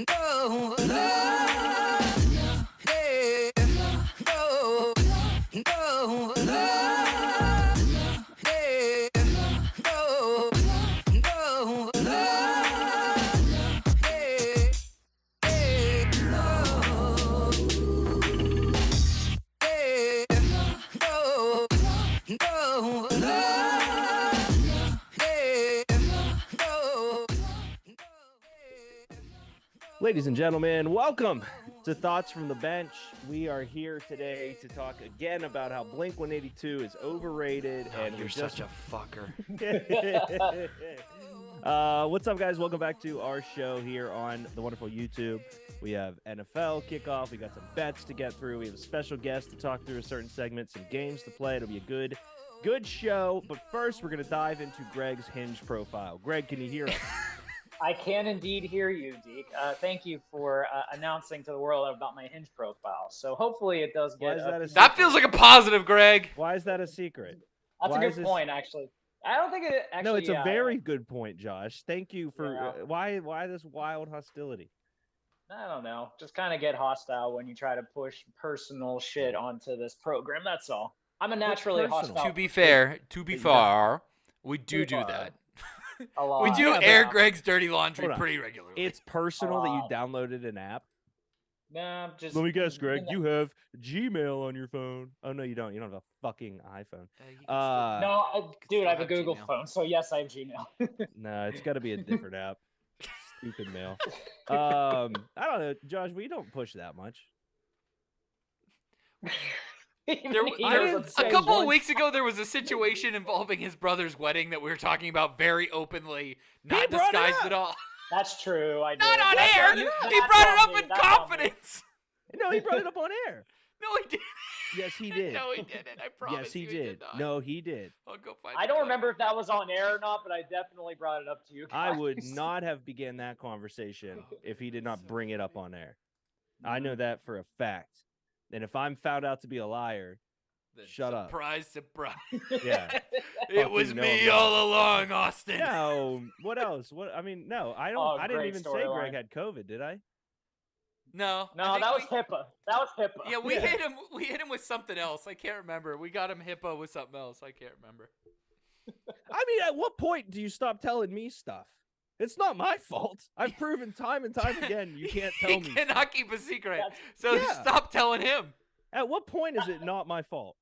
No, no, yeah, no, no, no, yeah, no, no, no, yeah, yeah, no, yeah, no, no, yeah, no. Ladies and gentlemen, welcome to Thoughts from the Bench. We are here today to talk again about how Blink-182 is overrated. And you're just... such a fucker. What's up, guys? Welcome back to our show here on the wonderful YouTube. We have NFL kickoff. We got some bets to get through. We have a special guest to talk through a certain segment, some games to play. It'll be a good show. But first, we're going to dive into Greg's Hinge profile. Greg, can you hear us? I can indeed hear you, Deke. Thank you for announcing to the world about my Hinge profile. So hopefully it does Why get. is that a That feels like a positive, Greg. Why is that a secret? That's why a is good this- point, actually. I don't think it actually. No, it's a very good point, Josh. Thank you for Yeah. why this wild hostility? I don't know. Just kind of get hostile when you try to push personal shit onto this program. That's all. I'm a naturally personal? hostile. To be fair, we do Too far. that. A lot. We do Yeah, air but- Greg's dirty laundry Hold on. pretty regularly. It's personal that you lot. downloaded an app. Nah, just. Let me guess, Greg. know- You have Gmail on your phone. Oh no, you don't. You don't have a fucking iPhone. You can No, can dude, still I have a have Google Gmail. phone, so yes, I have Gmail. No, it's got to be a different app. Stupid mail. I don't know, Josh. We don't push that much. A couple of weeks ago, there was a situation involving his brother's wedding that we were talking about very openly, not brought it disguised up. at all. That's true. I did. Not on That's air. on you- He that's brought on it up me, in that's on me. confidence. No, he brought it up on air. No, he didn't. Yes, he did. No, he didn't. I promise. Yes, he you did. not. No, he did. I'll go find. I the don't clip. remember if that was on air or not, but I definitely brought it up to you. I would guys. not have began that conversation if he did not bring it up on air. I know that for a fact. And if I'm found out to be a liar, Then shut up. Surprise, surprise. Yeah. It was Fucking know me about all along, Austin. No. What else? What? I mean, no. I don't. Oh, I didn't great even say storyline. Greg had COVID, did I? No. No, I think that was we- HIPAA. That was HIPAA. Yeah, we Yeah. hit him. We hit him with something else. I can't remember. We got him hippo with something else. I can't remember. I mean, at what point do you stop telling me stuff? It's not my fault. I've proven time and time again you can't tell He me. cannot keep a secret. That's- So Yeah. stop telling him. At what point is it not my fault?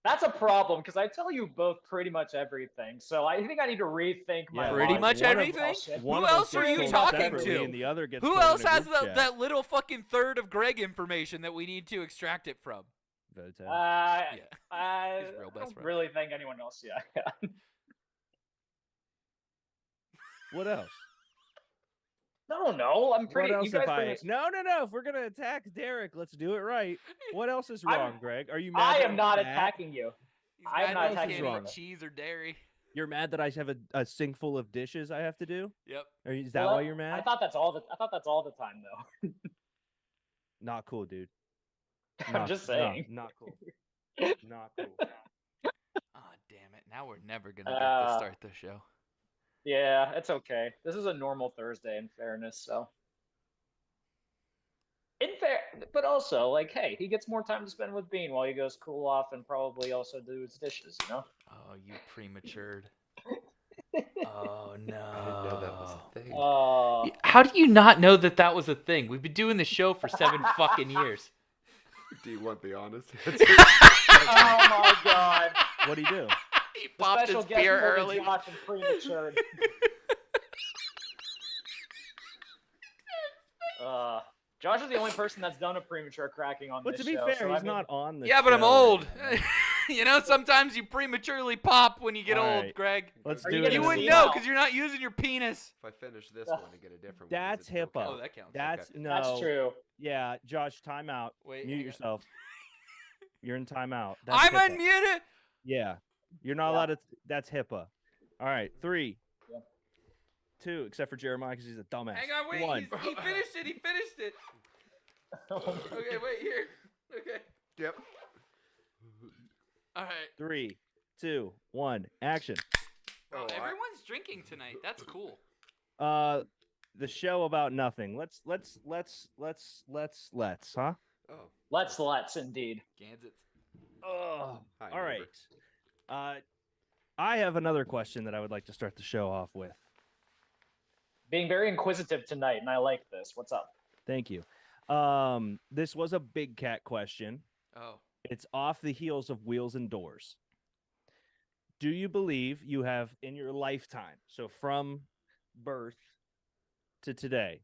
That's a problem because I tell you both pretty much everything. So I think I need to rethink my. Yeah, Pretty line much of everything? bullshit. One Who of us else are gets you told talking separately to? And the other gets Who told in else a has group chat. that little fucking third of Greg information that we need to extract it from? Votes out. I He's a real best don't friend. really think anyone else. Yeah. What else? I don't know. I'm pretty. What else you guys if pretty I? much- No. If we're gonna attack Derek, let's do it right. What else is I'm- wrong, Greg? Are you mad? I that am I'm not fat? attacking you. He's I'm mad not that he attacking can't wrong. eat cheese or dairy. You're mad that I have a sink full of dishes I have to do? Yep. Or is that Well, why you're mad? I thought that's all the time though. Not cool, dude. I'm just saying. Not cool. Not cool. Oh, damn it. Now we're never going to get to start the show. Yeah, it's okay. This is a normal Thursday, in fairness. So, but also like, hey, he gets more time to spend with Bean while he goes cool off and probably also do his dishes. You know. Oh, you prematured. Oh, no. I didn't know that was a thing. Oh. How do you not know that that was a thing? We've been doing the show for 7 fucking years. Do you want the honest Oh answer? my God. What'd he do? He The popped special his guest beer voted early. Josh and prematured. Josh is the only person that's done a premature cracking on But this to be show. fair, so he's I mean, not on the Yeah, but I'm show old. right now. You know, sometimes you prematurely pop when you get All old, right. Greg. Let's Are do you it. gonna You in a wouldn't see know now? because you're not using your penis. If I finish this Ugh. one and get a different one, That's is it still HIPAA. Oh, count? that counts. That's Okay. no. that's true. Yeah, Josh, time out. Wait, Mute hang on. yourself. You're in timeout. That's I'm HIPAA. unmuted. Yeah, you're not Yeah. allowed to. That's HIPAA. All right, 3, Yeah. 2, except for Jeremiah because he's a dumbass. Hang on, wait. 1. He finished it. He finished it. Okay, wait here. Okay. Yep. All right. 3, 2, 1, action. Wow, Oh, I- everyone's drinking tonight. That's cool. the show about nothing. Let's, huh? Oh. Let's indeed. Kansas. Oh, Hi, all neighbor. right. I have another question that I would like to start the show off with. Being very inquisitive tonight, and I like this. What's up? Thank you. This was a big cat question. Oh. It's off the heels of Wheels and Doors. Do you believe you have in your lifetime, so from birth to today,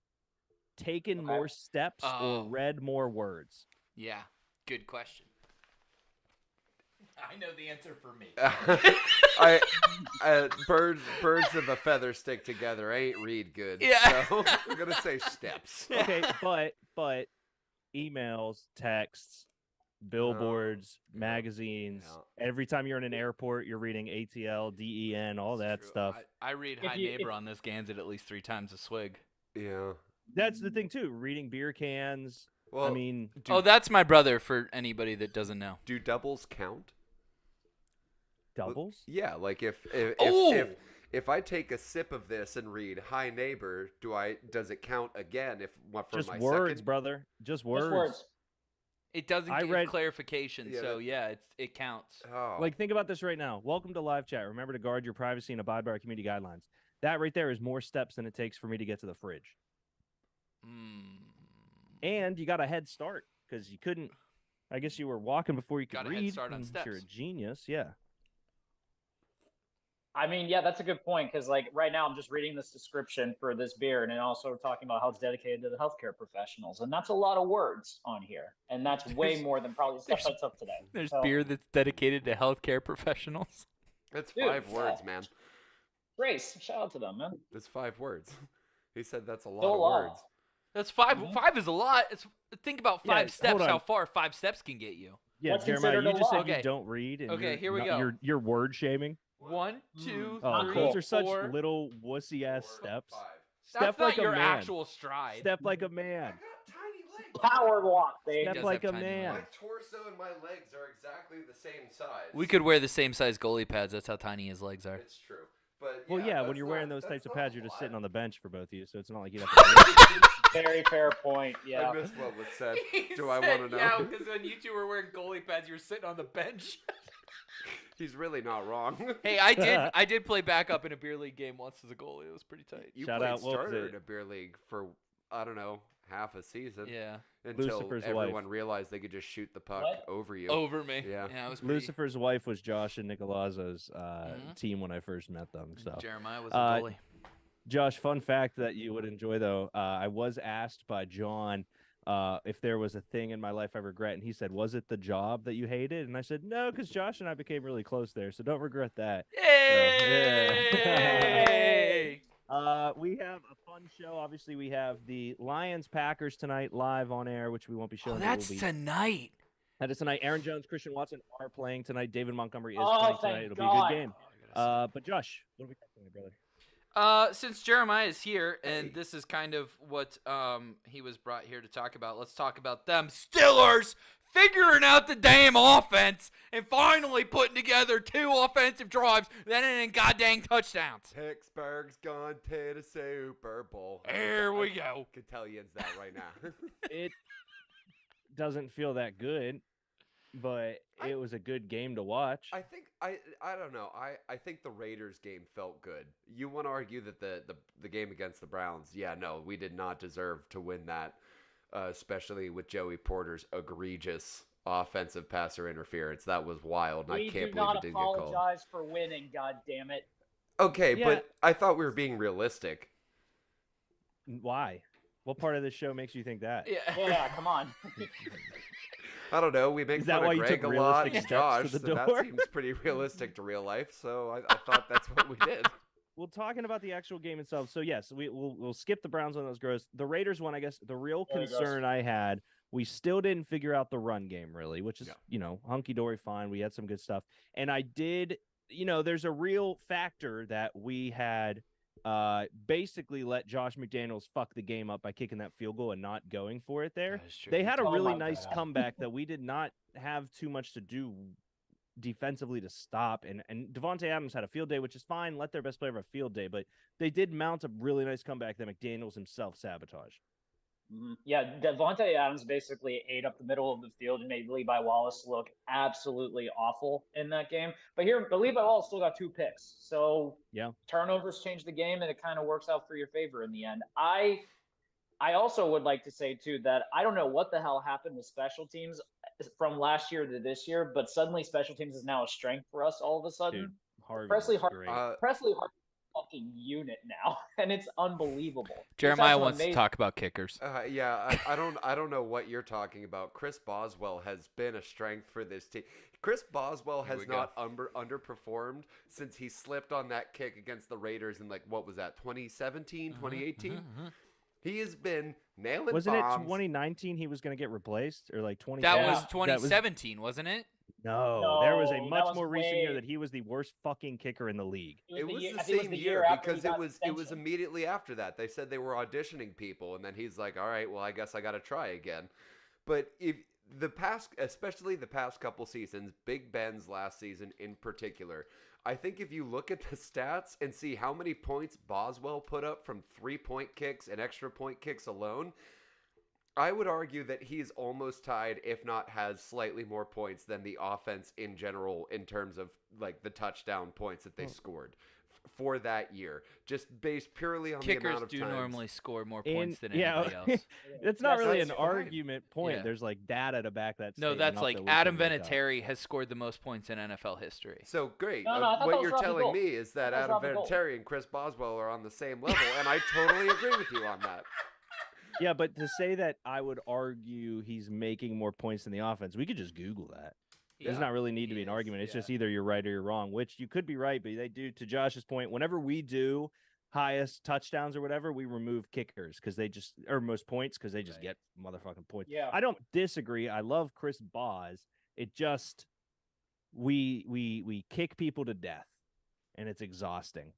taken Okay. more steps Oh. or read more words? Yeah. Good question. I know the answer for me. Birds of a feather stick together. I ain't read good. Yeah. So I'm gonna say steps. Okay, but emails, texts, billboards, yeah, magazines. yeah. Every time you're in an airport, you're reading ATL, DEN, all that True. stuff. I read If Hi you- Neighbor if- on this Gansett at least 3 times a swig. Yeah. That's the thing too. Reading beer cans. Well, I mean, do, Oh, that's my brother for anybody that doesn't know. do doubles count? doubles. Yeah, like if Oh! if I take a sip of this and read "Hi neighbor," does it count again if for Just my words, second? brother. Just words. Just words. It doesn't I give read- clarification, Yeah, so that- yeah, it counts. Oh, Like, think about this right now. Welcome to live chat. Remember to guard your privacy and abide by our community guidelines. That right there is more steps than it takes for me to get to the fridge. Mm. And you got a head start because you couldn't. I guess you were walking before you could Got a head read. start on and You're a steps. genius. Yeah. I mean, yeah, that's a good point because, like, right now I'm just reading this description for this beer, and then also talking about how it's dedicated to the healthcare professionals, and that's a lot of words on here, and that's way There's- more than probably the stuff I there's- took today. There's So, beer that's dedicated to healthcare professionals. that's Dude, 5 words, man. Grace, shout out to them, man. That's 5 words. He said that's a lot Still a of lot. words. That's 5. Mhm. 5 is a lot. It's think about Yeah, 5 steps. hold How on. far 5 steps can get you. Yeah, What's Jeremiah, considered you a just said lot? you Okay. don't read. And Okay, you're here we not- go. You're word shaming. 1, 2, Oh, 3, those are such 4. little wussy ass steps. 5. Step That's like not your a man. actual stride. Step like a man. Tiny legs. Power walk, baby. Step does like have a tiny man. My torso and my legs are exactly the same size. We could wear the same size goalie pads. That's how tiny his legs are. It's true. But Well, yeah, when that's you're wearing not- those that's types of not pads, a you're just lot. sitting on the bench for both of you, so it's not like you'd have to. Very fair point. Yeah. I missed what was said. He Do I said, want to Yeah, know? because when you two were wearing goalie pads, you were sitting on the bench. He's really not wrong. Hey, I did play backup in a beer league game once as a goalie. It was pretty tight. You Shout played out, what was starter it? in a beer league for I don't know half a season. Yeah, Until Lucifer's everyone wife. realized they could just shoot the puck What? over you. over me. Yeah. it was pretty. Lucifer's wife was Josh and Nicolazzo's Mhm. team when I first met them. So, Jeremiah was a Uh, goalie. Josh, fun fact that you would enjoy though. I was asked by John if there was a thing in my life I regret, and he said, "Was it the job that you hated?" And I said, "No, because Josh and I became really close there, so don't regret that." Yay! We have a fun show. Obviously, we have the Lions Packers tonight live on air, which we won't be Oh, showing. but that's we'll be tonight. That is tonight. Aaron Jones, Christian Watson are playing tonight. David Montgomery is Oh, playing thank tonight. It'll God. be a good game. But Josh, what are we talking about, brother? Since Jeremiah is here, and Hey. this is kind of what he was brought here to talk about, let's talk about them Steelers figuring out the damn offense and finally putting together 2 offensive drives that ended in goddamn touchdowns. Pittsburgh's gone to the Super Bowl. There we go. I could tell you it's that right now. It doesn't feel that good, but it was a good game to watch. I think I don't know. I think the Raiders game felt good. You want to argue that the game against the Browns? Yeah, no, we did not deserve to win that, especially with Joey Porter's egregious offensive passer interference. That was wild, and We I can't do believe not it didn't get called. apologize for winning. God damn it. Okay, Yeah. but I thought we were being realistic. Why? What part of the show makes you think that? Yeah. Yeah, come on. I don't know. We make Is that fun why of you Greg took a lot realistic and steps Josh, to the so that door? seems pretty realistic to real life. So I thought that's what we did. Well, talking about the actual game itself. So yes, we'll skip the Browns on those gross. The Raiders one, I guess. The real There it goes. concern I had, we still didn't figure out the run game really, which is Yeah. hunky dory fine. We had some good stuff, and I did. There's a real factor that we had basically let Josh McDaniels fuck the game up by kicking that field goal and not going for it there. That is true. They had a Oh really my nice God. comeback that we did not have too much to do defensively to stop. And Devontae Adams had a field day, which is fine. Let their best player have a field day, but they did mount a really nice comeback that McDaniels himself sabotaged. Yeah, Devontae Adams basically ate up the middle of the field and made Levi Wallace look absolutely awful in that game. But Levi Wallace still got 2 picks. So Yeah. turnovers change the game, and it kind of works out for your favor in the end. I also would like to say, too, that I don't know what the hell happened with special teams from last year to this year, but suddenly special teams is now a strength for us all of a sudden. Dude, Harvey Presley was Har- great. Presley Harvey fucking unit now, and it's unbelievable. Jeremiah wants to talk about kickers. I don't know what you're talking about. Chris Boswell has been a strength for this team. Chris Boswell has not underperformed since he slipped on that kick against the Raiders in, like, what was that, 2017, 2018? He has been nailing Wasn't bombs. it 2019 he was going to get replaced, or like 20? That Yeah. was 2017, wasn't it? No, there was a No, much that was more recent year way- that he was the worst fucking kicker in the league. It was I the think same the year after he because got it was suspension. immediately after that. They said they were auditioning people, and then he's like, "All right, well, I guess I got to try again." But especially the past couple seasons, Big Ben's last season in particular, I think if you look at the stats and see how many points Boswell put up from 3-point kicks and extra point kicks alone, I would argue that he's almost tied, if not has slightly more points than the offense in general in terms of, like, the touchdown points that they scored for that year, just based purely on the Kickers amount of do times. normally score more And- points than yeah, anybody else. it's not really an that's fine. argument point. Yeah. There's like data to back that. No, statement that's up like that we Adam can look up. Vinatieri has scored the most points in NFL history. So great. No, I thought that What was you're Robbie telling Gould. me is that That was Adam Robbie Gould. Vinatieri and Chris Boswell are on the same level, and I totally agree with you on that. Yeah, but to say that I would argue he's making more points than the offense, we could just Google that. Yeah, Does not really need to be he an is, argument. It's yeah. just either you're right or you're wrong, which you could be right, but they do, to Josh's point, whenever we do highest touchdowns or whatever, we remove kickers because they just, or most points because they just Right. get motherfucking points. Yeah. I don't disagree. I love Chris Boz. It just, we kick people to death and it's exhausting.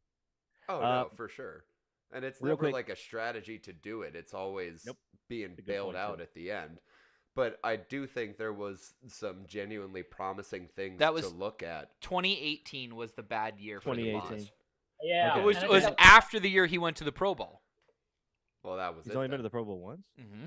Oh, Uh, no, for sure. And it's real never quick- like a strategy to do it. It's always Nope. being That's a good bailed point, out too. at the end. But I do think there was some genuinely promising things That to was look at. 2018 was the bad year for the 2018. Boss. Yeah, Okay. It was, and I it was think after the year he went to the Pro Bowl. Well, that was He's it. only been to then. the Pro Bowl once. Mm-hmm.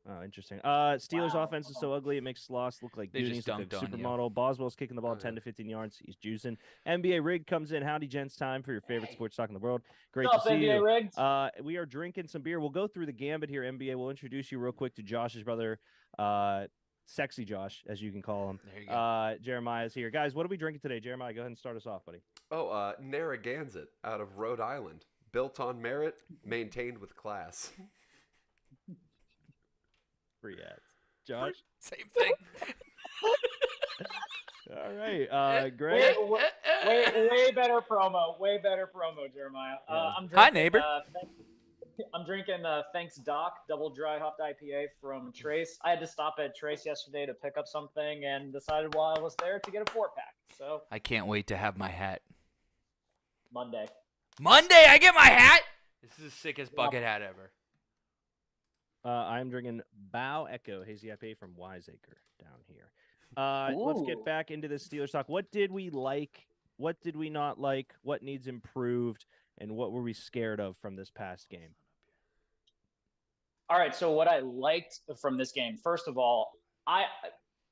Oh, interesting. Steelers Wow. offense is so ugly it makes Sloss look like They just Goonies, like a dunked on you. supermodel. Boswell's kicking the ball Oh, yeah. 10 to 15 yards. He's juicing. NBA Rig comes in. Howdy, gents. Time for your favorite sports talk in the world. Great What's to up, see NBA you. Rigged? We are drinking some beer. We'll go through the gambit here, NBA. We'll introduce you real quick to Josh's brother, Sexy Josh, as you can call him. There you go. Jeremiah's here. Guys, what are we drinking today? Jeremiah, go ahead and start us off, buddy. Oh, Narragansett out of Rhode Island. Built on merit, maintained with class. Free ads. Josh? Same thing. All right. Greg? Way better promo. Way better promo, Jeremiah. Yeah. I'm drinking, Hi, neighbor. I'm drinking Thanks Doc double dry hopped IPA from Trace. I had to stop at Trace yesterday to pick up something and decided while I was there to get a 4-pack. So I can't wait to have my hat. Monday. Monday, I get my hat. This is the sickest bucket hat ever. I'm drinking Bow Echo Hazy IPA from Wiseacre down here. Let's Ooh. get back into the Steelers talk. What did we like? What did we not like? What needs improved? And what were we scared of from this past game? All right. So what I liked from this game, first of all,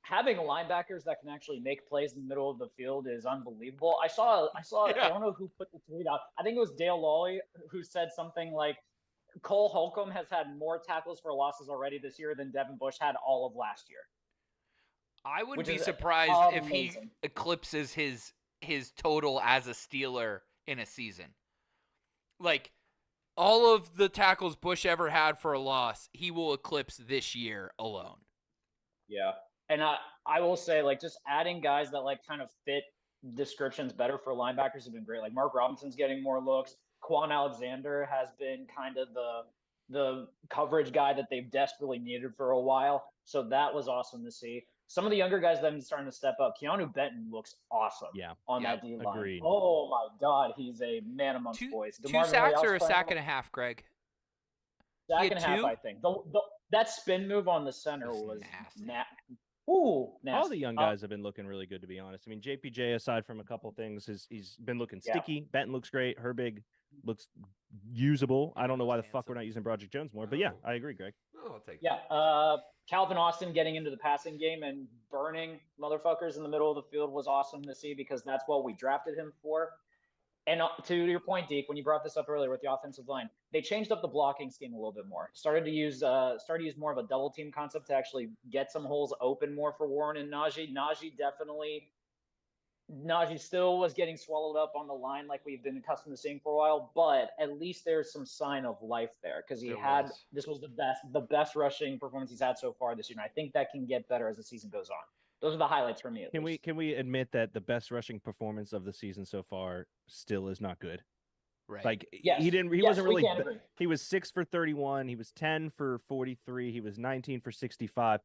having linebackers that can actually make plays in the middle of the field is unbelievable. I saw. Yeah. I don't know who put the tweet out. I think it was Dale Lawley who said something like, Cole Holcomb has had more tackles for losses already this year than Devin Bush had all of last year. I wouldn't Which be is surprised if he amazing. eclipses his total as a Steeler in a season. Like, all of the tackles Bush ever had for a loss, he will eclipse this year alone. Yeah. And I will say, like, just adding guys that, like, kind of fit descriptions better for linebackers have been great. Like, Mark Robinson's getting more looks. Quan Alexander has been kind of the coverage guy that they've desperately needed for a while. So that was awesome to see. Some of the younger guys that have been starting to step up. Keanu Benton looks awesome on that D line. agreed. Oh, my God. He's a man amongst boys. Two DeMarvin sacks Leal's or a playing sack well. and a half, Greg? Sack He and had a half, two? I think. That spin move on the center That's was nasty. Ooh, nasty. All the young guys have been looking really good, to be honest. I mean, JPJ, aside from a couple things, he's been looking Yeah. sticky. Benton looks great. Herbig looks usable. I don't know why the fuck we're not using Broderick Jones more, but yeah, I agree, Greg. Oh, I'll take Yeah, Calvin Austin getting into the passing game and burning motherfuckers in the middle of the field was awesome to see because that's what we drafted him for. And to your point, Deke, when you brought this up earlier with the offensive line, they changed up the blocking scheme a little bit more. Started to use more of a double team concept to actually get some holes open more for Warren and Najee. Najee still was getting swallowed up on the line like we've been accustomed to seeing for a while, but at least there's some sign of life there because this was the best rushing performance he's had so far this year. And I think that can get better as the season goes on. Those are the highlights for me. Can we admit that the best rushing performance of the season so far still is not good? Right. Like Yes. he wasn't really. We can agree. He was 6 for 31. He was 10 for 43. He was 19 for 65.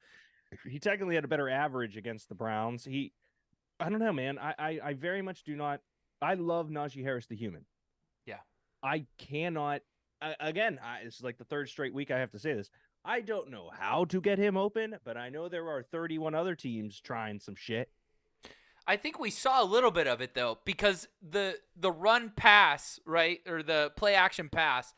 He technically had a better average against the Browns. I don't know, man. I very much do not. I love Najee Harris, the human. Yeah. I cannot. Again, this is like the third straight week I have to say this. I don't know how to get him open, but I know there are 31 other teams trying some shit. I think we saw a little bit of it though, because the run pass, right, or the play action pass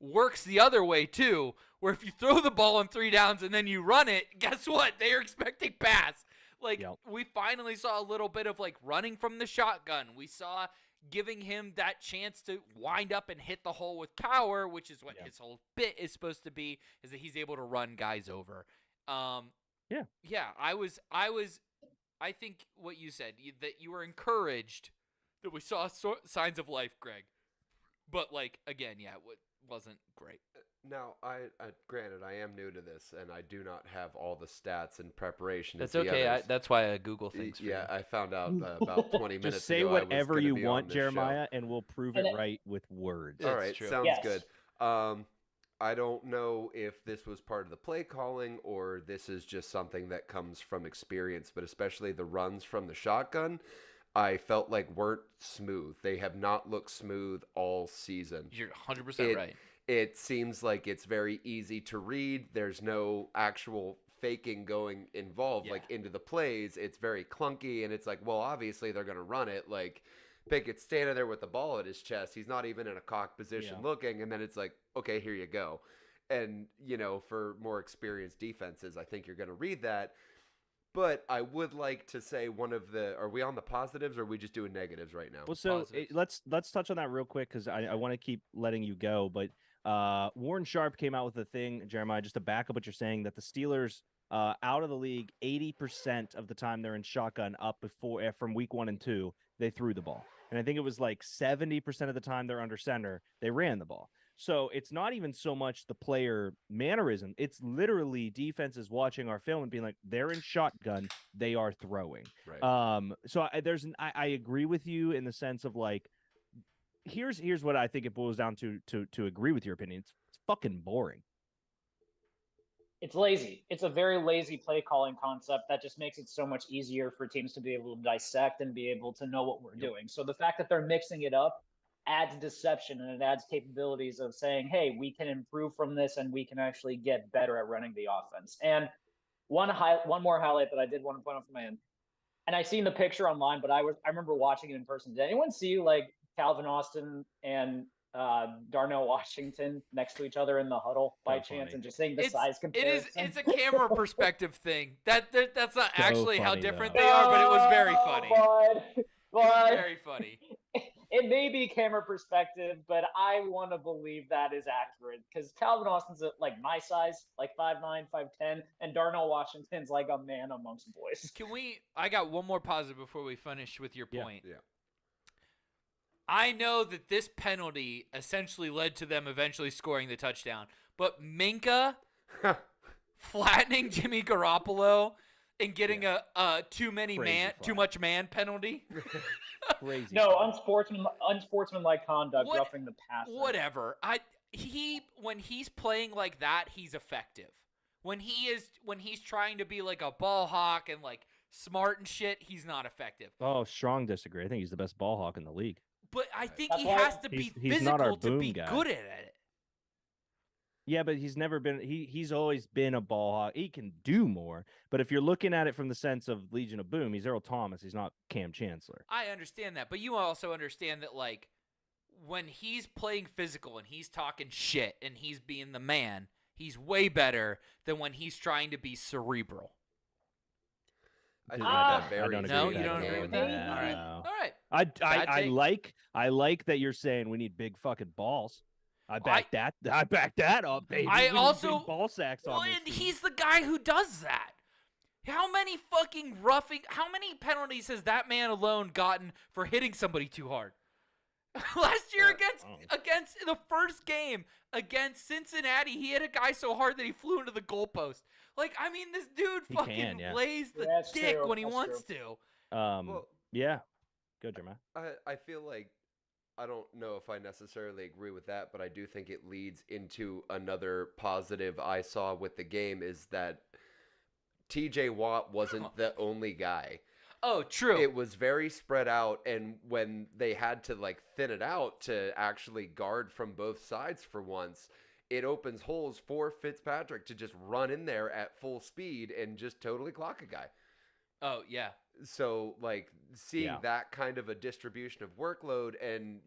works the other way too, where if you throw the ball on 3 downs and then you run it, guess what? They are expecting pass. Like, Yep. We finally saw a little bit of, like, running from the shotgun. We saw giving him that chance to wind up and hit the hole with power, which is what his whole bit is supposed to be, is that he's able to run guys over. Yeah, I think what you said, that you were encouraged that we saw signs of life, Greg. But, like, again, yeah, it wasn't great. Now, granted, I am new to this, and I do not have all the stats in preparation. That's as the okay. others. That's why I Google things for Yeah, you. I found out about 20 minutes Just say ago I was whatever gonna you be on want, this show. Jeremiah, and we'll prove it right with words. All That's right, true. sounds Yes. good. I don't know if this was part of the play calling or this is just something that comes from experience, but especially the runs from the shotgun, I felt like weren't smooth. They have not looked smooth all season. You're 100% right. It seems like it's very easy to read. There's no actual faking going involved, like into the plays. It's very clunky, and it's like, well, obviously they're going to run it. Like, Pickett's standing there with the ball at his chest. He's not even in a cocked position looking, and then it's like, okay, here you go. And, for more experienced defenses, I think you're going to read that. But I would like to say are we on the positives or are we just doing negatives right now? Well, so let's touch on that real quick because I want to keep letting you go. But Warren Sharp came out with a thing, Jeremiah, just to back up what you're saying, that the Steelers out of the league, 80% of the time they're in shotgun up from week 1 and 2, they threw the ball. And I think it was like 70% of the time they're under center, they ran the ball. So it's not even so much the player mannerism. It's literally defenses watching our film and being like, they're in shotgun, they are throwing. Right. So I agree with you in the sense of like, here's what I think it boils down to agree with your opinion. It's fucking boring. It's lazy. It's a very lazy play calling concept that just makes it so much easier for teams to be able to dissect and be able to know what we're doing. So the fact that they're mixing it up adds deception and it adds capabilities of saying, hey, we can improve from this and we can actually get better at running the offense. And one more highlight that I did want to point out from my end, and I seen the picture online, but I remember watching it in person. Did anyone see like Calvin Austin and Darnell Washington next to each other in the huddle by chance and just seeing the size comparison? It's a camera perspective thing. That's not So actually how funny, different though. they are, but it was very funny. But Very funny. it may be camera perspective, but I want to believe that is accurate because Calvin Austin's like my size, like 5'9", 5'10", and Darnell Washington's like a man amongst boys. I got one more positive before we finish with your point. Yeah. I know that this penalty essentially led to them eventually scoring the touchdown, but Minka flattening Jimmy Garoppolo and getting a too much man penalty. Crazy. No, unsportsmanlike conduct, roughing the passer. Whatever. When he's playing like that, he's effective. When he's trying to be like a ball hawk and like smart and shit, he's not effective. Oh, strong disagree. I think he's the best ball hawk in the league. But I think That's he why has to be he's not our physical to boom be guy. good at it. Yeah, but he's never been. He's always been a ball hawk. He can do more, but if you're looking at it from the sense of Legion of Boom, he's Earl Thomas. He's not Cam Chancellor. I understand that, but you also understand that, like, when he's playing physical and he's talking shit and he's being the man, he's way better than when he's trying to be cerebral. I Dude, think Ah, that varies. I don't agree No, with you that don't at agree all. with that? No. All right. No. All right. I take. like that you're saying we need big fucking balls. I back that up, baby. I We need also- big ball sacks Well, on this and team. he's the guy who does that. How many fucking how many penalties has that man alone gotten for hitting somebody too hard? Last year against the first game against Cincinnati, he hit a guy so hard that he flew into the goalpost. Like, I mean, this dude He fucking can, yeah. lays the That's dick true, when he that's wants true. to. Well, Yeah. Go, Jeremiah. I feel like I don't know if I necessarily agree with that, but I do think it leads into another positive I saw with the game is that TJ Watt wasn't the only guy. Oh, true. It was very spread out, and when they had to like thin it out to actually guard from both sides for once, it opens holes for Fitzpatrick to just run in there at full speed and just totally clock a guy. Oh, yeah. So, like, seeing Yeah. that kind of a distribution of workload and,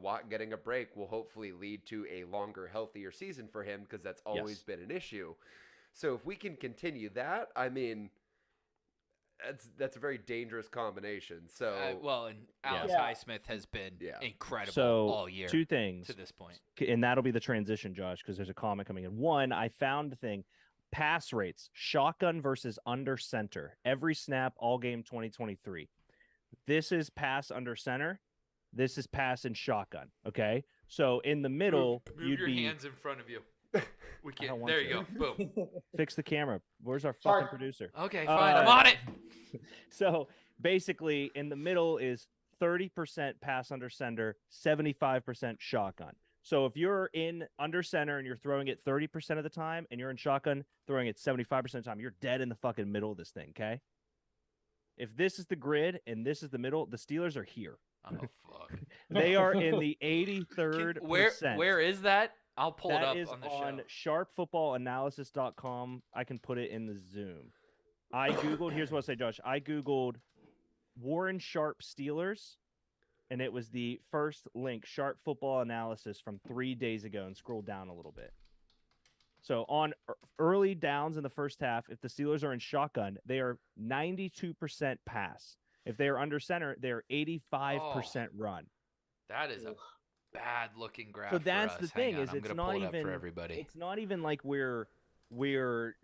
Watt getting a break will hopefully lead to a longer, healthier season for him because that's always Yes. been an issue. So, if we can continue that, I mean, that's a very dangerous combination. So, Well, and Alex Yeah. Highsmith has been Yeah. incredible So all year two things, to this point. and that'll be the transition, Josh, because there's a comment coming in. One, I found the thing. Pass rates, shotgun versus under center, every snap, all game 2023. This is pass under center. This is pass in shotgun. Okay. So in the middle, Move you'd your be hands in front of you. We don't can't. want There you to. go. Boom. fix the camera. Where's our Sorry. fucking producer? Okay, fine. I'm on it. So basically, in the middle is 30% pass under center, 75% shotgun. So if you're in under center and you're throwing it 30% of the time, and you're in shotgun throwing it 75% of the time, you're dead in the fucking middle of this thing. Okay. If this is the grid and this is the middle, the Steelers are here. Oh fuck. They are in the 83rd percent. Where is that? I'll pull it That up is on the on show. sharpfootballanalysis.com. I can put it in the Zoom. I Googled, here's what I say, Josh. I Googled Warren Sharp Steelers, and it was the first link, Sharp Football Analysis from 3 days ago, and scroll down a little bit. So on early downs in the first half, if the Steelers are in shotgun, they are 92% pass. If they are under center, they're 85% run. That is a bad looking graph. So that's for the us. Hang thing on, is I'm it's gonna not pull it up even for everybody. It's not even like we're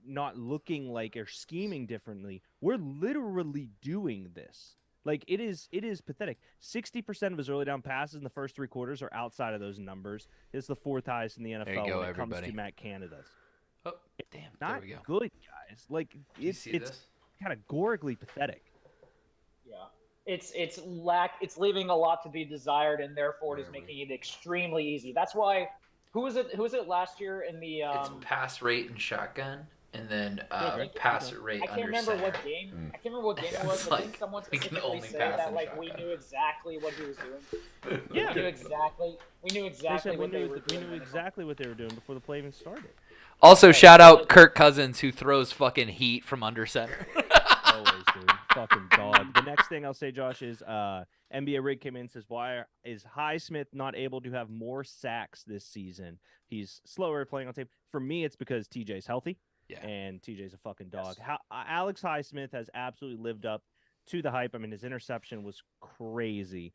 not looking like or scheming differently. We're literally doing this. Like it is pathetic. 60% of his early down passes in the first 3 quarters are outside of those numbers. It's the 4th highest in the NFL There you go, when it comes everybody. to Matt Canada's. Oh, damn. Not There we go. good, guys. Like You it's see it's this? categorically pathetic. Yeah. It's leaving a lot to be desired, and therefore it is Where are we? making it extremely easy. That's why who was it last year in the It's pass rate and shotgun, and then Okay. pass Okay. rate I can't under remember center. what game. I can't remember what game it Yeah, was, it's but didn't like, someone we can specifically only say pass that in like we shotgun. knew exactly what he was doing? Yeah. We knew exactly They said what they were we doing. knew when it exactly what they were doing before the play even started. Also, Right, shout out but- Kirk Cousins, who throws fucking heat from under center. Always, dude. Fucking dog. The next thing I'll say, Josh, is NBA Rig came in and says, why is Highsmith not able to have more sacks this season? He's slower playing on tape. For me, it's because TJ's healthy. Yeah. And TJ's a fucking dog. Yes. Alex Highsmith has absolutely lived up to the hype. I mean, his interception was crazy.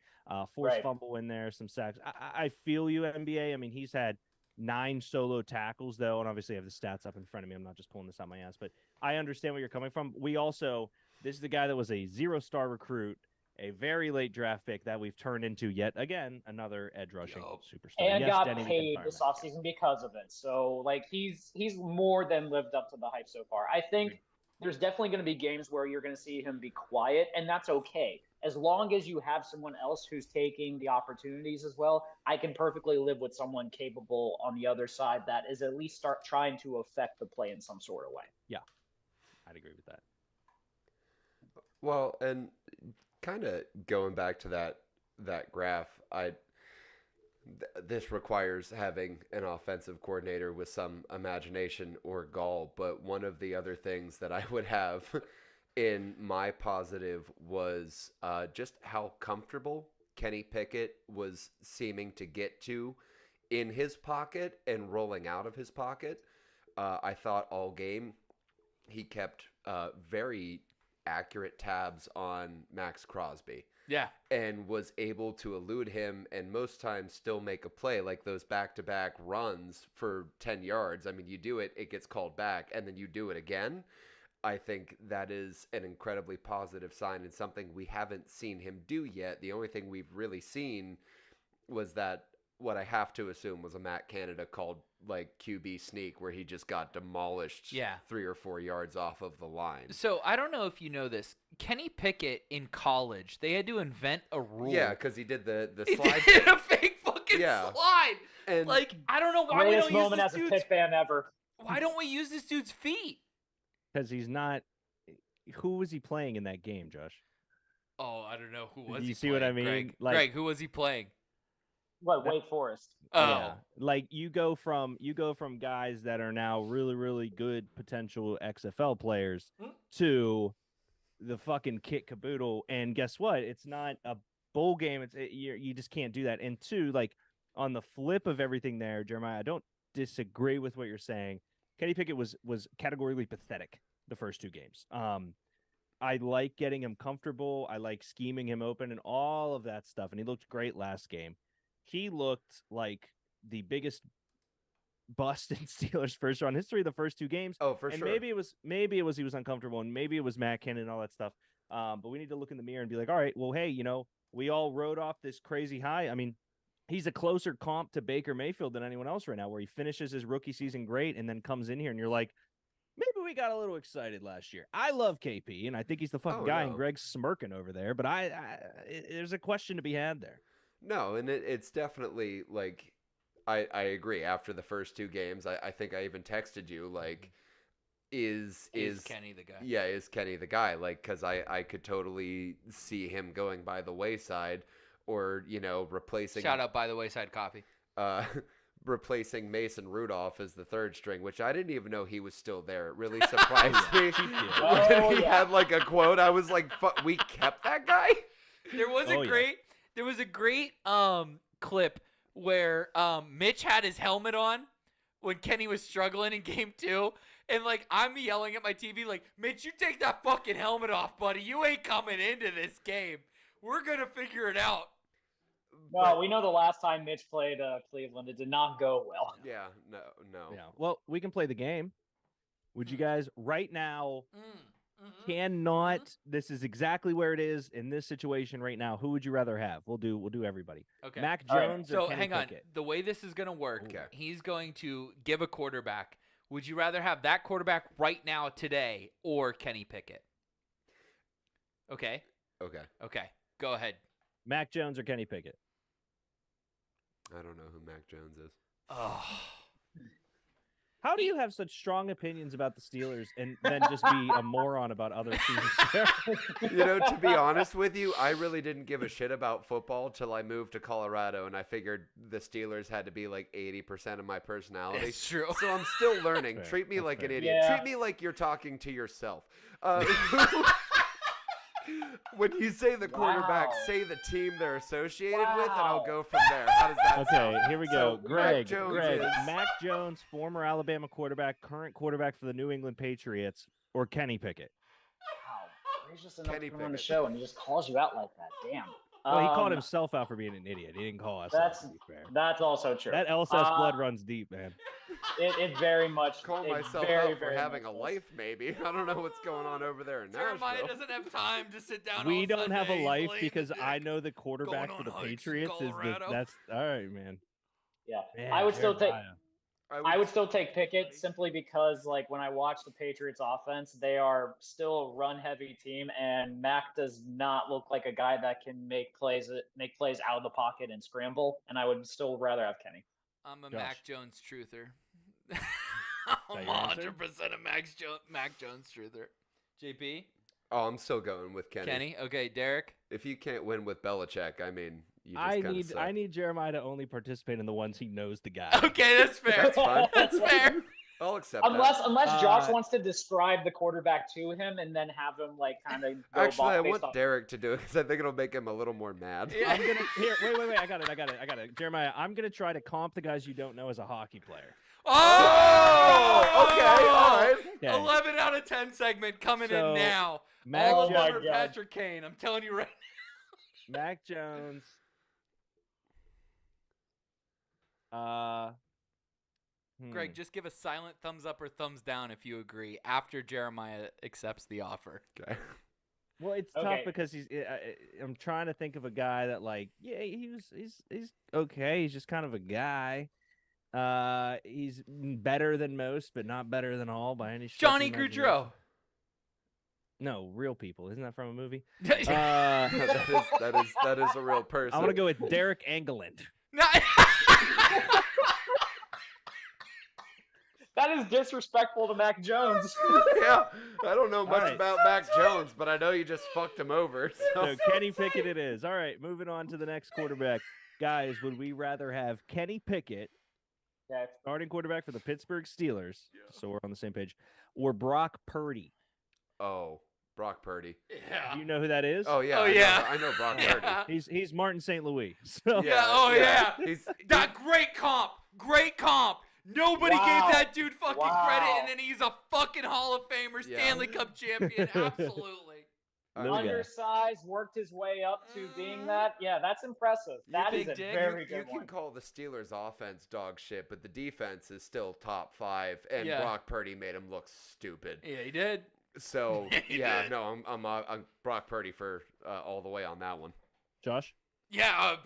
Forced Right. fumble in there, some sacks. I feel you, NBA. I mean, he's had 9 solo tackles, though, and obviously I have the stats up in front of me. I'm not just pulling this out my ass, but I understand where you're coming from. This is the guy that was a 0-star recruit, a very late draft pick that we've turned into yet again another edge rushing Yup. superstar. And Yes, got Denny, we paid can this fire offseason because of it. So like he's more than lived up to the hype so far. I think there's definitely going to be games where you're going to see him be quiet, and that's okay. As long as you have someone else who's taking the opportunities as well, I can perfectly live with someone capable on the other side that is at least start trying to affect the play in some sort of way. I'd agree with that. Well, and kind of going back to that graph, This requires having an offensive coordinator with some imagination or gall. But one of the other things that I would have in my positive was just how comfortable Kenny Pickett was seeming to get to in his pocket and rolling out of his pocket. I thought all game he kept very accurate tabs on Max Crosby Yeah. and was able to elude him and most times still make a play, like those back-to-back runs for 10 yards. I mean, you do it, it gets called back, and then you do it again. I think that is an incredibly positive sign and something we haven't seen him do yet. The only thing we've really seen was that what I have to assume was a Matt Canada called like QB sneak where he just got demolished Yeah. 3 or 4 yards off of the line. So I don't know if you know this. Kenny Pickett in college, they had to invent a rule. Yeah, because he did the He slide. did a fake fucking Yeah. slide. And Like, I don't know why we Greatest don't use moment this as a dude's. Pitt fan ever. Why don't we use this dude's feet? Because he's not. Who was he playing in that game, Josh? Oh, I don't know. Who was You he see what I playing, mean? Greg? Like- Greg, who was he playing? What, Wake Forest? Oh, Yeah. Like you go from guys that are now really, really good potential XFL players Hmm. to the fucking kit caboodle. And guess what? It's not a bowl game. You just can't do that. And two, like on the flip of everything there, Jeremiah, I don't disagree with what you're saying. Kenny Pickett was categorically pathetic the first two games. I like getting him comfortable. I like scheming him open and all of that stuff. And he looked great last game. He looked like the biggest bust in Steelers first round history the first two games. oh, for And sure. maybe it was he was uncomfortable, and maybe it was Matt Cannon and all that stuff. But we need to look in the mirror and be like, all right, well, hey, we all rode off this crazy high. I mean, he's a closer comp to Baker Mayfield than anyone else right now, where he finishes his rookie season great and then comes in here and you're like, maybe we got a little excited last year. I love KP, and I think he's the fucking Oh, guy, no. and Greg's smirking over there. But there's a question to be had there. No, and it's definitely like I agree. After the first two games, I think I even texted you like, is Kenny the guy? yeah, is Kenny the guy? Like, because I could totally see him going by the wayside, or replacing Shout out by the Wayside Coffee. uh, replacing Mason Rudolph as the third string, which I didn't even know he was still there. It really surprised me. Oh, When he yeah. had like a quote, I was like, we kept that guy? There was Oh, a yeah. great clip where Mitch had his helmet on when Kenny was struggling in game 2, and like I'm yelling at my TV like, Mitch, you take that fucking helmet off, buddy. You ain't coming into this game. We're gonna figure it out. Well, we know the last time Mitch played Cleveland, it did not go well. Yeah, no. Yeah. Well, we can play the game. Would you guys right now? Cannot. This is exactly where it is in this situation right now. Who would you rather have? We'll do everybody. Okay. Mac All right. Jones or So Kenny hang on. Pickett? The way this is gonna work, Okay. he's going to give a quarterback. Would you rather have that quarterback right now today or Kenny Pickett? Okay. Okay. Okay. Go ahead. Mac Jones or Kenny Pickett? I don't know who Mac Jones is. Oh. How do you have such strong opinions about the Steelers and then just be a moron about other teams? To be honest with you, I really didn't give a shit about football till I moved to Colorado, and I figured the Steelers had to be like 80% of my personality. It's true. So I'm still learning. That's fair. Treat me That's like an fair. idiot. Yeah. Treat me like you're talking to yourself. When you say the quarterback, Wow. say the team they're associated with, and Wow. I'll go from there. How does that Okay, sound? here we So, go. Mac Greg, Jones Greg, is- Mac Jones, former Alabama quarterback, current quarterback for the New England Patriots, or Kenny Pickett? Wow, he's just enough Kenny to come on the Pickett. show and he just calls you out like that. Damn. Well, he called Um, himself out for being an idiot. He didn't call us out, That's to be fair. that's also true. That LSS blood Uh, runs deep, man. It very much. Call it myself very, out for very having a much does. life, maybe. I don't know what's going on over there in Jeremiah Nashville. doesn't have time to sit down. We all don't have a Sundays life laying because the I dick. know the quarterback Going for the on hikes in Patriots is Colorado. that's all right, man. Yeah, Man, I would still take. Jeremiah. I would still take Pickett simply because, like, when I watch the Patriots offense, they are still a run-heavy team, and Mac does not look like a guy that can make plays out of the pocket and scramble. And I would still rather have Kenny. I'm a Josh. Mac Jones truther. that I'm your answer? 100% a Mac Jones truther. JP? Oh, I'm still going with Kenny. Kenny. Okay, Derek. If you can't win with Belichick, I mean, you just I kinda need suck. I need Jeremiah to only participate in the ones he knows the guy. Okay, that's fair. That's fine. That's fair. I'll accept Unless Josh Uh, wants to describe the quarterback to him and then have him like kind of that. Actually, I based want off. Derek to do it because I think it'll make him a little more mad. Yeah. I'm gonna here. Wait. I got it. Jeremiah, I'm gonna try to comp the guys you don't know as a hockey player. Oh, okay, all right. Okay. 11 out of 10 segment coming So, in now. Mac, All Oh my over God. Patrick Kane. I'm telling you right Mac Jones. Greg, just give a silent thumbs up or thumbs down if you agree after Jeremiah accepts the offer. Okay. Well, it's tough Okay. because I'm trying to think of a guy that like he's okay. He's just kind of a guy. He's better than most, but not better than all by any stretch. of Johnny imagination. Gaudreau. No, real people. Isn't that from a movie? that is a real person. I'm gonna go with Derek Engeland. No- That is disrespectful to Mac Jones. Yeah, I don't know much right. about Mac Jones, but I know you just fucked him over. So Kenny Pickett it is. All right, moving on to the next quarterback. Guys, would we rather have Kenny Pickett, Okay. starting quarterback for the Pittsburgh Steelers, so we're on the same page, or Brock Purdy? Oh, Brock Purdy. yeah. Do you know who that is? Oh yeah. Oh, I know- yeah. I know Brock Yeah. Purdy. He's Martin St. Louis. So Yeah, oh, yeah. He's That great comp. Great comp. Nobody Wow. gave that dude fucking credit, Wow. and then he's a fucking Hall of Famer, Yeah. Stanley Cup champion. Absolutely. Little guy. Undersized, worked his way up to being that. Yeah, that's impressive. That is big a dick? very you good can one. call the Steelers' offense dog shit, but the defense is still top 5, and Yeah. Brock Purdy made him look stupid. Yeah, he did. So He yeah, did. no, I'm Brock Purdy for all the way on that one. Josh? Yeah,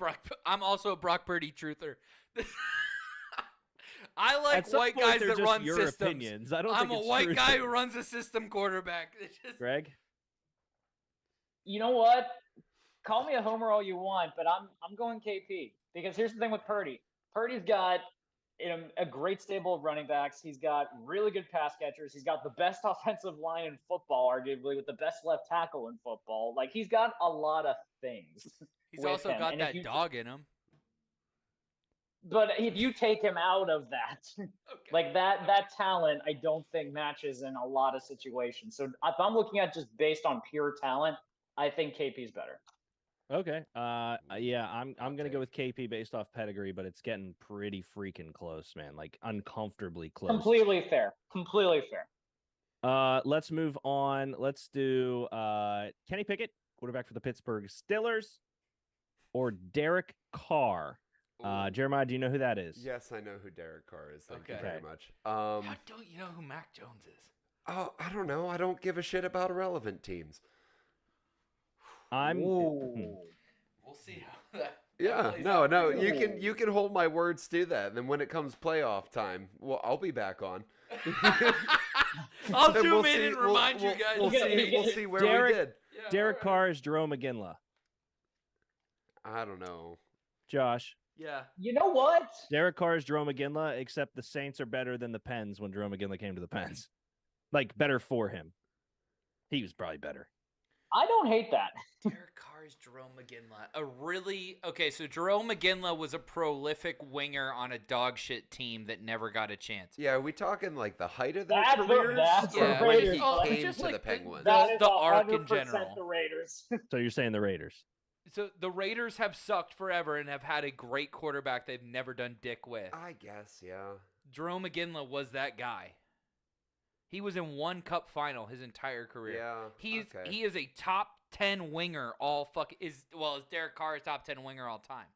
I'm also a Brock Purdy truther. I like At some white point, guys they're that just run your systems. opinions. I don't I'm think a it's white true. guy who runs a system quarterback. It's just, Greg? You know what? Call me a homer all you want, but I'm going KP because here's the thing with Purdy. Purdy's got a great stable of running backs. He's got really good pass catchers. He's got the best offensive line in football, arguably with the best left tackle in football. Like he's got a lot of things. he's with also him. got And if that you- dog in him. But if you take him out of that, Okay. like that talent, I don't think matches in a lot of situations. So if I'm looking at just based on pure talent, I think KP's better. Okay. Yeah, I'm gonna take. go with KP based off pedigree, but it's getting pretty freaking close, man. Like uncomfortably close. Completely fair. Completely fair. Let's move on. Let's do Kenny Pickett, quarterback for the Pittsburgh Steelers, or Derek Carr. Ooh. Jeremiah, do you know who that is? Yes, I know who Derek Carr is. Thank you Okay. very Okay. much. How don't you know who Mac Jones is? Oh, I don't know. I don't give a shit about irrelevant teams. I'm. Ooh. We'll see how that. Yeah, plays no, out no. for you. You can hold my words to that. And then when it comes playoff time, well, I'll be back on. I'll And zoom we'll in see- and remind you we'll- guys. We'll You gotta- see. you We'll gotta- see where Derek- we did. Yeah, Derek alright. Carr is Jerome McGinley. I don't know. Josh. Yeah. You know what? Derek Carr is Jerome McGinley, except the Saints are better than the Pens when Jerome McGinley came to the Pens. Like, better for him. He was probably better. I don't hate that. Derek Carr's Jerome McGinley. So Jerome McGinley was a prolific winger on a dog shit team that never got a chance. Yeah, are we talking like the height of their That's careers? that's or the when Raiders. he Oh, came just to like the the- Penguins? that- That is the arc in 100% general. the Raiders. So you're saying the Raiders. So the Raiders have sucked forever and have had a great quarterback they've never done dick with. I guess, yeah. Jerome McGinley was that guy. He was in one cup final his entire career. Yeah. okay. He is a top 10 winger is Derek Carr a top 10 winger all time?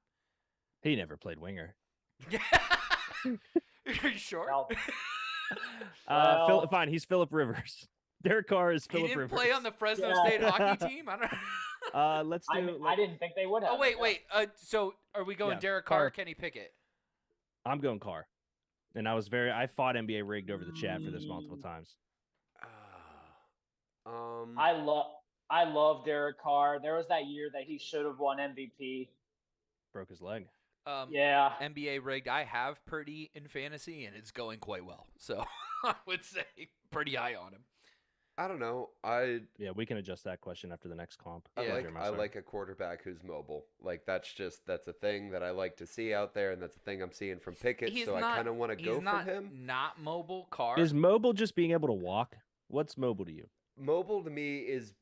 He never played winger. Yeah. Are you sure? Well, Fine, he's Philip Rivers. Derek Carr is He Philip didn't Rivers. play on the Fresno Yeah. State hockey team? I don't Let's I, do. I didn't think they would have. Oh, wait. So are we going Yeah, Derek Carr or Carr. Kenny Pickett? I'm going Carr, and I fought NBA rigged over the chat for this multiple times. I love Derek Carr. There was that year that he should have won MVP. Broke his leg. Yeah. NBA rigged. I have Purdy in fantasy, and it's going quite well. So I would say pretty high on him. I don't know. Yeah, we can adjust that question after the next comp. I Yeah. Go, like Jeremiah, I sorry. like a quarterback who's mobile. Like that's a thing that I like to see out there, and that's a thing I'm seeing from Pickett. He's So not, I kind of want to go he's not, from him. not mobile car. Is mobile just being able to walk? What's mobile to you? Mobile to me is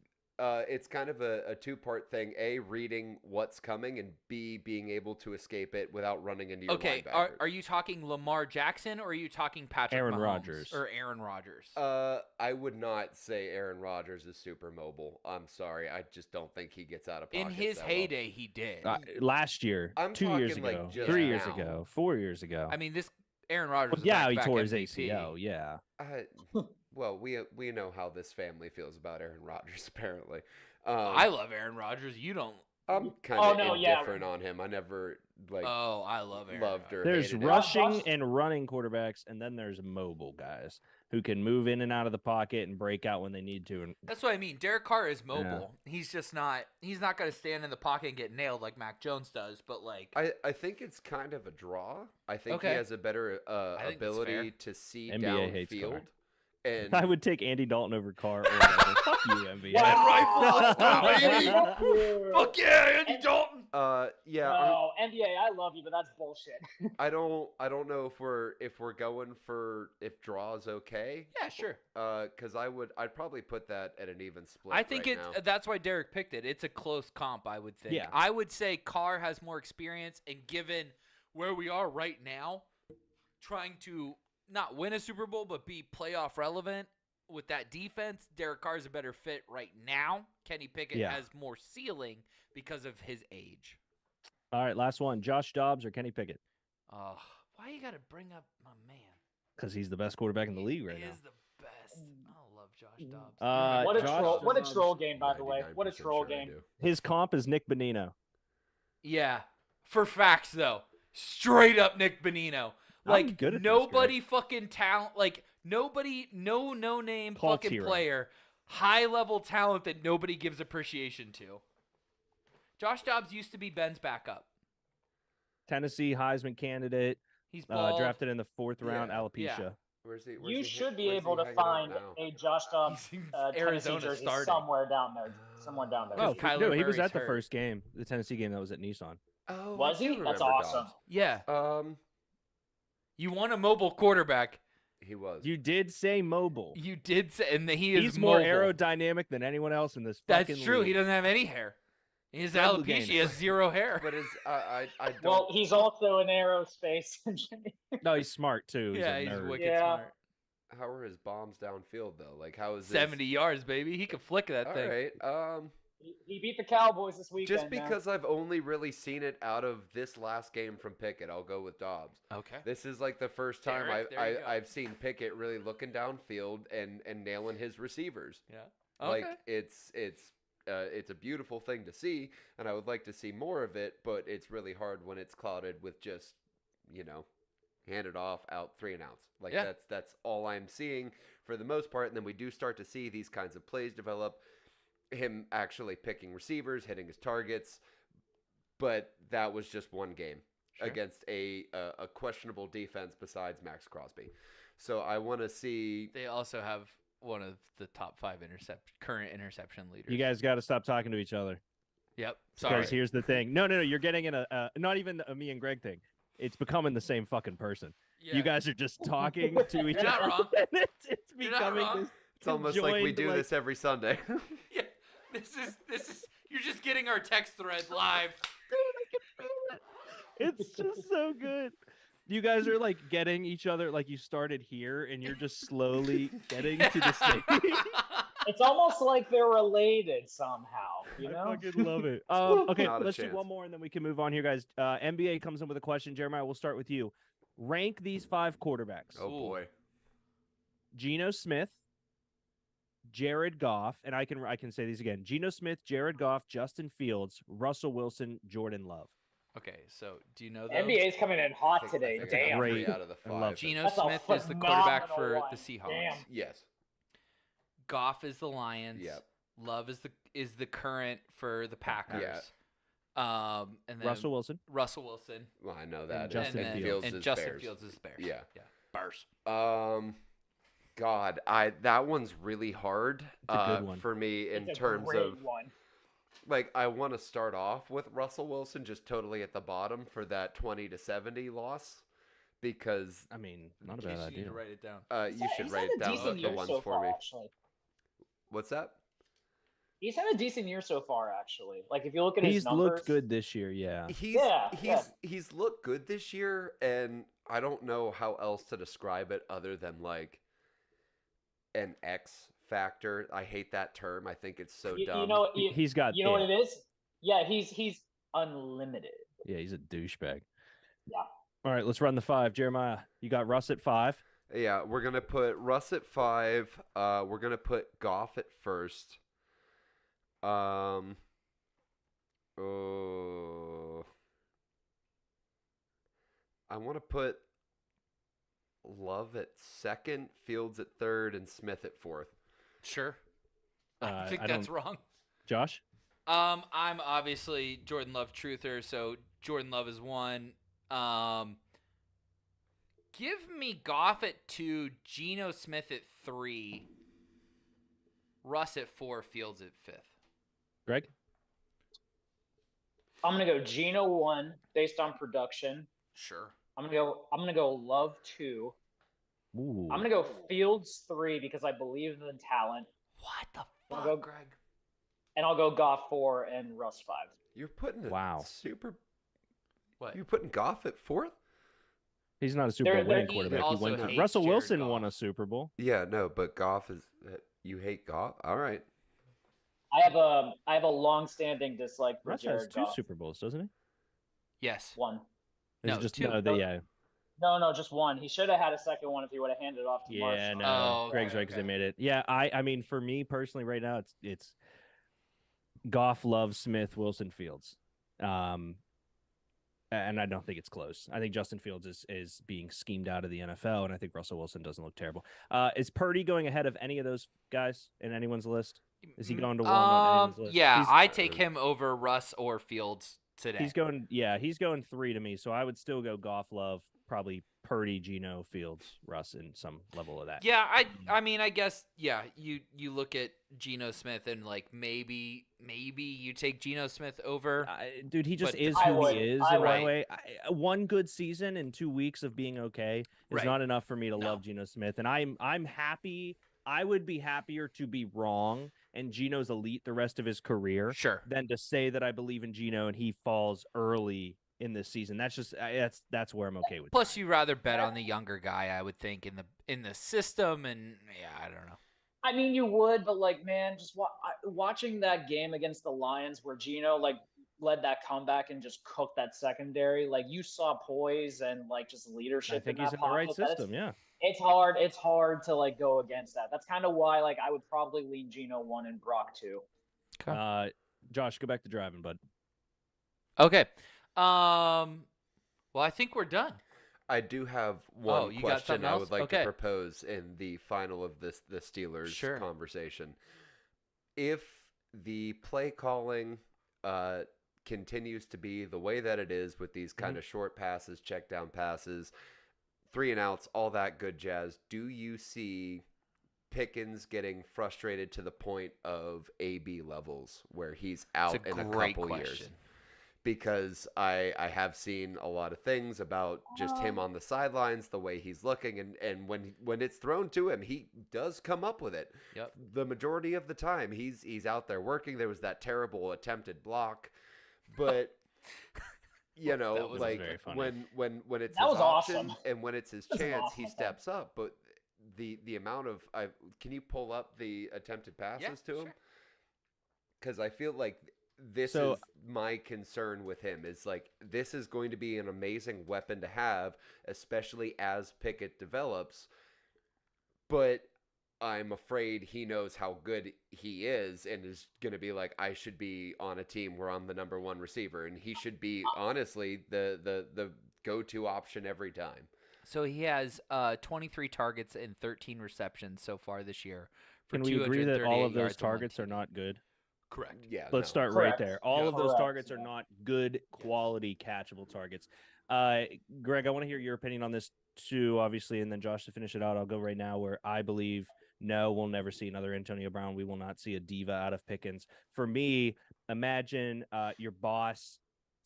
it's kind of a two-part thing. A, reading what's coming, and B, being able to escape it without running into your Okay, linebacker. are you talking Lamar Jackson or are you talking Patrick Aaron Mahomes Rodgers. or Aaron Rodgers? I would not say Aaron Rodgers is super mobile. I'm sorry. I just don't think he gets out of pocket. In his that well. heyday, he did. Last year, I'm 2 years talking, like, ago, just 3 years now. ago, 4 years ago. I mean, this Aaron Rodgers. Well, is yeah, he back-to-back tore his MVP. ACL. Yeah. Well, we know how this family feels about Aaron Rodgers. Apparently, I love Aaron Rodgers. You don't. I'm kind Oh, of no, yeah. indifferent on him. I never like Oh, I love Aaron. loved or Rodgers. There's hated him. rushing Josh- and running quarterbacks, and then there's mobile guys who can move in and out of the pocket and break out when they need to. And That's what I mean. Derek Carr is mobile. He's just not. He's not going to stand in the pocket and get nailed like Mac Jones does. But like, I think it's kind of a draw. I think Okay. he has a better I think that's ability fair. to see NBA hates Carr. downfield. And I would take Andy Dalton over Carr. Or whatever. Fuck you, NBA. Red rifle, let's go, baby. Fuck you. Fuck yeah, Andy Dalton. yeah, I'm- No, NBA, I love you, but that's bullshit. I don't know if we're going for if draw is okay. Yeah, sure. Because I'd probably put that at an even split. I think right it's now. that's why Derek picked it. It's a close comp, I would think. Yeah. I would say Carr has more experience, and given where we are right now, trying to not win a Super Bowl but be playoff relevant with that defense, Derek Carr is a better fit right now. Kenny Pickett Yeah. has more ceiling because of his age. All right, last one. Josh Dobbs or Kenny Pickett? Why you got to bring up my man? Because he's the best quarterback in the league right He now. is the best. I love Josh Dobbs. What a Josh troll! What a Dobbs, troll game, by the way. What a 99% troll sure I game. do. His comp is Nick Bonino. Yeah, for facts though, straight up Nick Bonino. I'm Like good at this, nobody fucking talent, like nobody, no name Paul fucking Tiro. player, high level talent that nobody gives appreciation to. Josh Dobbs used to be Ben's backup. Tennessee Heisman candidate, He's bald. drafted in the 4th round, Yeah. alopecia. Yeah. Where's he? You should be where's he able to hanging out find now? a Josh Dobbs He's in Tennessee Arizona jersey starting. somewhere down there. Somewhere down there. Oh, Because Kyler no, he was Murray's at the hurt. first game, the Tennessee game that was at Nissan. Oh, Was I do he? That's remember awesome. Yeah, Dobbs. you want a mobile quarterback. He was. You did say mobile. You did say, and he is He's more mobile. aerrodynamic than anyone else in this That's fucking true. league. He doesn't have any hair. His Doug alopecia Lugano. he has zero hair. But is I don't. Well, he's also an aerospace engineer. No, he's smart too. Yeah, he's a he's nerd. wicked Yeah. smart. How are his bombs downfield though? Like how is this? 70 yards, baby. He could flick that All thing. right. He beat the Cowboys this weekend. Just because I've only really seen it out of this last game from Pickett, I'll go with Dobbs. Okay. This is like the first time Derek, there you go. I've seen Pickett really looking downfield and nailing his receivers. Yeah. Like Okay. it's a beautiful thing to see, and I would like to see more of it. But it's really hard when it's clouded with just hand it off out 3 and outs. Like Yeah. that's all I'm seeing for the most part. And then we do start to see these kinds of plays develop. Him actually picking receivers, hitting his targets, but that was just one game Sure. against a questionable defense besides Max Crosby. So I want to see. They also have one of the top 5 current interception leaders. You guys got to stop talking to each other. Yep. Sorry. Because here's the thing. No, you're getting in a not even a me and Greg thing. It's becoming the same fucking person. Yeah. You guys are just talking to each You're not other. wrong. and it's You're not becoming wrong. this. It's almost like we conjoined, do like- this every Sunday. Yeah. This is. You're just getting our text thread live. It's just so good. You guys are like getting each other like you started here and you're just slowly getting to the same. It's almost like they're related somehow. You I know? fucking love it. Okay, Not a let's do chance. one more and then we can move on here, guys. NBA comes in with a question. Jeremiah, we'll start with you. Rank these 5 quarterbacks. Oh boy. Geno Smith, Jared Goff, and I can say these again. Geno Smith, Jared Goff, Justin Fields, Russell Wilson, Jordan Love. Okay, so do you know those? NBA's coming in I hot think- today. I think That's Damn. great. 3 out of the I love 5. Geno That's a Smith is the quarterback phenomenal for one. the Seahawks. Damn. Yes. Goff is the Lions. Yep. Love is the current for the Packers. And then Russell Wilson. Russell Wilson. Well, I know that. Justin and then, Fields and is Justin Bears. Fields is Bears. Yeah. Yeah. Bears. God, that one's really hard a good one. for me in It's a terms great of one. like I want to start off with Russell Wilson just totally at the bottom for that 20-70 loss because I mean, not a In bad case you need idea. to write it down. you should He's write had a down decent the year ones so for far, me. actually. What's that? He's had a decent year so far, actually. Like if you look at his He's numbers, looked good this year, yeah. He's looked good this year, and I don't know how else to describe it other than like an X factor. I hate that term. I think it's so dumb. He's got you know what it is? Yeah, he's unlimited. Yeah, he's a douchebag. Yeah. All right, let's run the 5. Jeremiah, you got Russ at 5. Yeah, we're gonna put Russ at 5. We're gonna put Goff at first. Oh, I want to put Love at second, Fields at third, and Smith at fourth. Sure. I think I that's don't- wrong. Josh? I'm obviously Jordan Love truther, so Jordan Love is 1. Give me Goff at 2, Geno Smith at 3, Russ at 4, Fields at 5th. Greg? I'm gonna go Geno 1 based on production. Sure. I'm gonna go Love 2. Ooh. I'm gonna go Fields 3 because I believe in talent, What the I'll fuck, go- Greg? and I'll go Goff 4 and Russ 5. You're putting Wow. What? You're putting Goff at fourth? He's not a Super They're- Bowl winning he quarterback. He also won. hates Russell Jared Wilson Goff. won a Super Bowl. Yeah, no, but Goff is. You hate Goff? All right. I have a long-standing dislike for Russ has Jared 2 Goff. Super Bowls, doesn't he? Yes. 1. Is No, it just 2. yeah. No, just 1. He should have had a second one if he would have handed it off to Yeah, Marshawn. no. Oh, Greg's okay, right because okay. they made it. Yeah, I mean, for me personally, right now, it's Goff, Love, Smith, Wilson, Fields. And I don't think it's close. I think Justin Fields is being schemed out of the NFL, and I think Russell Wilson doesn't look terrible. Is Purdy going ahead of any of those guys in anyone's list? Is he going to 1 on anyone's list? Yeah, He's- I take him over Russ or Fields today. He's going 3 to me. So I would still go Goff, Love, probably Purdy, Geno, Fields, Russ, in some level of that. Yeah, I mean, I guess, yeah, you look at Geno Smith and, like, maybe you take Geno Smith over. Dude, he just But is I who would. he is I in my would. way. One good season and 2 weeks of being okay is Right. not enough for me to No. love Geno Smith. And I'm happy. I would be happier to be wrong and Geno's elite the rest of his career Sure. than to say that I believe in Geno and he falls early in this season. That's just that's where I'm okay with. Plus, you rather bet on the younger guy, I would think, in the system, and yeah, I don't know. I mean, you would, but like, man, just watching that game against the Lions where Geno like led that comeback and just cooked that secondary, like you saw poise and like just leadership. I think in he's that in the right pocket. That's- system. Yeah. It's hard to like go against that. That's kind of why like I would probably lean Geno 1 and Brock 2. Josh, go back to driving, bud. Okay. Well, I think we're done. I do have one you got question something I else? would like Okay. to propose in the final of the Steelers Sure. conversation. If the play calling continues to be the way that it is with these kind of short passes, check down passes, 3 and outs, all that good jazz, do you see Pickens getting frustrated to the point of AB levels where he's out It's a in a great couple question. years? Because I have seen a lot of things about just him on the sidelines, the way he's looking, and when it's thrown to him, he does come up with it. Yep. The majority of the time, he's out there working. There was that terrible attempted block, but you know, That was like very funny. when it's That his was option awesome. and when it's his That was an chance, awesome he play. steps up. But the amount of can you pull up the attempted passes to him? sure. Because I feel like this So- is my concern with him is like this is going to be an amazing weapon to have, especially as Pickett develops. But I'm afraid he knows how good he is and is going to be like, I should be on a team where I'm the number 1 receiver, and he should be honestly the go-to option every time. So he has 23 targets and 13 receptions so far this year. For Can we agree that all of 238 those yards and 1 targets are TD? not good? Correct. Yeah, Let's no. start Correct. right there. All Yeah. of those Correct, targets are yeah. not good quality catchable targets. Greg, I want to hear your opinion on this. to obviously, and then Josh to finish it out, I'll go right now where I believe no, we'll never see another Antonio Brown. We will not see a diva out of Pickens. For me, imagine your boss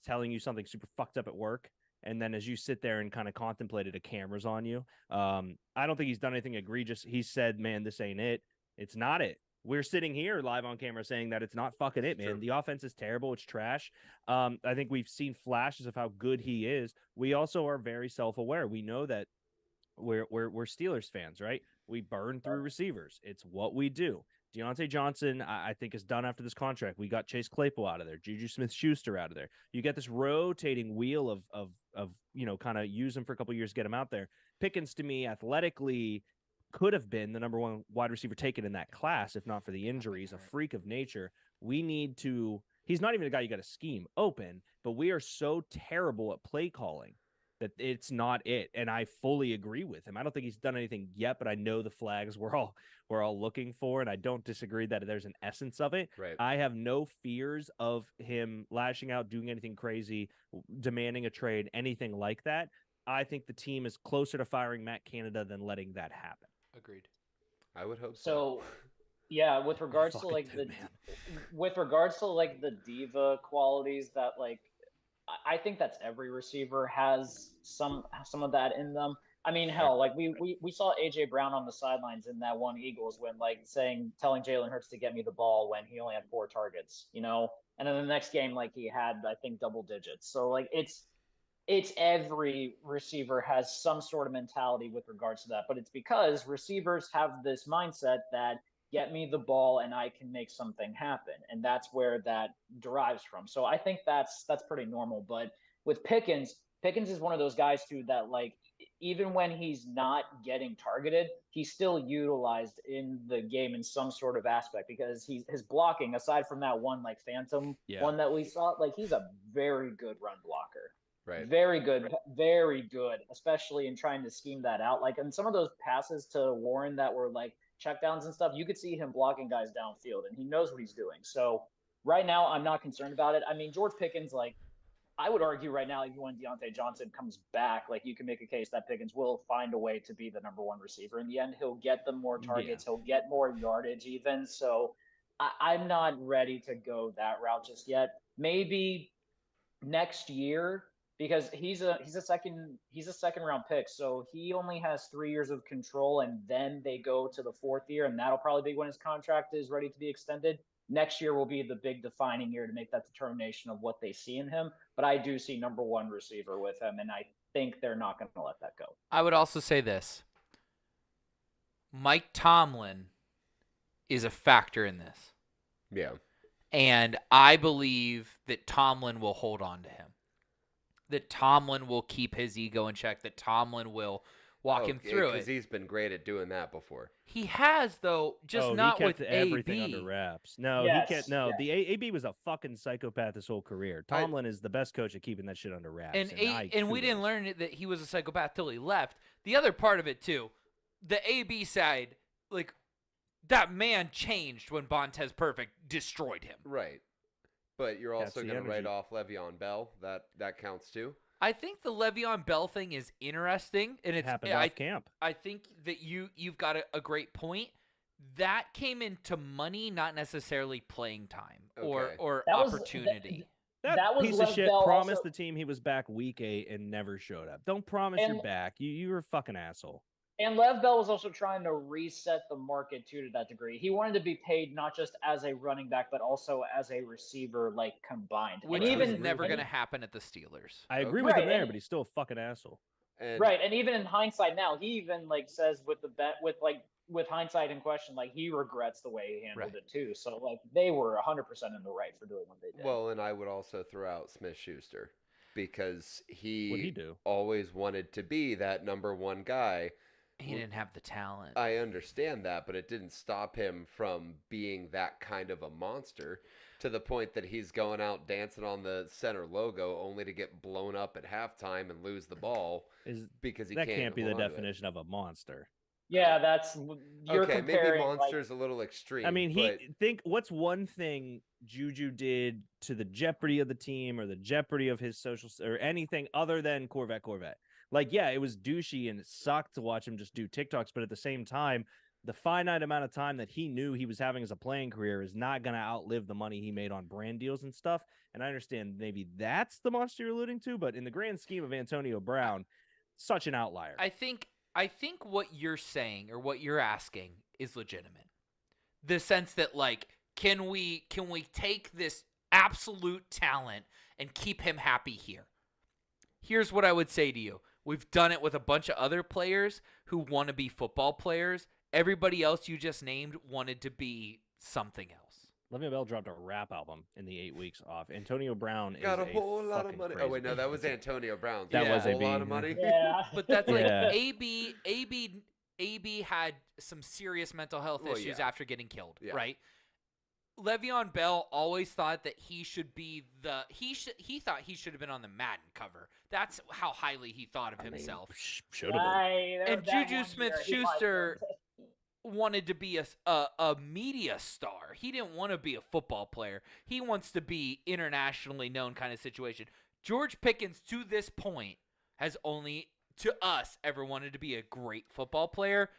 telling you something super fucked up at work. And then as you sit there and kind of contemplate it, a camera's on you. I don't think he's done anything egregious. He said, man, this ain't it. It's not it. We're sitting here live on camera saying that it's not fucking it, man. True. The offense is terrible. It's trash. I think we've seen flashes of how good he is. We also are very self-aware. We know that we're Steelers fans, right? We burn through receivers. It's what we do. Deontay Johnson, I think, is done after this contract. We got Chase Claypool out of there, Juju Smith-Schuster out of there. You get this rotating wheel of kind of use him for a couple of years, get him out there. Pickens, to me, athletically, could have been the number one wide receiver taken in that class, if not for the injuries, a freak of nature. We need to. He's not even a guy you got to scheme open, but we are so terrible at play calling that it's not it. And I fully agree with him. I don't think he's done anything yet, but I know the flags we're all looking for, and I don't disagree that there's an essence of it. Right. I have no fears of him lashing out, doing anything crazy, demanding a trade, anything like that. I think the team is closer to firing Matt Canada than letting that happen. Agreed. I would hope So, yeah, with regards to Fucking like dude, man. the diva qualities that like I think that's every receiver has some of that in them. I mean, hell, like we saw AJ Brown on the sidelines in that one Eagles win, like telling Jalen Hurts to get me the ball when he only had 4 targets, you know, and then the next game like he had I think double digits. So like it's every receiver has some sort of mentality with regards to that, but it's because receivers have this mindset that get me the ball and I can make something happen, and that's where that derives from. So I think that's pretty normal. But with Pickens is one of those guys too that like even when he's not getting targeted, he's still utilized in the game in some sort of aspect because his blocking, aside from that one like phantom one that we saw, like he's a very good run blocker. Right. Very good, especially in trying to scheme that out. Like in some of those passes to Warren that were like checkdowns and stuff, you could see him blocking guys downfield, and he knows what he's doing. So right now, I'm not concerned about it. I mean, George Pickens, like I would argue right now, even when Deontay Johnson comes back, like you can make a case that Pickens will find a way to be the number one receiver in the end. He'll get them more targets, he'll get more yardage, even. So I'm not ready to go that route just yet. Maybe next year, because he's a second round pick, so he only has 3 years of control, and then they go to the 4th year, and that'll probably be when his contract is ready to be extended. Next year will be the big defining year to make that determination of what they see in him. But I do see number one receiver with him, and I think they're not going to let that go. I would also say this: Mike Tomlin is a factor in this. Yeah. And I believe that Tomlin will hold on to him. That Tomlin will keep his ego in check. That Tomlin will walk him through it. Because he's been great at doing that before. He has, though, just not he with kept everything AB. under wraps. No, Yes, he can't. No, yes. the AB was a fucking psychopath his whole career. Tomlin is the best coach at keeping that shit under wraps. And we didn't learn that he was a psychopath till he left. The other part of it, too, the AB side, like, that man changed when Vontez Perfect destroyed him. Right. But you're That's also the going to write energy. off Le'Veon Bell. That counts too. I think the Le'Veon Bell thing is interesting, and it's happened off camp. I think that you've got a great point. That came into money, not necessarily playing time or That was- opportunity. That That was piece of Lev shit Bell promised also- the team he was back week 8 and never showed up. Don't promise you're And- back. You're a fucking asshole. And Lev Bell was also trying to reset the market too to that degree. He wanted to be paid not just as a running back, but also as a receiver, like combined. Which and was even never going to happen at the Steelers. I agree Okay. with him Right, there, and- but he's still a fucking asshole. And right, and even in hindsight now, he even like says with the bet with hindsight in question, like he regrets the way he handled Right. it too. So like they were 100% in the right for doing what they did. Well, and I would also throw out Smith-Schuster because What'd he do? always wanted to be that number one guy. He didn't have the talent. I understand that, but it didn't stop him from being that kind of a monster to the point that he's going out dancing on the center logo only to get blown up at halftime and lose the ball Is because he that can't can't be the hold on to it. definition of a monster? yeah, that's you're Okay, maybe comparing. monster's a little extreme. I mean, but what's one thing Juju did to the jeopardy of the team or the jeopardy of his social or anything other than Corvette? Like, yeah, it was douchey and it sucked to watch him just do TikToks, but at the same time, the finite amount of time that he knew he was having as a playing career is not going to outlive the money he made on brand deals and stuff. And I understand maybe that's the monster you're alluding to, but in the grand scheme of Antonio Brown, such an outlier. I think what you're saying or what you're asking is legitimate. The sense that, like, can we take this absolute talent and keep him happy here? Here's what I would say to you. We've done it with a bunch of other players who want to be football players. Everybody else you just named wanted to be something else. Le'Veon Bell dropped a rap album in the 8 weeks off. Antonio Brown Got is a whole lot of fucking money. Oh crazy wait, no, that was person. Antonio Brown. That Yeah, was a whole AB. lot of money. Yeah. But that's like Yeah. AB had some serious mental health Well, issues yeah. after getting killed, Yeah. right? Le'Veon Bell always thought that he should be he thought he should have been on the Madden cover. That's how highly he thought of himself. Should have been. And Juju Smith-Schuster wanted to be a media star. He didn't want to be a football player. He wants to be internationally known kind of situation. George Pickens, to this point, has only, to us, ever wanted to be a great football player,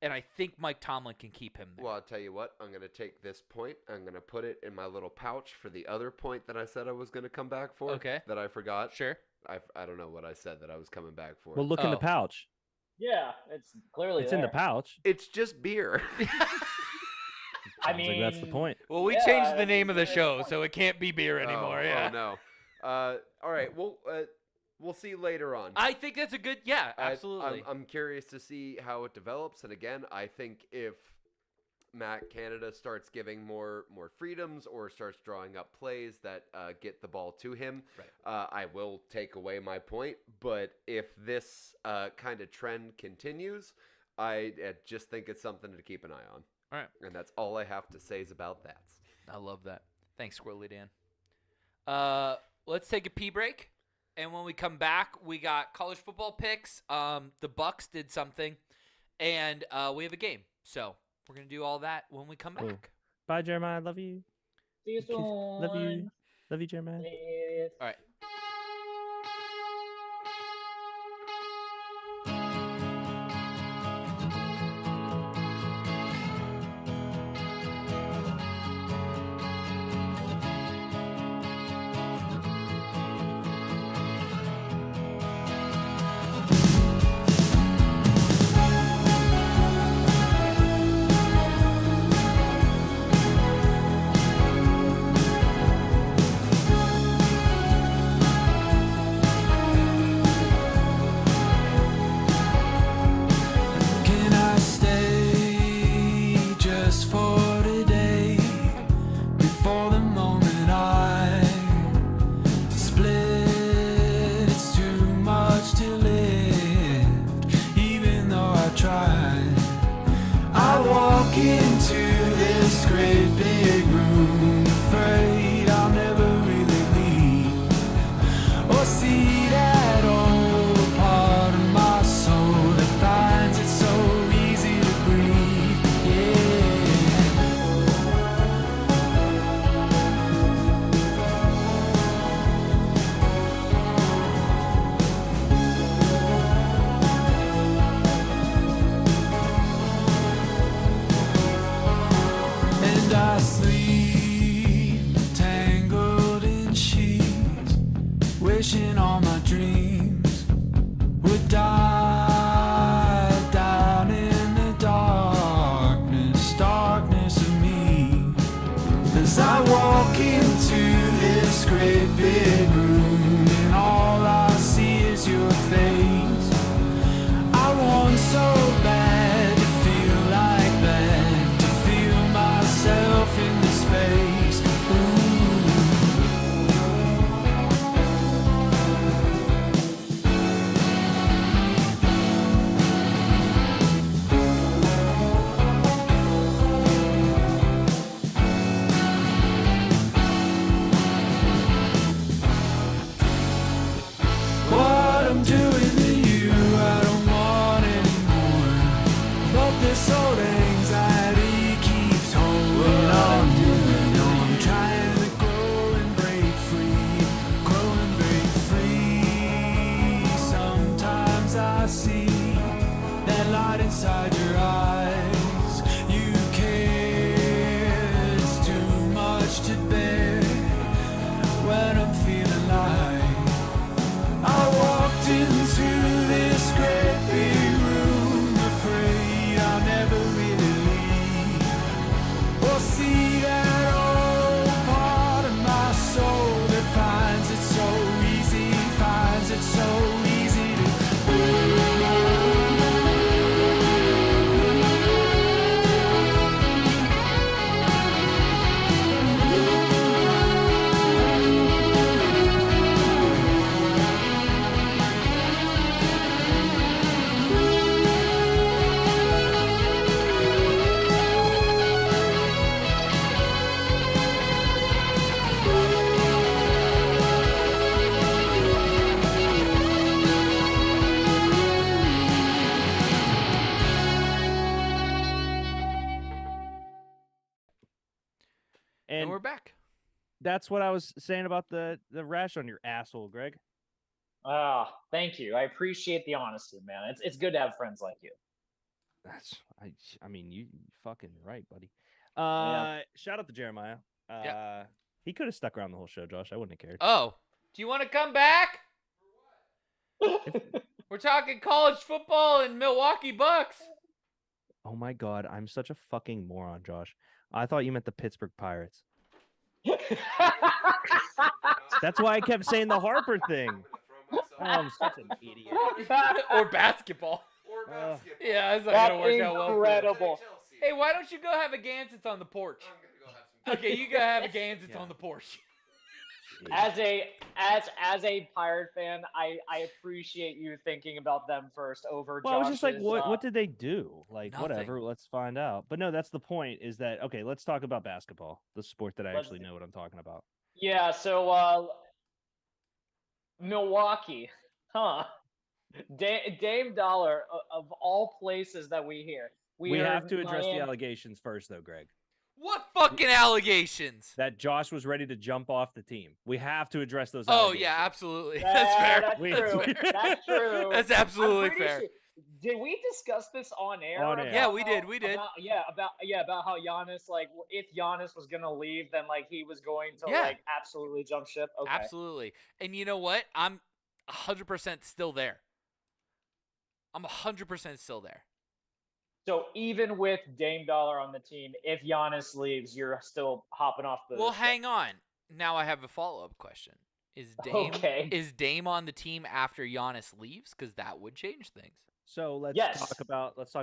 and I think Mike Tomlin can keep him there. Well, I'll tell you what. I'm going to take this point. I'm going to put it in my little pouch for the other point that I said I was going to come back for. Okay. That I forgot. Sure. I don't know what I said that I was coming back for. Well, look in the Oh. pouch. Yeah, it's clearly It's in the there. pouch. It's just beer. I Sounds like that's the mean, point. Well, we Yeah, changed the that's name of the a good show, point. so it can't be beer anymore. Oh no. All right. Well, we'll see later on. I think that's a good, yeah, I- absolutely. I'm curious to see how it develops. And again, I think if Matt Canada starts giving more freedoms or starts drawing up plays that get the ball to him, Right. I will take away my point. But if this kind of trend continues, I just think it's something to keep an eye on. All right. And that's all I have to say is about that. I love that. Thanks, Squirrely Dan. Let's take a pee break, and when we come back, we got college football picks. The Bucks did something, and we have a game. So we're gonna do all that when we come Cool. back. Bye, Jeremiah. Love you. See you Kiss- Love you. soon. Love you, Jeremiah. Yeah. All right. Can I stay just for today? Before the moment I split, it's too much to live. Even though I tried, I walk into this great big room, afraid I'll never really leave or see that old part of my soul that finds it so easy to breathe. Yeah. And I sleep tangled in sheets, wishing all my dreams would die down in the darkness of me. As I walk into this great big room, and all I see is your face. I want so bad to feel like that, to feel myself in the space. And we're back. That's what I was saying about the rash on your asshole, Greg. Thank you. I appreciate the honesty, man. It's good to have friends like you. I mean, you fucking right, buddy. Yeah. Shout out to Jeremiah. Yeah. He could have stuck around the whole show, Josh. I wouldn't have cared. Oh, do you want to come back? We're talking college football and Milwaukee Bucks. Oh my God, I'm such a fucking moron, Josh. I thought you meant the Pittsburgh Pirates. That's why I kept saying the Harper thing. Oh, I'm such an idiot. Or basketball. Yeah, it's not That's gonna work out well. For us. incredible. Hey, why don't you go have a Gansets on the porch? I'm gonna go have some. Okay, you go have a Gansets Yeah. on the porch. As a Pirate fan, I appreciate you thinking about them first over. Well, I was just like, Josh's, what did they do? Like, Nothing. whatever, let's find out. But no, that's the point, is that, okay, let's talk about basketball, the sport that I Let's actually do- know what I'm talking about. Yeah, so Milwaukee, huh? Dame Dollar, of all places that we hear, We heard have to address the Miami- allegations first, though, Greg. What fucking allegations? That Josh was ready to jump off the team. We have to address those Oh allegations. yeah, absolutely. Yeah, That's fair. That's We- true. That's That's true. That's I'm absolutely pretty fair. sure- Did we discuss this on air? On air. Yeah, we how- did, we did. About how Giannis, like, if Giannis was gonna leave, then like he was going to Yeah. like absolutely jump ship. Okay. Absolutely. And you know what? I'm 100% still there. I'm 100% still there. So even with Dame Dollar on the team, if Giannis leaves, you're still hopping off the. Well, ship. hang on. Now I have a follow-up question. Is Okay. Dame on the team after Giannis leaves? Because that would change things. So let's Yes. talk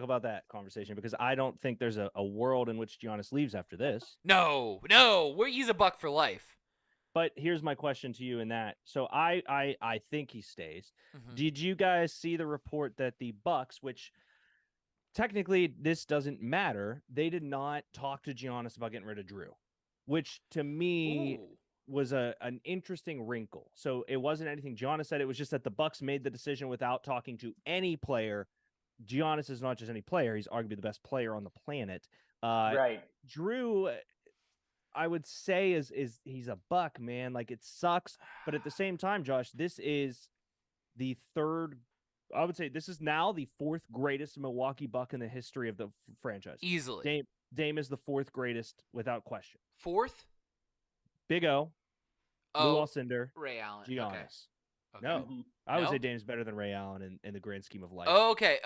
about that conversation, because I don't think there's a world in which Giannis leaves after this. No, he's a Buck for life. But here's my question to you in that. So I think he stays. Mhm. Did you guys see the report that the Bucks, which technically this doesn't matter, they did not talk to Giannis about getting rid of Drew, which to me Ooh. was an interesting wrinkle. So it wasn't anything Giannis said. It was just that the Bucks made the decision without talking to any player. Giannis is not just any player; he's arguably the best player on the planet. Right. Drew, I would say is he's a Buck, man. Like, it sucks, but at the same time, Josh, this is the third. I would say this is now the fourth greatest Milwaukee Buck in the history of the franchise. Easily. Dame is the fourth greatest without question. Fourth? Big O, Lou Oh, Alcindor, Ray Allen. Giannis. Okay. No, Mhm. I would No? say Dame's better than Ray Allen in the grand scheme of life. Okay.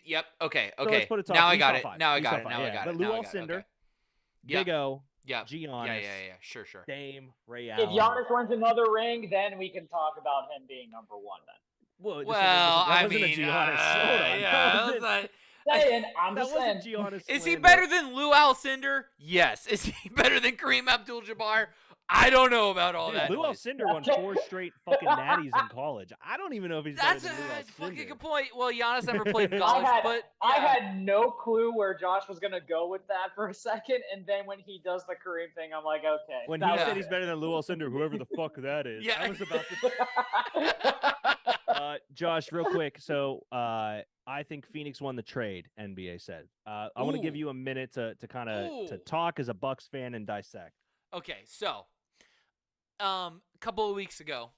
Yep. Okay. So let's Okay. put it top- Now I he's got top it. five. Now I He's got top it. five, Now I yeah. got But it. Lou Now I got it. Alcindor, Okay. Yeah. Big O, Yeah. Giannis, Yeah. Sure. Dame, Ray If Allen. Giannis wins another ring, then we can talk about him being number one. Then. Well, Well, that I wasn't a mean, Giannis. Hold on. yeah. That that's wasn't- not- Saying, I'm that just wasn't saying. Giannis. Is he slander. better than Lou Alcindor? Yes. Is he better than Kareem Abdul-Jabbar? I don't know about all Dude, that. Lou noise. Alcindor won 4 straight fucking natties in college. I don't even know if he's That's better a than Lou that's a fucking Alcindor. good point. Well, Giannis never played in I college, I but had yeah. no clue where Josh was gonna go with that for a second, and then when he does the Kareem thing, I'm like, okay. When that he was said it. he's better than Lou Alcindor, whoever the fuck that is, Yeah. I was about to. Josh, real quick. So I think Phoenix won the trade. NBA said. I want to give Ooh. you a minute to kind of to Ooh. talk as a Bucks fan and dissect. Okay, so a couple of weeks ago,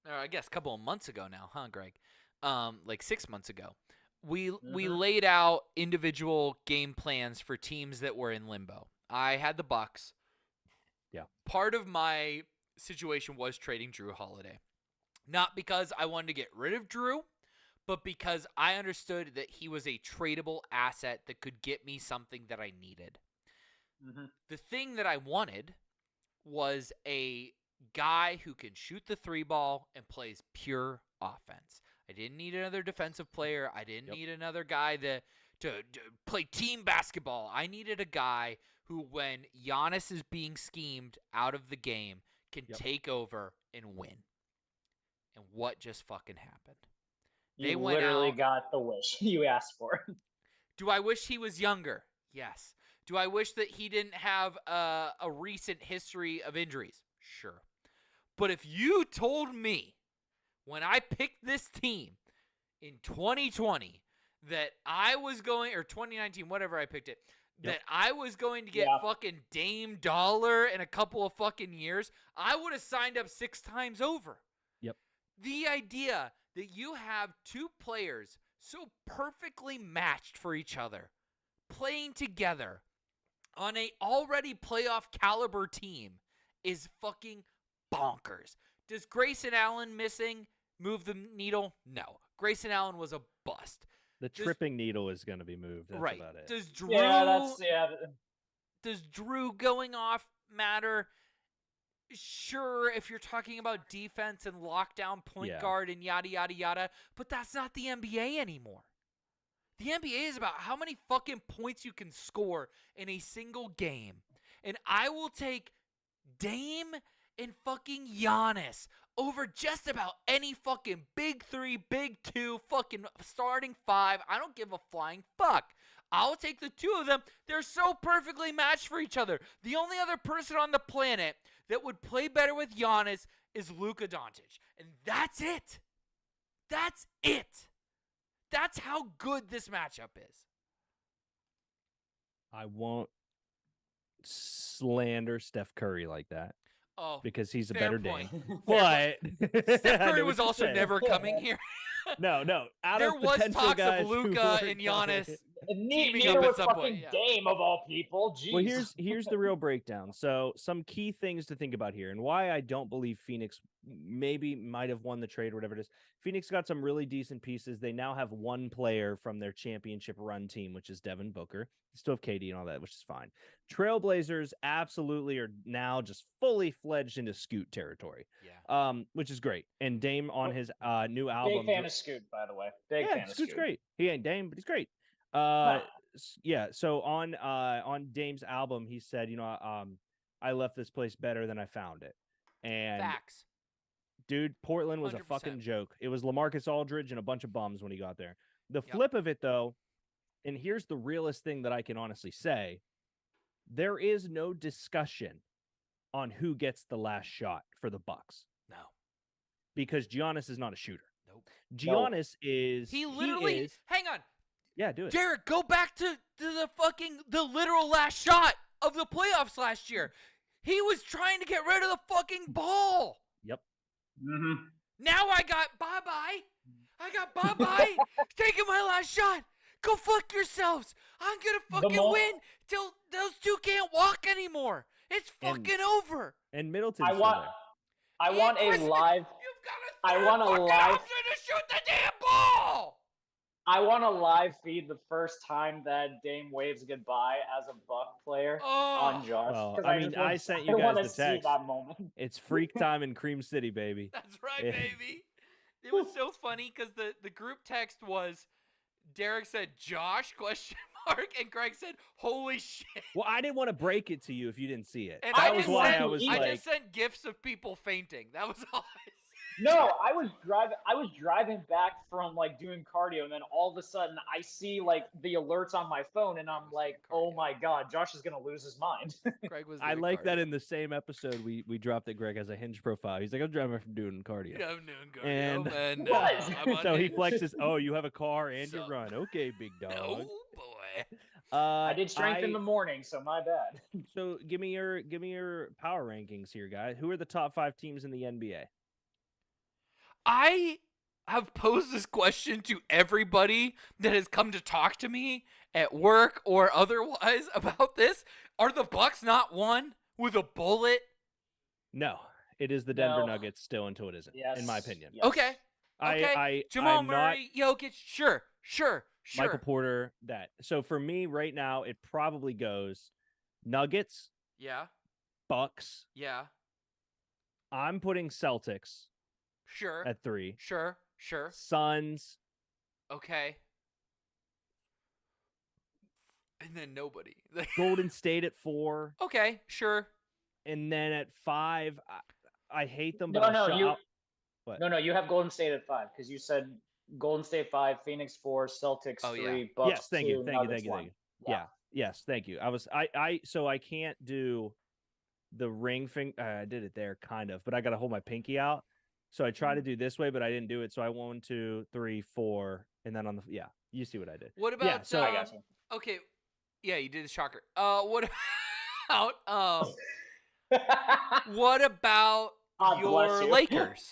or I guess a couple of months ago now, huh, Greg? Like 6 months ago, we Mhm. laid out individual game plans for teams that were in limbo. I had the Bucks. Yeah. Part of my situation was trading Drew Holiday. Not because I wanted to get rid of Drew, but because I understood that he was a tradable asset that could get me something that I needed. Mhm. The thing that I wanted was a guy who can shoot the 3-ball and plays pure offense. I didn't need another defensive player. I didn't Yep. need another guy to play team basketball. I needed a guy who, when Giannis is being schemed out of the game, can Yep. take over and win. And what just fucking happened? You They went literally out- got the wish you asked for. Do I wish he was younger? Yes. Do I wish that he didn't have a recent history of injuries? Sure. But if you told me when I picked this team in 2020 that I was going, or 2019, whatever I picked it, that I was going to get Yeah. fucking Dame Dollar in a couple of fucking years, I would have signed up 6 times over. Yep. The idea that you have 2 players so perfectly matched for each other, playing together on a already playoff caliber team is fucking bonkers. Does Grayson Allen missing move the needle? No. Grayson Allen was a bust. The tripping needle is going to be moved. That's right. about it. Does Drew does Drew going off matter? Sure, if you're talking about defense and lockdown point Yeah. guard and yada yada yada, but that's not the NBA anymore. The NBA is about how many fucking points you can score in a single game. And I will take Dame and fucking Giannis over just about any fucking big 3, big 2, fucking starting 5. I don't give a flying fuck. I'll take the 2 of them. They're so perfectly matched for each other. The only other person on the planet that would play better with Giannis is Luka Doncic. And that's it. That's it. That's how good this matchup is. I won't slander Steph Curry like that Oh, because he's a fair better point. Dame. But Steph I Curry know was what you're also saying. never coming here. No. Out There of was potential talks guys of who Luka were and Giannis. Teaming Neither up at with some fucking point, yeah. Dame of all people. Jeez. Well, here's the real breakdown. So some key things to think about here, and why I don't believe Phoenix maybe might have won the trade, whatever it is. Phoenix got some really decent pieces. They now have one player from their championship run team, which is Devin Booker. They still have KD and all that, which is fine. Trailblazers absolutely are now just fully fledged into Scoot territory, Yeah. which is great. And Dame on his new Big album. fan of Scoot, by the way. Big Yeah, fan of Scoot's Scoot. great. He ain't Dame, but he's great. Nah. Yeah. So on Dame's album, he said, I left this place better than I found it. And Facts. dude, Portland was a 100%. fucking joke. It was LaMarcus Aldridge and a bunch of bums when he got there. The Yep. flip of it, though, and here's the realest thing that I can honestly say: there is no discussion on who gets the last shot for the Bucks No. because Giannis is not a shooter. Nope. Giannis is. He literally. is- Hang on. yeah, do it. Derek, go back to the literal last shot of the playoffs last year. He was trying to get rid of the fucking ball. Yep. Mm-hmm. Now I got bye-bye. I got bye-bye. Taking my last shot. Go fuck yourselves. I'm going to fucking win till those 2 can't walk anymore. It's And- fucking over. And Middleton's I still want, there. I want a Kristen, live. You've got I a third want a fucking live- option to shoot the damn ball. I want to live feed the first time that Dame waves goodbye as a Buck player on Oh, Josh. Well, 'cause I just mean, want- I sent I you guys wanna the see text. that moment. It's freak time in Cream City, baby. that's right, Yeah. baby. It was so funny because the group text was Derek said Josh question mark and Greg said holy shit. Well, I didn't want to break it to you if you didn't see it. And That I was just why sent, I was I like, just sent gifs of people fainting. That was all I said. No, I was driving back from like doing cardio, and then all of a sudden I see like the alerts on my phone, and I'm was like, doing oh cardio. my god, Josh is gonna lose his mind. Greg was I doing like that cardio. in the same episode we dropped that Greg has a Hinge profile. He's like, I'm driving from doing cardio. Yeah, I'm doing cardio, And- and What? I'm on So he Hinge. flexes, oh, you have a car and you So- run. Okay, big dog. Oh boy. I did strength in the morning, so my bad. So give me your power rankings here, guys. Who are the top 5 teams in the NBA? I have posed this question to everybody that has come to talk to me at work or otherwise about this. Are the Bucks not one with a bullet? No, it is the Denver No. Nuggets still until it isn't, Yes. in my opinion. Yes. Okay. Okay. Jamal I'm Murray, Jokic, sure. not Michael Porter. That so for me right now, it probably goes Nuggets, Yeah. Bucks. Yeah. I'm putting Celtics Sure. at 3. Sure. Suns. Okay. And then nobody. Golden State at 4, Okay, sure. and then at 5, I hate them, but No, I'll no, show- you. I'll- What? No, you have Golden State at 5 because you said Golden State 5, Phoenix 4, Celtics Oh, yeah. 3, Bucks Yes, thank 2, you, thank you, Nuggets thank you, 1. thank you. Yeah. Yes, thank you. So I can't do the ring thing. I did it there kind of, but I got to hold my pinky out. So I try to do this way, but I didn't do it. So I 1, 2, 3, 4, and then on the you see what I did. What about so- I got you. okay, Yeah, you did the shocker. What about what about God bless your you. Lakers?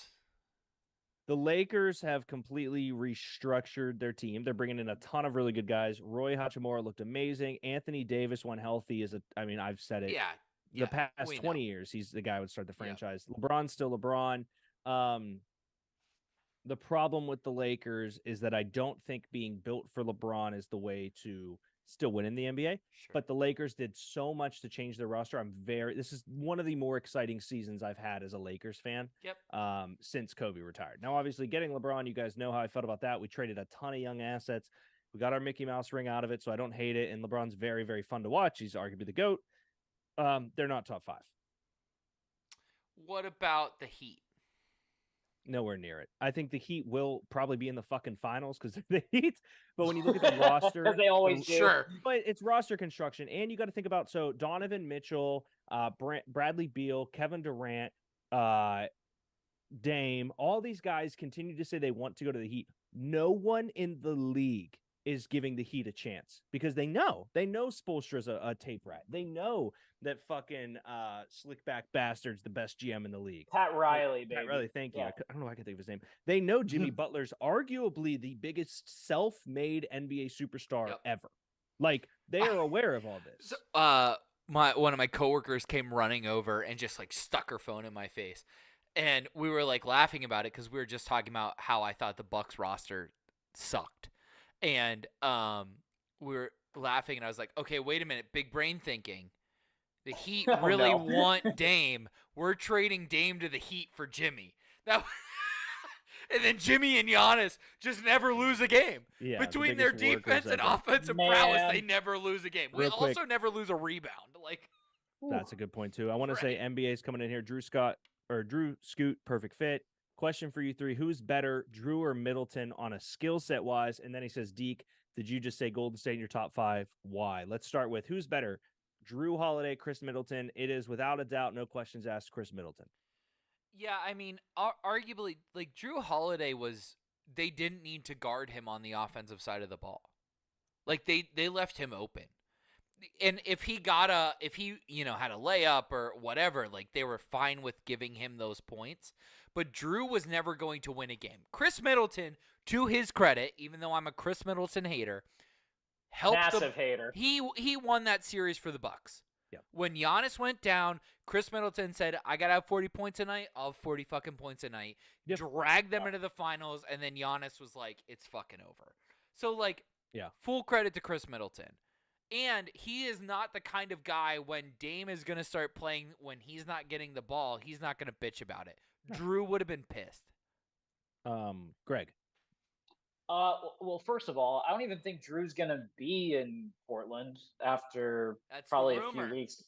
The Lakers have completely restructured their team. They're bringing in a ton of really good guys. Roy Hachimura looked amazing. Anthony Davis, when healthy, I've said it. Yeah, The past we 20 know. years, he's the guy who would start the Yeah. franchise. LeBron's still LeBron. The problem with the Lakers is that I don't think being built for LeBron is the way to still win in the NBA. Sure. But the Lakers did so much to change their roster. This is one of the more exciting seasons I've had as a Lakers fan. Yep. Since Kobe retired. Now, obviously, getting LeBron, you guys know how I felt about that. We traded a ton of young assets. We got our Mickey Mouse ring out of it, so I don't hate it. And LeBron's very, very fun to watch. He's arguably the GOAT. They're not top 5. What about the Heat? Nowhere near it. I think the Heat will probably be in the fucking finals because they're the Heat. But when you look at the roster, Because they always do. Sure. but it's roster construction, and you got to think about Donovan Mitchell, Bradley Beal, Kevin Durant, Dame. All these guys continue to say they want to go to the Heat. No one in the league is giving the Heat a chance because they know Spoelstra's a tape rat. They know that fucking slickback bastard's the best GM in the league. Pat Riley, baby. Pat Riley, thank you. Yeah. I don't know why I can think of his name. They know Jimmy Butler's arguably the biggest self-made NBA superstar Yep. ever. Like, they are aware of all this. So, one of my coworkers came running over and just like stuck her phone in my face, and we were like laughing about it because we were just talking about how I thought the Bucks roster sucked, and we were laughing, and I was like, okay, wait a minute, big brain thinking. The Heat Oh, really no. want Dame. We're trading Dame to the Heat for Jimmy. That, and then Jimmy and Giannis just never lose a game. Yeah, the Between their biggest workers defense and ever. offensive Man. prowess, they never lose a game. We Real quick. also never lose a rebound. Like, That's a good point too. I want to say NBA's coming in here. Drew Scoot, perfect fit. Question for you three: who's better, Drew or Middleton on a skill set wise? And then he says, Deke, did you just say Golden State in your top 5? Why? Let's start with who's better, Drew Holiday, Chris Middleton. It is without a doubt, no questions asked, Chris Middleton. yeah, I mean, arguably, like Drew Holiday they didn't need to guard him on the offensive side of the ball. Like they left him open. And if he had a layup or whatever, like they were fine with giving him those points. But Drew was never going to win a game. Chris Middleton, to his credit, even though I'm a Chris Middleton hater, helped Massive hater. He won that series for the Bucks. Yep. When Giannis went down, Chris Middleton said, I got to have 40 points a night. I'll have 40 fucking points a night. Yep. Dragged them into the finals, and then Giannis was like, it's fucking over. So, like, Yeah. full credit to Chris Middleton. And he is not the kind of guy when Dame is going to start playing when he's not getting the ball, he's not going to bitch about it. Drew would have been pissed. Greg. Well, first of all, I don't even think Drew's gonna be in Portland after That's probably the a few rumor. weeks.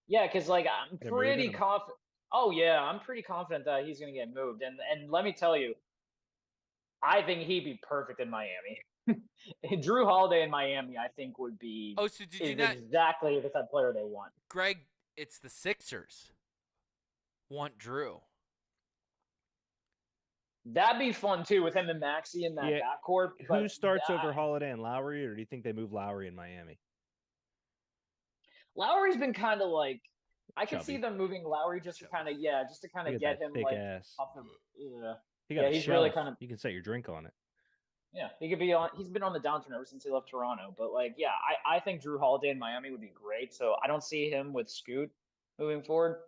Yeah, because like I'm They're pretty moving him. confident. Oh yeah, I'm pretty confident that he's gonna get moved. And let me tell you, I think he'd be perfect in Miami. Drew Holiday in Miami, I think would be Oh, so did you is not, exactly the type of player they want. Greg? It's the Sixers want Drew. That'd be fun too with him and Maxey in that Yeah, backcourt. Who but starts that- over Holiday and Lowry, or do you think they move Lowry in Miami? Lowry's been kind of like I can see Chubby. them moving Lowry just to Chubby. kind of just to kind Look of at get that him thick like ass. off the yeah. He got Yeah, a he's really shelf. kind of- You can set your drink on it. Yeah, he could be on. He's been on the downturn ever since he left Toronto. But like, yeah, I think Drew Holiday in Miami would be great. So I don't see him with Scoot moving forward.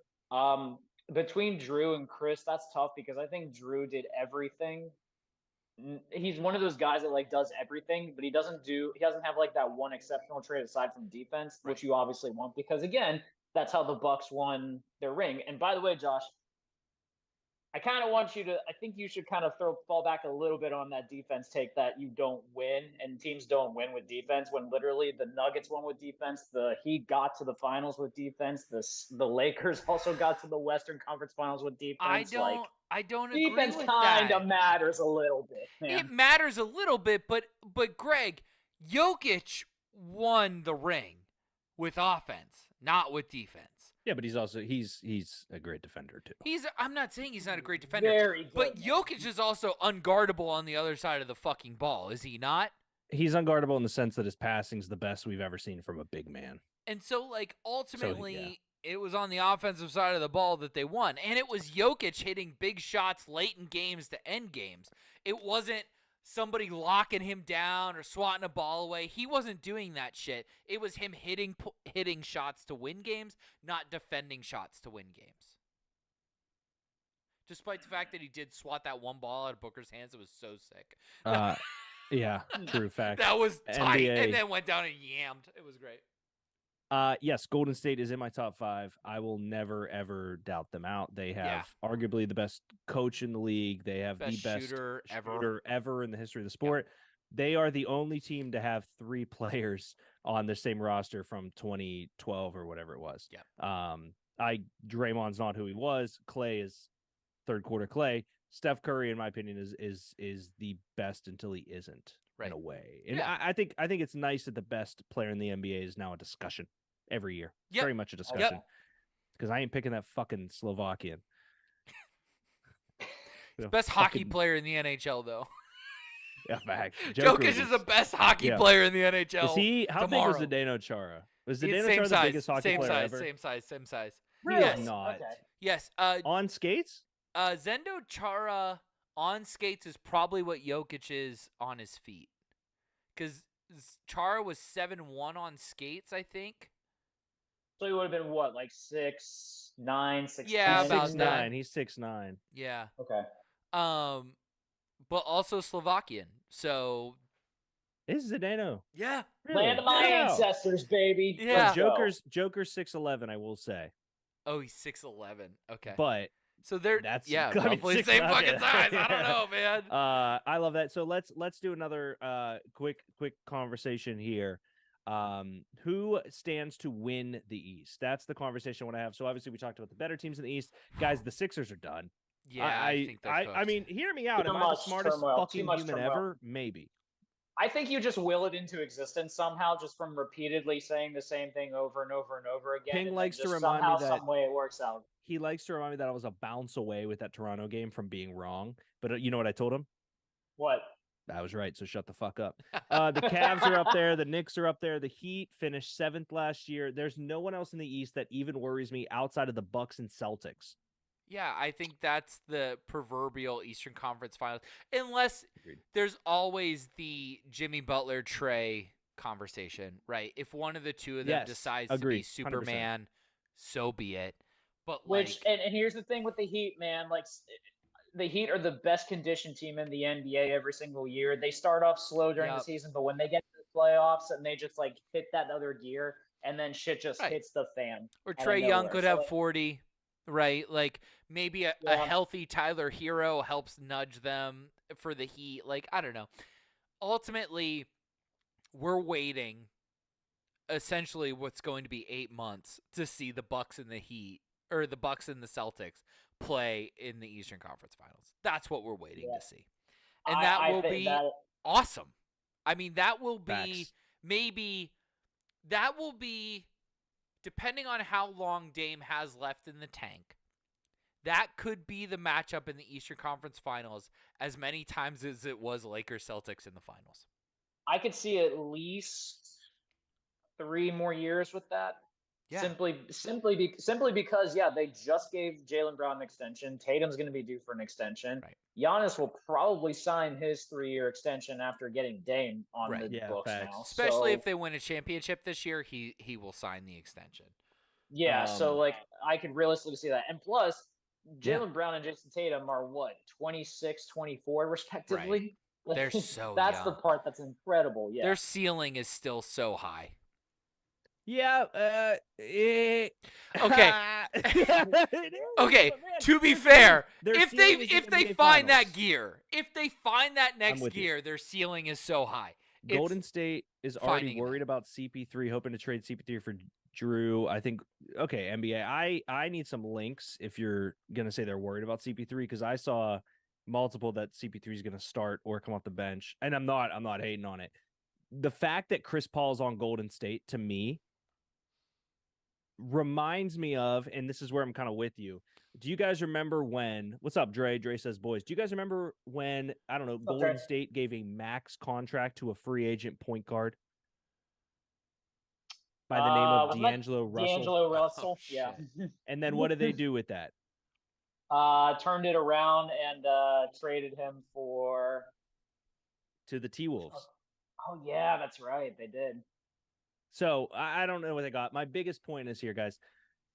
Between Drew and Chris, that's tough because I think Drew did everything. He's one of those guys that like does everything, but he doesn't have like that one exceptional trait aside from defense, which you obviously want because again, that's how the Bucks won their ring. And by the way, Josh, I kind of want you to. I think you should kind of fall back a little bit on that defense take that you don't win and teams don't win with defense. When literally the Nuggets won with defense, the Heat got to the finals with defense. The Lakers also got to the Western Conference Finals with defense. I don't agree Defense with kind that. of matters a little bit, man. It matters a little bit, but Greg, Jokic won the ring with offense, not with defense. Yeah, but he's a great defender too. I'm not saying he's not a great defender, Very good. but Jokic is also unguardable on the other side of the fucking ball, is he not? He's unguardable in the sense that his passing's the best we've ever seen from a big man. And so, like, ultimately, it was on the offensive side of the ball that they won. And it was Jokic hitting big shots late in games to end games. It wasn't somebody locking him down or swatting a ball away. He wasn't doing that shit. It was him hitting shots to win games, not defending shots to win games. Despite the fact that he did swat that one ball out of Booker's hands, it was so sick. Yeah, true fact. That was tight, NBA. and then went down and yammed. It was great. Yes, Golden State is in my top 5. I will never ever doubt them out. They have arguably the best coach in the league. They have Best the best shooter ever in the history of the sport. They are the only team to have 3 players on the same roster from 2012 or whatever it was. Yeah. Draymond's not who he was. Clay is third quarter Clay. Steph Curry, in my opinion, is the best until he isn't, in a way. And I think it's nice that the best player in the NBA is now a discussion every year. It's very much a discussion. Because I ain't picking that fucking Slovakian. Best hockey player in the NHL, though. Yeah, fact. Jokic is the best hockey player in the NHL. Is he? How tomorrow. big was Zdeno Chara? Was He's Zdeno Chara the biggest hockey player ever? Same size. Really? Yes. Not. Okay. Yes. On skates? Zendo Chara on skates is probably what Jokic is on his feet. Because Chara was 7'1" on skates, I think. So he would have been what, like 6'9", 6'10"? Yeah, He's about 6'9". that. He's 6'9". Yeah. Okay. But also Slovakian. So Is Zdeno? yeah. Really? Land of my Wow. ancestors, baby. Yeah. Let's go. Joker's 6'11", I will say. Oh, he's 6'11". Okay. But So they're that's roughly the same 6'9". fucking size. I don't know, man. I love that. So let's do another quick conversation here. Who stands to win the East? That's the conversation I want to have. So obviously we talked about the better teams in the East. Guys, the Sixers are done. Yeah, I think they're I cooked. mean, hear me out. Too Am I the much smartest turmoil, too fucking much human turmoil. ever? Maybe. I think you just will it into existence somehow, just from repeatedly saying the same thing over and over and over again. Ping and likes then to just remind me somehow, that- some way it works out. He likes to remind me that I was a bounce away with that Toronto game from being wrong. But you know what I told him? What? I was right, so shut the fuck up. The Cavs are up there. The Knicks are up there. The Heat finished 7th last year. There's no one else in the East that even worries me outside of the Bucks and Celtics. Yeah, I think that's the proverbial Eastern Conference Finals. Unless Agreed. there's always the Jimmy Butler Trey conversation, right? If one of the two of them Yes, decides to be agreed, 100%. Superman, so be it. But Which like, and here's the thing with the Heat, man. Like the Heat are the best conditioned team in the NBA every single year. They start off slow during the Yep. season, but when they get to the playoffs and they just like hit that other gear, and then shit just Right. hits the fan. or out of Trey Young nowhere. could So, have like, 40, right? Like maybe a Yeah. healthy Tyler Hero helps nudge them for the Heat. Like, I don't know. Ultimately, we're waiting essentially what's going to be 8 months to see the Bucks and the Heat, or the Bucks and the Celtics play in the Eastern Conference Finals. That's what we're waiting Yeah. to see. And that I will think be that- awesome. I mean, that will be Facts. maybe that will be depending on how long Dame has left in the tank. That could be the matchup in the Eastern Conference Finals as many times as it was Lakers Celtics in the finals. I could see at least 3 more years with that. Yeah. Simply because they just gave Jaylen Brown an extension. Tatum's going to be due for an extension. Right. Giannis will probably sign his 3-year extension after getting Dame on Right. the Yeah, books facts. now. Especially So, if they win a championship this year, he will sign the extension. yeah. So Um, like I could realistically see that. And plus, Yeah. Jaylen Brown and Jason Tatum are what 26, 24 respectively. Like, They're so that's young. the part that's incredible. Yeah. Their ceiling is still so high. Yeah. Okay. It is, Okay, but man, to be here's the fair, thing. Their if ceiling is the they NBA find that Finals. gear, if they find that next with you. gear, their ceiling is so high. It's- Golden State is finding already that. worried about CP3, hoping to trade CP3 for Drew. I think NBA. I need some links if you're gonna say they're worried about CP3 because I saw multiple that CP3 is gonna start or come off the bench, and I'm not hating on it. The fact that Chris Paul's on Golden State to me reminds me of, and this is where I'm kind of with you. Do you guys remember when? What's up, Dre? Dre says, "Boys, do you guys remember when I don't know up, Golden Dre? State gave a max contract to a free agent point guard by the name of Wasn't that D'Angelo Russell? D'Angelo Russell, Oh, yeah. And then what did they do with that? Turned it around and traded him for. To the T Wolves. Oh yeah, that's right. They did. So I don't know what they got. My biggest point is here, guys.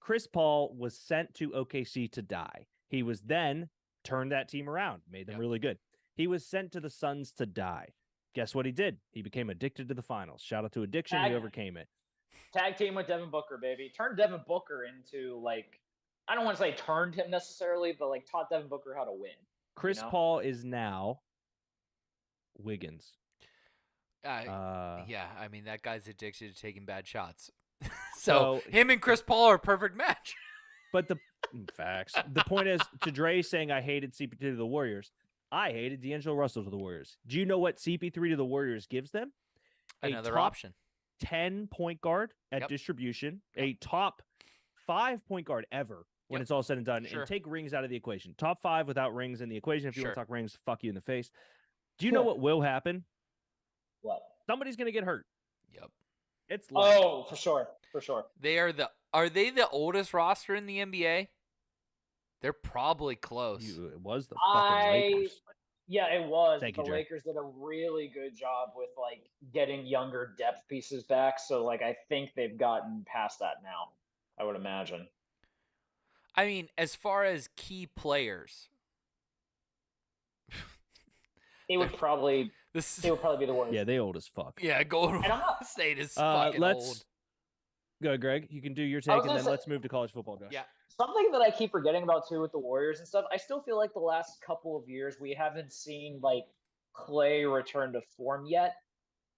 Chris Paul was sent to OKC to die. He was then turned that team around, made them Yep. really good. He was sent to the Suns to die. Guess what he did? He became addicted to the finals. Shout out to addiction. He Tag- overcame it. Tag team with Devin Booker, baby. Turned Devin Booker into like, I don't want to say turned him necessarily, but like taught Devin Booker how to win. Chris know? Paul is now Wiggins. Yeah, I mean that guy's addicted to taking bad shots. So- so him and Chris Paul are a perfect match. But the facts. The point is, to Dre saying I hated CP3 to the Warriors, I hated D'Angelo Russell to the Warriors. Do you know what CP3 to the Warriors gives them? A Another top option. 10 point guard at Yep. distribution, a top 5 point guard ever when Yep. it's all said and done, Sure. and take rings out of the equation. Top 5 without rings in the equation. If you want to Sure. talk rings, fuck you in the face. Do you know what will happen? What? Somebody's going to get hurt. Yep. It's life. Oh, for sure. Are they the oldest roster in the NBA? They're probably close. It was the fucking Lakers. Yeah, it was. Thank The you, Dre. Lakers did a really good job with like getting younger depth pieces back. So like I think they've gotten past that now. I would imagine. I mean, as far as key players, It would probably this be the Warriors. Yeah, they old as fuck. yeah, Golden And I'm not- State is Uh, fucking let's old. go, Greg. You can do your I take, was and gonna then say- let's move to college football, Josh. Yeah. Something that I keep forgetting about too with the Warriors and stuff, I still feel like the last couple of years we haven't seen like Clay return to form yet.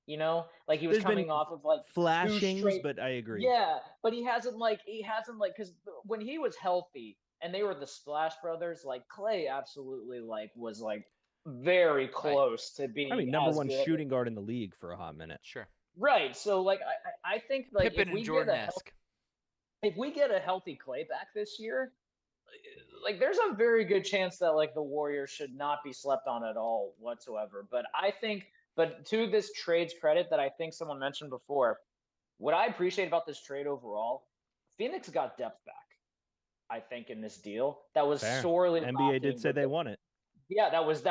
You know, like he was There's been coming off of like two Flashings, straight- but I agree. Yeah, but he hasn't like because when he was healthy and they were the Splash Brothers, like Clay absolutely like was like very close to being. I mean, number as one good. shooting guard in the league for a hot minute. Sure. Right. So like I think like Pippen and Jordan-esque. if we get a healthy Clay back this year, like there's a very good chance that like the Warriors should not be slept on at all whatsoever. But to this trade's credit that I think someone mentioned before, what I appreciate about this trade overall, Phoenix got depth back. I think in this deal that was Fair. sorely NBA lacking did say with they the- won it. Yeah, that was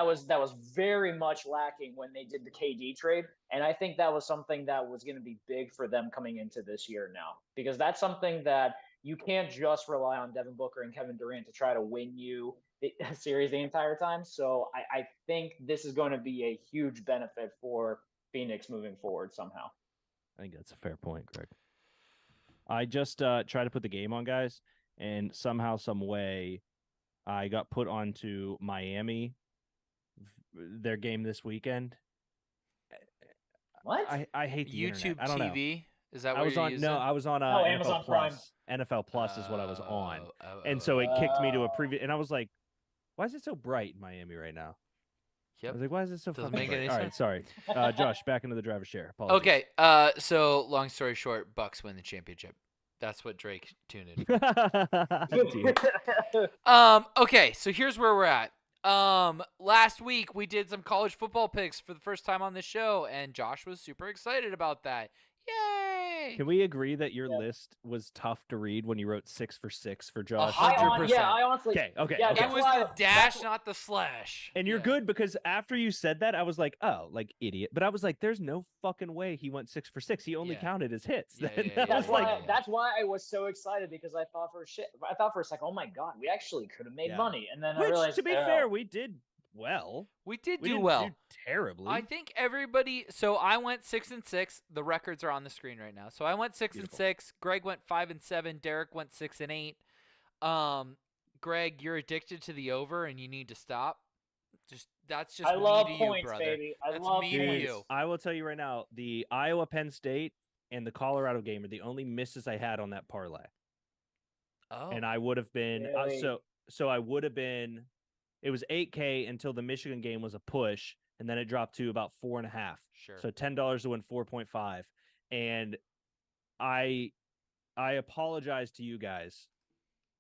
very much lacking when they did the KD trade, and I think that was something that was going to be big for them coming into this year now, because that's something that you can't just rely on Devin Booker and Kevin Durant to try to win you the series the entire time. So I think this is going to be a huge benefit for Phoenix moving forward somehow. I think that's a fair point, Greg. I just tried to put the game on, guys, and somehow, some way, I got put onto Miami, their game this weekend. What? I hate the YouTube internet. I don't know. TV. Is that I what was you're on using? I was on Oh, NFL Amazon Prime. Plus. NFL Plus is what I was on, Oh, and so it kicked me to a Oh. previous. And I was like, "Why is it so bright in Miami right now?" I Yep. was like, "Why is it so Doesn't fucking make bright?" any All right, sense. sorry, Josh. Back into the driver's chair. Apologies. Okay. So long story short, Bucks win the championship. That's what Drake tuned in. for. Dude. Okay, so here's where we're at. Last week we did some college football picks for the first time on the show, and Josh was super excited about that. Yay! Can we agree that your list was tough to read when you wrote 6 for 6 for Josh? 100%. I honestly. Okay, okay. Yeah, okay. It that's was why- the dash, not the slash. And you're Yeah. good because after you said that, I was like, oh, like idiot. But I was like, there's no fucking way he went 6 for 6. He only Yeah. counted his hits. Yeah, Then yeah, I yeah, was That's like, why. That's why I was so excited, because I thought for a second, oh my god, we actually could have made Yeah. money, and then I which, realized, to be oh, fair, we did well. We did We do didn't well. do terribly. I think everybody. So I went 6 and 6. The records are on the screen right now. So I went 6 Beautiful. and 6. Greg went 5 and 7. Derek went 6 and 8. Greg, you're addicted to the over, and you need to stop. That's just I me love to you, points, brother. baby. I That's love me to points. you. I will tell you right now, the Iowa Penn State and the Colorado game are the only misses I had on that parlay. Oh, And I would have been Really? so I would have been. It was 8K until the Michigan game was a push, and then it dropped to about 4.5. sure. So $10 to win 4.5, and I I apologize to you guys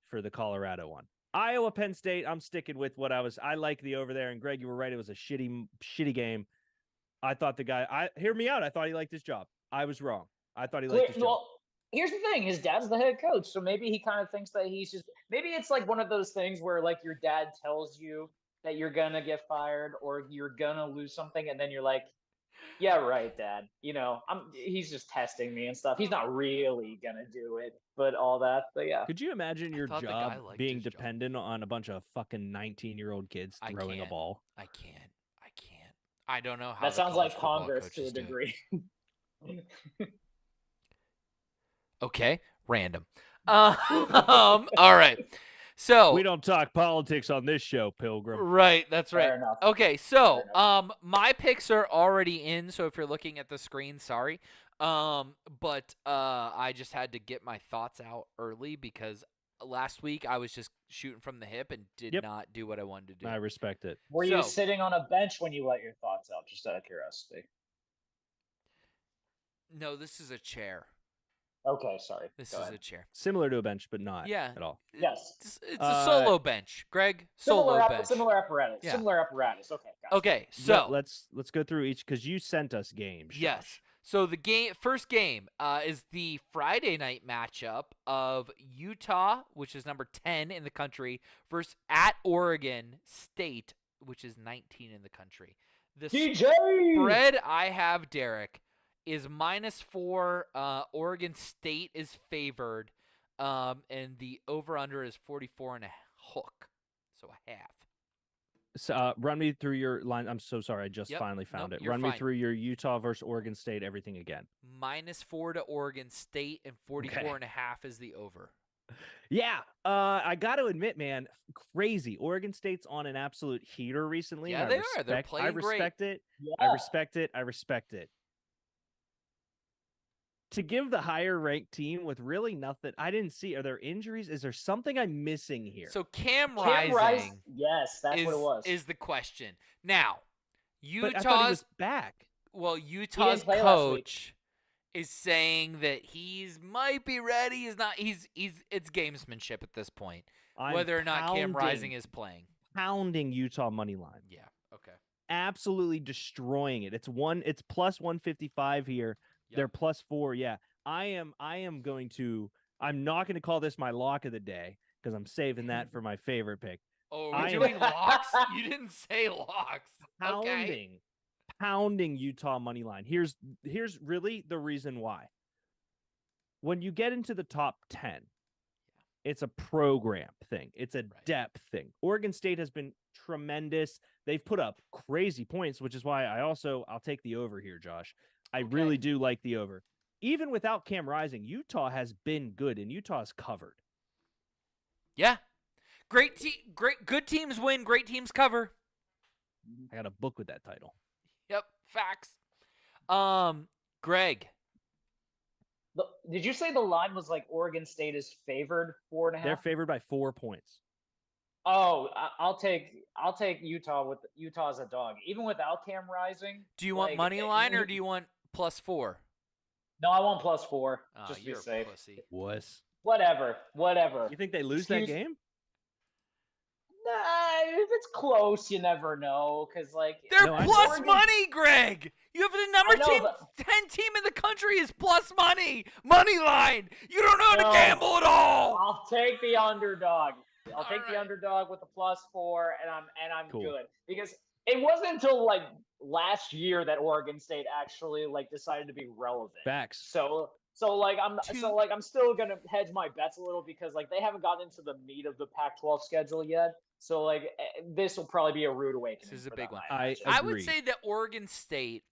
for the Colorado one. Iowa, Penn State, I'm sticking with what I like the over there. And Greg, you were right. It was a shitty game. I thought the guy, hear me out. I thought he liked his job. I was wrong. I thought he liked his job. Well, here's the thing: his dad's the head coach, so maybe he kind of thinks that he's just. Maybe it's like one of those things where like your dad tells you that you're gonna get fired or you're gonna lose something, and then you're like, "Yeah, right, Dad. He's just testing me and stuff. He's not really gonna do it, but all that. But yeah, Could you imagine your thought the guy job liked being his job. dependent on a bunch of fucking 19-year-old kids I throwing a can't. ball? I can't. I don't know how. that the sounds college like football Congress to a coaches do it. degree." Okay, random. All right. So We don't talk politics on this show, Pilgrim. right, that's right. Fair enough. Okay, so Fair my picks are already in. So if you're looking at the screen, sorry. But I just had to get my thoughts out early because last week I was just shooting from the hip and did Yep. not do what I wanted to do. I respect it. Were you So- sitting on a bench when you let your thoughts out? Just out of curiosity. No, this is a chair. Okay, sorry. This Go is ahead. a chair. Similar to a bench, but not Yeah. at all. Yes. It's a solo bench, Greg. Solo bench. Similar apparatus. Yeah. Similar apparatus. Okay. Gotcha. Okay, So so let's go through each because you sent us games. Josh. yes. So the first game is the Friday night matchup of Utah, which is number 10 in the country, versus at Oregon State, which is 19 in the country. The DJ. spread I have, Derek, is -4. Oregon State is favored, and the over/under is 44.5, so a half. So, run me through your line. I'm so sorry. I just Yep. finally found Nope, it. you're Run me fine. through your Utah versus Oregon State, everything again. -4 to Oregon State, and 44.5 is the over. Yeah. I got to admit, man, crazy. Oregon State's on an absolute heater recently. Yeah, and they are. They're I playing great. respect it. Yeah. I respect it. To give the higher ranked team with really nothing, I didn't see. Are there injuries? Is there something I'm missing here? So Cam Cam Rice. Rising Yes, that's what it was. is the question. Now, but I thought he was Utah's back. Utah's play last week. coach is saying that he's might be ready. He's not. He's it's gamesmanship at this point. I'm Whether or not Cam Rising pounding- is playing. pounding Utah money line. Yeah. Okay. Absolutely destroying it. It's plus 155 here. Yep. They're +4. Yeah. I'm not going to call this my lock of the day because I'm saving that for my favorite pick. Oh, I we're am- doing locks? You didn't say locks. Okay. Pounding Utah money line. Here's really the reason why. When you get into the top 10, it's a program thing. It's a Right. depth thing. Oregon State has been tremendous. They've put up crazy points, which is why I'll take the over here, Josh. I Okay. really do like the over. Even without Cam Rising, Utah has been good, and Utah's covered. Yeah. Good teams win. Great teams cover. I got a book with that title. Yep. Facts. Greg. Did you say the line was like Oregon State is favored 4.5? They're favored by 4 points. Oh, I'll take Utah with Utah as a dog, even without Cam Rising. Do you want like, money line or do you want +4? No, I want +4 Oh, just to be you're a safe. pussy. Wuss. Whatever. You think they lose that Excuse- game? Nah, if it's close, you never know. Cause like They're No, I- plus Oregon- money, Greg. You have the number I know, 10 team in the country is plus money. Money line. You don't know how to No. gamble at all. I'll take the underdog. I'll take All the right. underdog with the +4, and I'm Cool. good because it wasn't until like last year that Oregon State actually like decided to be relevant. Facts. So I'm still gonna hedge my bets a little because like they haven't gotten into the meat of the Pac-12 schedule yet. So like this will probably be a rude awakening. This is a for big them, one. imagine. I would Agreed. say that Oregon State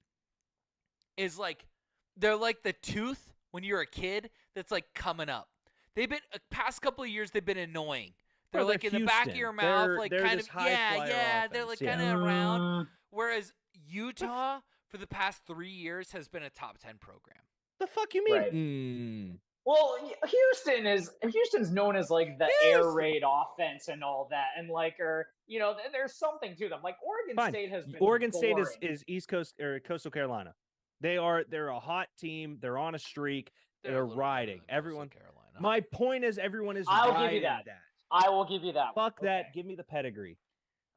is like they're like the tooth when you're a kid that's like coming up. They've been past couple of years they've been annoying. They're Well, like they're in the back of Houston. your mouth, They're- like they're kind this of high-flyer they're like offense, kind yeah. of around. Whereas Utah for the past 3 years has been a top 10 program. The fuck you mean? Right. Mm. Well, Houston's known as like the air Houston. raid offense and all that, and like, there's something to them. Like Oregon Fine. State has been. Oregon State boring. is East Coast or Coastal Carolina. They're a hot team. They're on a streak. a They're little better riding. than Coastal Everyone. Carolina. no. My point is, everyone is I'll give you riding that. that. I will give you that. one. Fuck that. Okay. Give me the pedigree.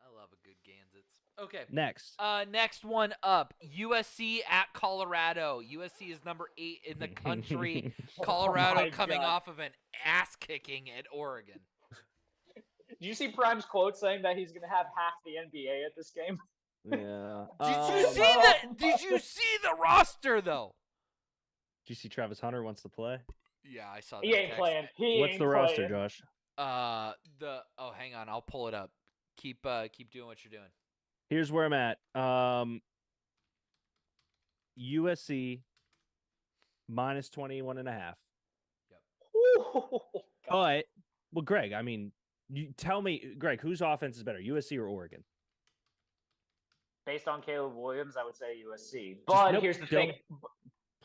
I love a good Gansets. Okay. Next. Next one up, USC at Colorado. USC is number 8 in the country. Colorado my coming God. off of an ass kicking at Oregon. Did you see Prime's quote saying that he's going to have half the NBA at this game? Yeah. Did you see the roster though? Do you see Travis Hunter wants to play? Yeah, I saw that. He ain't text. playing. He What's ain't the roster, playing. Josh? Hang on, I'll pull it up. Keep doing what you're doing. Here's where I'm at. USC minus 21.5. Ooh, God. But Greg, I mean, you tell me, Greg, whose offense is better, USC or Oregon? Based on Caleb Williams, I would say USC. But nope, here's the don't. thing.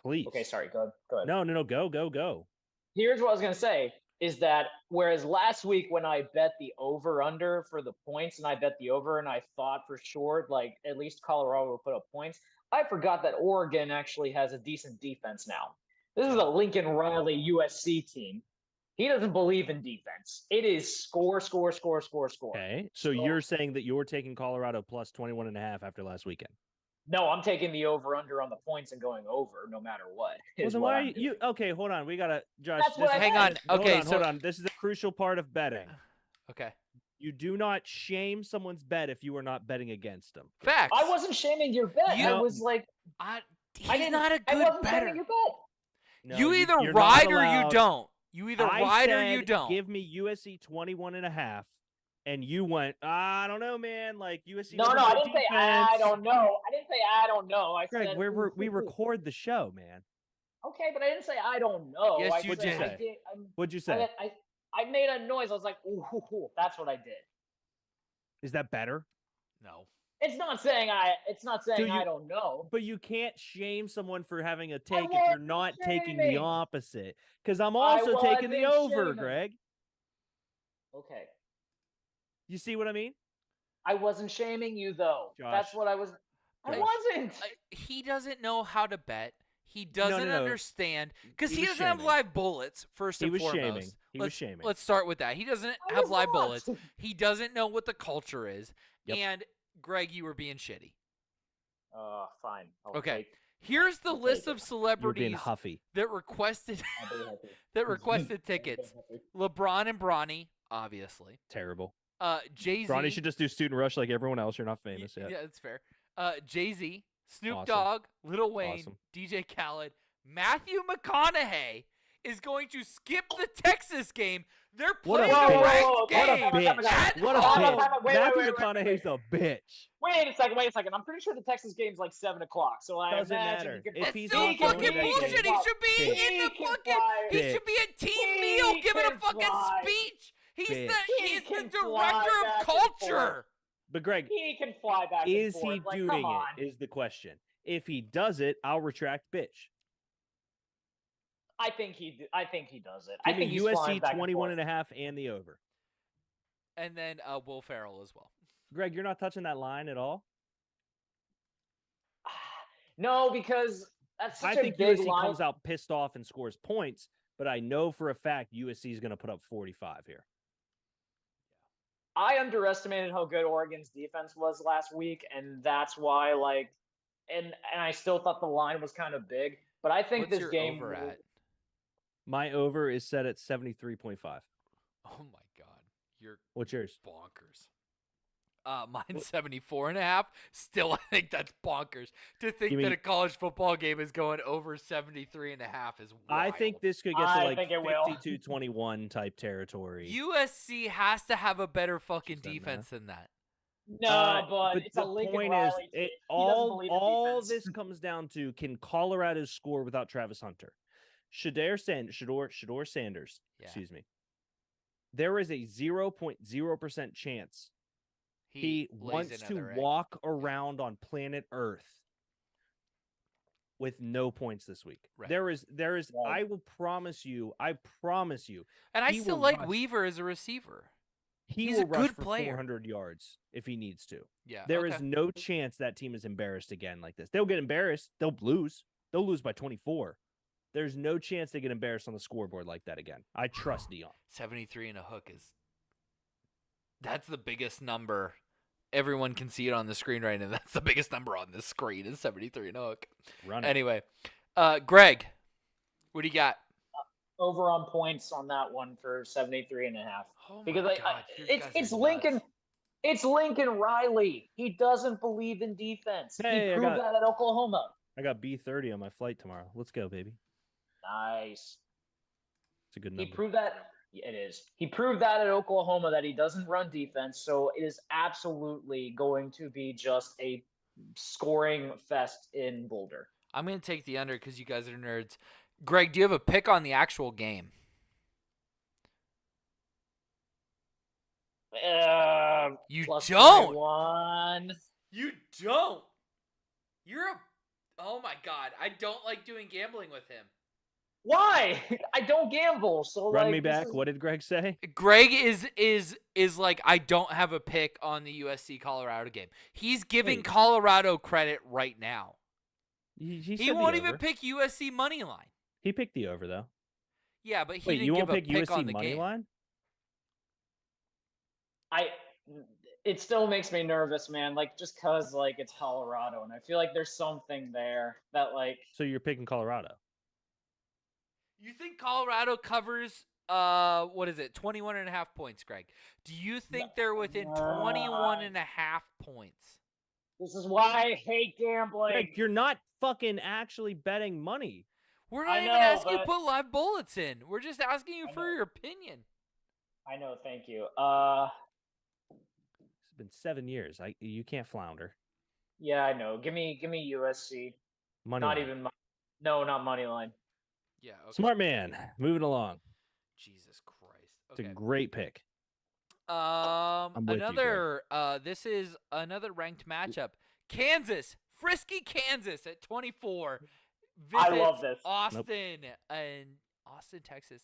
Please. Okay, sorry. Go ahead. No. Go. Here's what I was going to say is that whereas last week when I bet the over-under for the points and I bet the over and I thought for sure, like, at least Colorado will put up points, I forgot that Oregon actually has a decent defense now. This is a Lincoln Riley USC team. He doesn't believe in defense. It is score. Okay. So you're saying that you're taking Colorado plus 21.5 after last weekend? No, I'm taking the over-under on the points and going over no matter what. Well, is then what why I'm are doing. you? Okay, hold on. We gotta, Josh. That's what I Hang said. on. Okay, hold on. This is a crucial part of betting. Okay. You do not shame someone's bet if you are not betting against them. Facts. I wasn't shaming your bet. You- I was like, He's I didn't. not a I good wasn't better. shaming your bet. No, you either you're not ride or you allowed- don't. You either I ride or said, you don't. Give me USC 21.5, and you went, I don't know, man. Like USC. No, doesn't I play didn't say I defense." don't know. I didn't say I don't know. I Greg, said we record the show, man. Okay, but I didn't say I don't know. Yes, I you said I did. did. What'd you say? I made a noise. I was like, ooh. That's what I did. Is that better? No. It's not saying I you- don't know. But you can't shame someone for having a take if wasn't you're not taking the shaming. opposite. Because I'm also taking the wasn't over, shaming. Greg. Okay. You see what I mean? I wasn't shaming you though. That's Josh. what I was. I Josh. wasn't. He doesn't know how to bet. He doesn't no. understand because He he was doesn't have shaming. live bullets. First He and was foremost, shaming. He was shaming. Let's start with that. He doesn't I have was live not. bullets. He doesn't know what the culture is. Yep. And Greg, you were being shitty. Fine. I'll Okay. take- Here's the I'll take list it. of You're being celebrities huffy. that requested I'll be happy. that requested tickets. LeBron and Bronny, obviously. Terrible. Jay-Z. Bronny should just do student rush like everyone else. You're not famous yet. Yeah, that's fair. Jay-Z, Snoop Awesome. Dogg, Lil Wayne, Awesome. DJ Khaled, Matthew McConaughey is going to skip the Texas game. They're What a playing a bitch. ranked What a game. bitch. at What a home. Time out, bitch. time out. Wait, Matthew wait, wait, McConaughey's a bitch. Wait a second. I'm pretty sure the Texas game's like 7 o'clock. So I Doesn't imagine matter. you could If That's he's so not going to fucking that game. bullshit. He should be Bitch. in the He can fucking. fly. He Bitch. should be at team He meal giving a can fucking fly. speech. He's Bitch. the He he's the can fly director back of and culture. But Greg, He can fly back is and forth. he Like, doing come on. it? Is the question. If he does it, I'll retract bitch. I think he does it. Give I think me he's USC flying back and 21.5 and the over. And then Will Ferrell as well. Greg, you're not touching that line at all. forth. No, because that's such I a think big USC line. comes out pissed off and scores points, but I know for a fact USC is going to put up 45 here. I underestimated how good Oregon's defense was last week, and that's why, like, and I still thought the line was kind of big. But I think What's this your game over at? My over is set at 73.5. Oh my god, you're What's yours? bonkers. Mine's 74.5. Still, I think that's bonkers. To think Give me- that a college football game is going over 73.5 is wild. I think this could get to I like think it will. 52-21 type territory. USC has to have a better fucking Just that defense than that. No, but it's a the Lincoln point Riley is, team. He doesn't all believe in defense. this comes down to: can Colorado score without Travis Hunter? Shador Sanders, Yeah. excuse me. There is a 0.0% chance he lays wants to another egg. walk around on planet Earth with no points this week. Right. There is. Right. I will promise you. I promise you. And I he still will like rush. Weaver as a receiver. He He's will a rush good for player. 400 yards if he needs to. Yeah. There is okay. no chance that team is embarrassed again like this. They'll get embarrassed. They'll lose. They'll lose by 24. There's no chance they get embarrassed on the scoreboard like that again. I trust Dion. 73 and a hook that's the biggest number. Everyone can see it on the screen right now. That's the biggest number on this screen is 73 and a hook. Run it. Anyway, Greg, what do you got? Over on points on that one for 73 and a half. Oh my Because God, you guys it's are Lincoln. nuts. It's Lincoln Riley. He doesn't believe in defense. Hey, he I proved got- that at Oklahoma. I got B30 on my flight tomorrow. Let's go, baby. Nice. It's a good He number. proved that. Yeah, it is. He proved that at Oklahoma that he doesn't run defense. So it is absolutely going to be just a scoring fest in Boulder. I'm going to take the under because you guys are nerds. Greg, do you have a pick on the actual game? You Plus don't. 21. You don't. You're a. Oh my God! I don't like doing gambling with him. Why? I don't gamble. So Run like, me this back. is- What did Greg say? Greg is like I don't have a pick on the USC Colorado game. He's giving Wait. Colorado credit right now. He He said won't the even over. pick USC money line. He picked the over though. Yeah, but he Wait, didn't you give won't a pick pick on USC the money game. line? It still makes me nervous, man. Like just cause like it's Colorado, and I feel like there's something there that like So you're picking Colorado. You think Colorado covers what is it? 21 and a half points, Greg. Do you think they're within 21 and a half points? this is why I hate gambling. Greg, you're not fucking actually betting money. We're I not even know, asking you to but- put live bullets in. We're just asking you I for know. your opinion. I know, thank you. It's been 7 years. You can't flounder. Yeah, I know. Give me USC. Money Not line. even no, not money line. Yeah. Okay. Smart man. Moving along. Jesus Christ. It's Okay. a great pick. with you, Another this is another ranked matchup. Kansas, frisky Kansas at 24. I visits love this. Austin and Austin, Texas.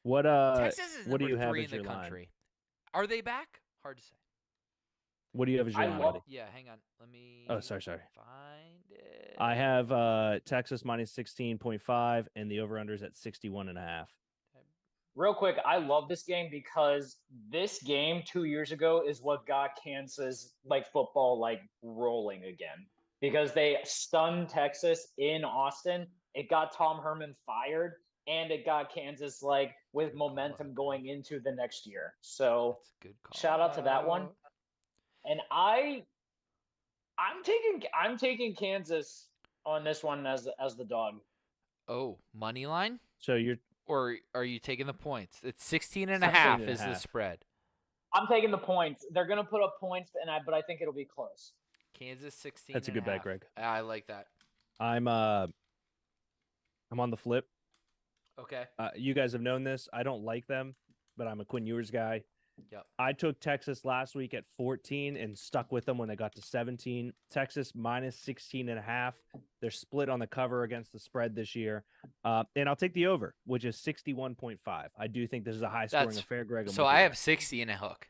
What Texas is what do number you have 3 as in the your line? country. Are they back? Hard to say. What do you have as your I line, love- buddy? Yeah, hang on. Let me Oh, sorry. find it. I have Texas minus 16.5 and the over unders at 61.5. Real quick, I love this game because this game 2 years ago is what got Kansas like football like rolling again. Because they stunned Texas in Austin. It got Tom Herman fired, and it got Kansas like with Good call momentum out. going into the next year. So That's a good call. shout out to that one. And I'm taking Kansas on this one as the dog. Oh, money line? So you're Or are you taking the points? It's 16 and a 16 half and a is the half. spread. I'm taking the points. They're gonna put up points, but I think it'll be close. Kansas 16. That's a and good bet, half. Greg. I like that. I'm on the flip. Okay. You guys have known this. I don't like them, but I'm a Quinn Ewers guy. Yep. I took Texas last week at 14 and stuck with them when they got to 17. Texas minus 16.5. They're split on the cover against the spread this year. And I'll take the over, which is 61.5. I do think this is a high scoring That's- affair, Greg. I'm So with you I there. have 60 and a hook.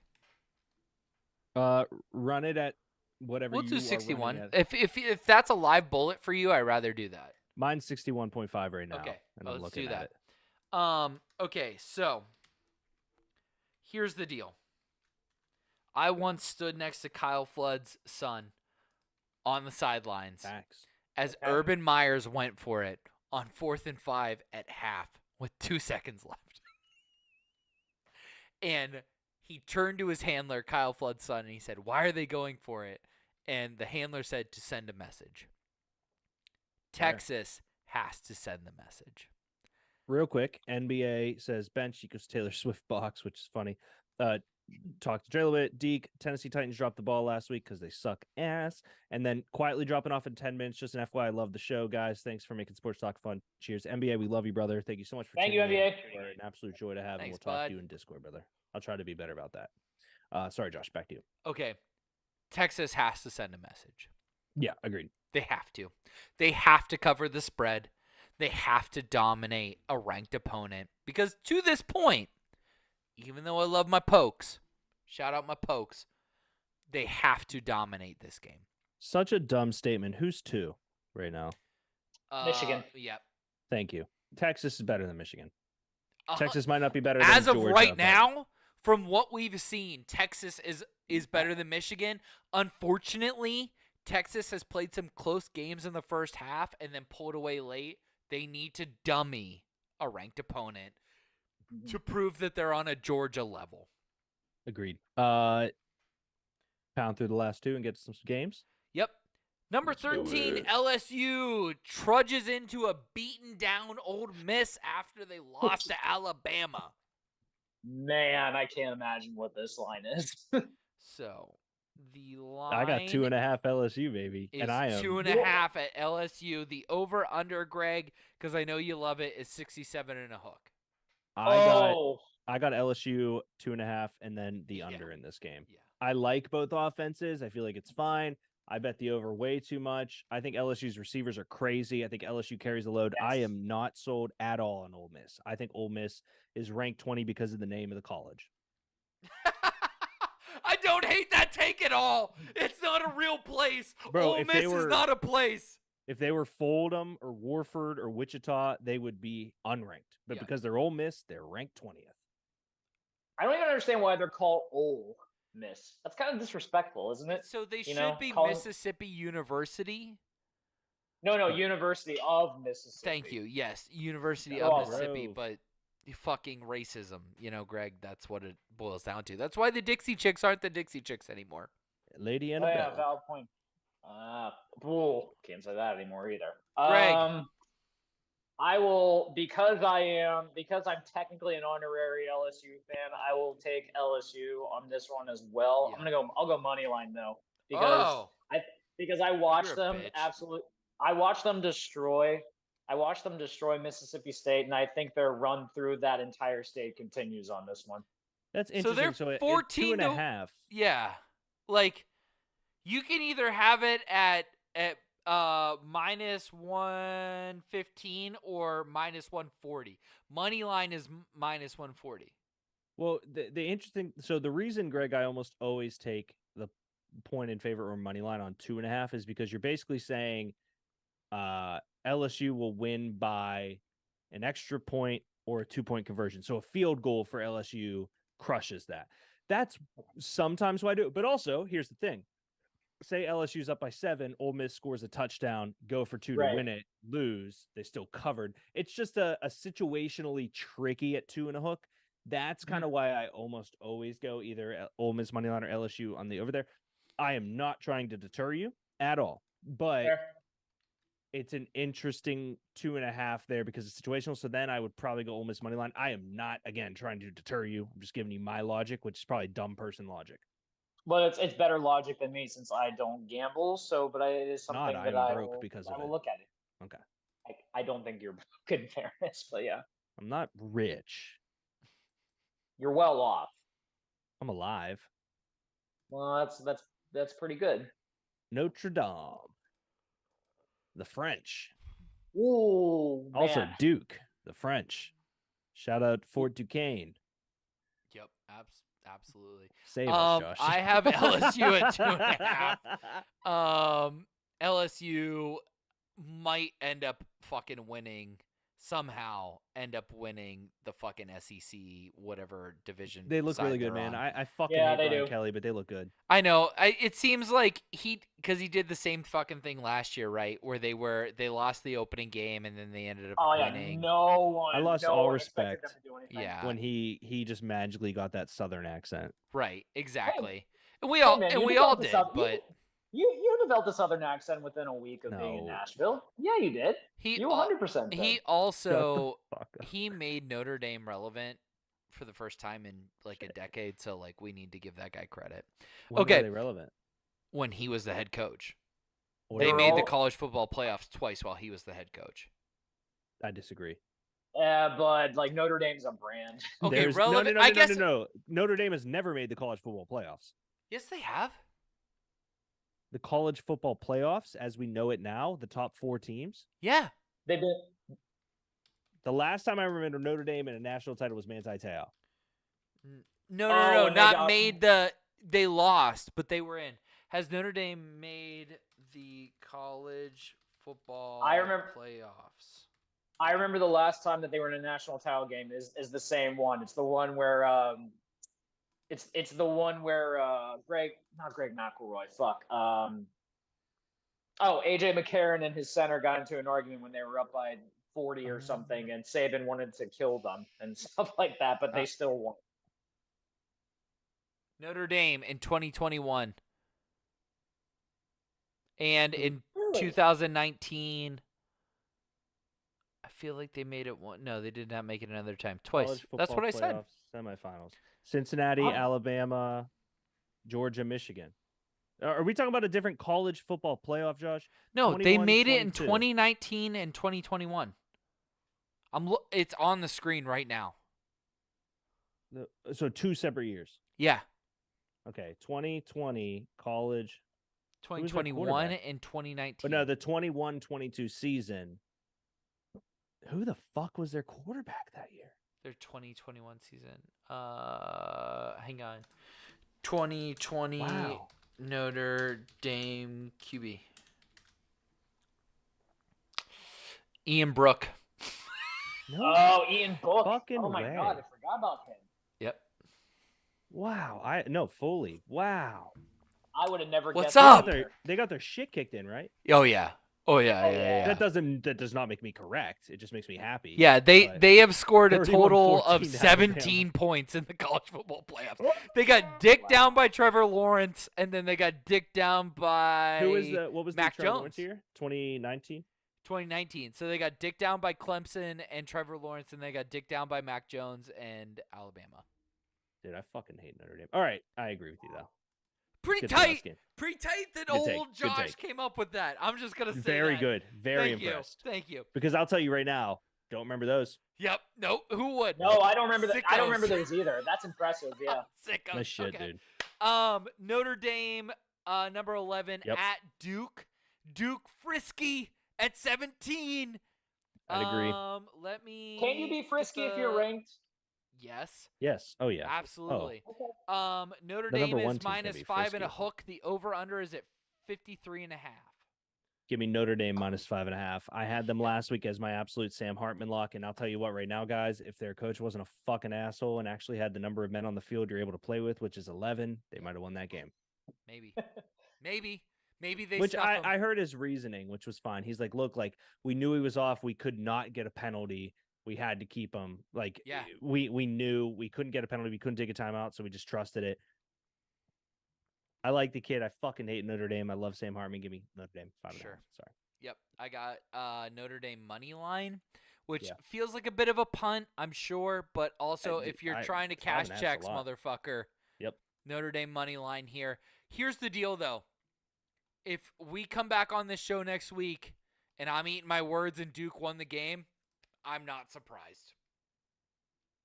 Run it at whatever We'll you do are running 61. at. If that's a live bullet for you, I'd rather do that. Mine's 61.5 right now. Okay, and I'm let's looking do at that. it. Okay, so here's the deal. I once stood next to Kyle Flood's son on the sidelines Facts. as Okay. Urban Myers went for it on 4th and 5 at half with 2 seconds left. And he turned to his handler, Kyle Flood's son, and he said, "Why are they going for it?" And the handler said to send a message. Fair. Texas has to send the message. Real quick, NBA says bench equals Taylor Swift box, which is funny. Talk to Dre a little bit. Deke, Tennessee Titans dropped the ball last week because they suck ass. And then quietly dropping off in 10 minutes. Just an FYI, I love the show, guys. Thanks for making sports talk fun. Cheers. NBA, we love you, brother. Thank you so much for Thank you, tuning in. NBA. You are an absolute joy to have, and Thanks, we'll talk bud. to you in Discord, brother. I'll try to be better about that. Sorry, Josh, back to you. Okay, Texas has to send a message. Yeah, agreed. They have to. They have to cover the spread. They have to dominate a ranked opponent. Because to this point, even though I love my pokes, shout out my pokes, they have to dominate this game. Such a dumb statement. Who's two right now? Michigan. Yep. Thank you. Texas is better than Michigan. Uh, Texas might not be better than As of Georgia, right but- now, from what we've seen, Texas is better than Michigan. Unfortunately, Texas has played some close games in the first half and then pulled away late. They need to dummy a ranked opponent to prove that they're on a Georgia level. Agreed. Pound through the last two and get some games. Yep. Number Let's do 13, it. LSU trudges into a beaten down Ole Miss after they lost to Alabama. Man, I can't imagine what this line is. So the line I got 2.5 LSU, baby, is and I am 2.5 at LSU. The over under, Greg, because I know you love it, is 67 and a hook. I got LSU 2.5, and then the Yeah. under in this game. Yeah. I like both offenses. I feel like it's fine. I bet the over way too much. I think LSU's receivers are crazy. I think LSU carries the load. I Yes. am not sold at all on Ole Miss. I think Ole Miss is ranked 20 because of the name of the college. I don't hate that take at all. It's not a real place. Bro, Ole if Miss they is were- not a place. If they were Foldham or Warford or Wichita, they would be unranked. But Yeah. because they're Ole Miss, they're ranked 20th. I don't even understand why they're called Ole Miss. That's kind of disrespectful, isn't it? So they You should know, be calling- Mississippi University. No, University of Mississippi. Thank you. Yes, University Oh, of Mississippi, bro. but fucking racism. You know, Greg, that's what it boils down to. That's why the Dixie Chicks aren't the Dixie Chicks anymore. Lady Oh, Annabelle. yeah, valid point. Bull. Can't say that anymore either. Greg. I will because I'm technically an honorary LSU fan. I will take LSU on this one as well. Yeah. I'll go money line though because I watched You're a them bitch. I watched them destroy Mississippi State, and I think their run through that entire state continues on this one. That's So they're interesting. So, at 14 to- 2.5. Yeah, like you can either have it at minus 115 or minus 140. Money line is minus 140. Well, the interesting. So the reason, Greg, I almost always take the point in favor or money line on 2.5 is because you're basically saying LSU will win by an extra point or a 2-point conversion. So a field goal for LSU crushes that. That's sometimes why I do it. But also, here's the thing. Say LSU's up by 7, Ole Miss scores a touchdown, go for 2 Right. to win it, lose, they still covered. It's just a situationally tricky at 2 and a hook. That's kind of why I almost always go either Ole Miss money line or LSU on the over there. I am not trying to deter you at all, but Fair. it's an interesting 2.5 there because it's situational. So then I would probably go Ole Miss money line. I am not, again, trying to deter you. I'm just giving you my logic, which is probably dumb person logic. But it's better logic than me since I don't gamble. So, but it is something Not, that I'm I broke will, because I of will it. look at it. Okay. I don't think you're broke in fairness, but yeah, I'm not rich. you're well off. I'm alive. Well, that's pretty good. Notre Dame. The French. Ooh, Also man. Duke, the French. Shout out Fort Duquesne. Yep, absolutely. Save us, Josh. I have LSU at 2.5. LSU might end up fucking winning somehow. End up winning the fucking SEC whatever division. They look really side good, they're man. on. I fucking Yeah, hate they Brian do. Kelly, but they look good. I know. It seems like because he did the same fucking thing last year, right? Where they lost the opening game and then they ended up Oh yeah, winning. no one. I lost no all one expected respect them to do anything. Yeah. When he just magically got that southern accent. Right, exactly. And Hey, man, you we all developed a did, South- but you developed a southern accent within a week of being in No. Nashville. Yeah, you did. he You al- 100%. he did. also Fuck up. he made Notre Dame relevant for the first time in like a decade, so like we need to give that guy credit. When Okay. Are they relevant? When he was the head coach. What They are made the all- college football playoffs twice while he was the head coach. I disagree. But like Notre Dame's a brand. Okay, There's- relevant. No, I guess no. Notre Dame has never made the college football playoffs. yes, they have. The college football playoffs, as we know it now, the top 4 teams. Yeah. They've been. The last time I remember Notre Dame in a national title was Manti Te'o. No, Oh, and they not got- made they lost, but they were in. Has Notre Dame made the college football I remember- playoffs? I remember the last time that they were in a national title game is the same one. It's the one where it's the one where not Greg McElroy, fuck. AJ McCarron and his center got into an argument when they were up by 40 or something, and Saban wanted to kill them and stuff like that, but they still won. Notre Dame in 2021. And in 2019, I feel like they made it one. No, they did not make it another time. Twice. College That's what I football said. playoffs, Semifinals. Cincinnati, Alabama, Georgia, Michigan. Are we talking about a different college football playoff, Josh? No, they 21, made it in 22. 2019 and 2021. It's on the screen right now. So 2 separate years. Yeah, Okay, 2020 college. 2021 quarterback? and 2019. But no, the 21-22 season. Who the fuck was their quarterback that year? Their 2021 season. Hang on. 2020 Wow. Notre Dame QB. Ian Brook. No. Oh, Ian Book. Fucking oh my way. god, I forgot about him. Yep. Wow. Foley. Wow. I would have never What's guessed up? that either. They got their shit kicked in, right? Oh yeah. Oh yeah. Oh, yeah. yeah. That does not make me correct. It just makes me happy. Yeah, but- they have scored a 31-14 total of Alabama. 17 points in the college football playoffs. They got dicked down by Trevor Lawrence, and then they got dicked down by What was Mac the Trevor Lawrence Jones. year? 2019? 2019. So they got dicked down by Clemson and Trevor Lawrence, and they got dicked down by Mac Jones and Alabama. Dude, I fucking hate Notre Dame. All right, I agree with you though. Pretty Good last tight. game. Pretty tight that Good take, old good Josh take. came up with that. I'm just gonna say Very that. good. Very Thank impressed. You. Thank you. Because I'll tell you right now, don't remember those. Yep. No. Who would? No, I don't remember that. I don't Sickos. remember those either. That's impressive. Yeah. Sick. Nice shit, okay. dude. Notre Dame, number 11 Yep. at Duke. Duke frisky at 17. I'd agree. Let me. Can you be get frisky if the- you're ranked? Yes. Yes. Oh yeah. Absolutely. Notre The Dame number one is team's gonna minus be 5 and a frisky. hook. The over/under is at 53.5. Give me Notre Dame minus 5.5. I had them last week as my absolute Sam Hartman lock, and I'll tell you what, right now, guys, if their coach wasn't a fucking asshole and actually had the number of men on the field you're able to play with, which is 11, they might have won that game. Maybe. Maybe they. Which stuff 'em. I heard his reasoning, which was fine. He's like, look, like we knew he was off. We could not get a penalty. We had to keep him. Like, Yeah. we knew we couldn't get a penalty. We couldn't take a timeout, so we just trusted it. I like the kid. I fucking hate Notre Dame. I love Sam Hartman. Give me Notre Dame 5.5. Sure. Sorry. Yep, I got Notre Dame money line, which Yeah. feels like a bit of a punt, I'm sure, but also I- if you're I- trying to 5.5 cash is a checks, lot. motherfucker. Yep. Notre Dame money line here. Here's the deal, though. If we come back on this show next week and I'm eating my words and Duke won the game, I'm not surprised.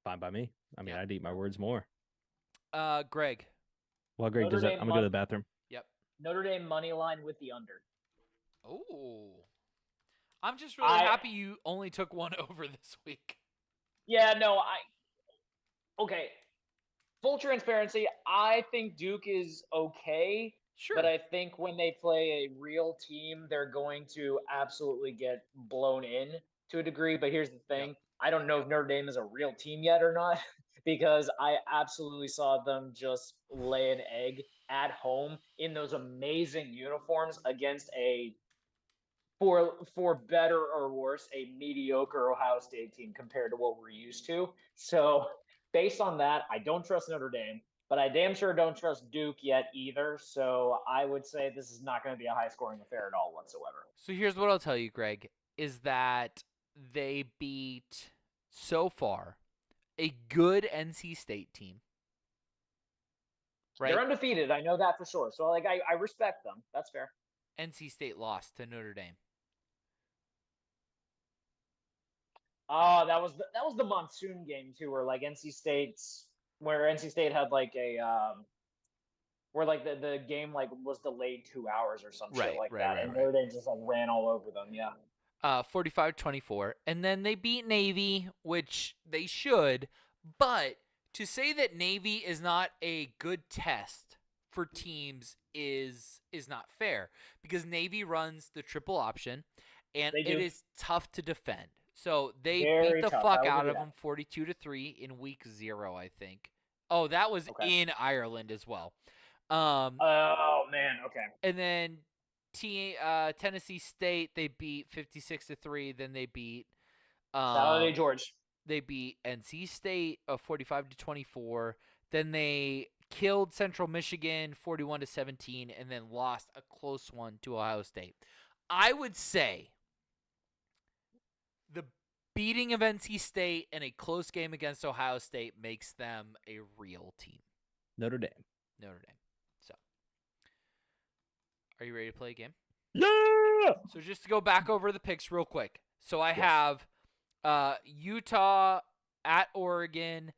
Fine by me. I mean, Yeah. I'd eat my words more. Greg. Well, Greg Notre does that. Dame I'm gonna go to the bathroom. Yep. Notre Dame money line with the under. Oh. I'm just really happy you only took one over this week. Yeah, no, okay. Full transparency, I think Duke is okay, Sure. but I think when they play a real team, they're going to absolutely get blown in to a degree. But here's the thing. I don't know if Notre Dame is a real team yet or not, because I absolutely saw them just lay an egg at home in those amazing uniforms against a, for better or worse, a mediocre Ohio State team compared to what we're used to. So based on that, I don't trust Notre Dame, but I damn sure don't trust Duke yet either. So I would say this is not going to be a high-scoring affair at all whatsoever. So here's what I'll tell you, Greg, is that they beat, so far, a good NC State team. Right? They're undefeated. I know that for sure. So I respect them. That's fair. NC State lost to Notre Dame. Oh, that was the monsoon game too, where NC State had where the game was delayed 2 hours or some shit like that, and Notre Dame just ran all over them. Yeah. 45-24. And then they beat Navy, which they should. But to say that Navy is not a good test for teams is not fair, because Navy runs the triple option, and They it do. is tough to defend. So they Very beat the tough, fuck I will out give of you them 42-3 in week 0, I think. Oh, that was Okay. in Ireland as well. Oh man, okay. And then Tennessee State, they beat 56-3. Then they beat Saturday, George. they beat NC State 45-24. Then they killed Central Michigan 41-17, and then lost a close one to Ohio State. I would say the beating of NC State and a close game against Ohio State makes them a real team. Notre Dame. Notre Dame. So, are you ready to play a game? Yeah. So just to go back over the picks real quick. So I have Utah at Oregon,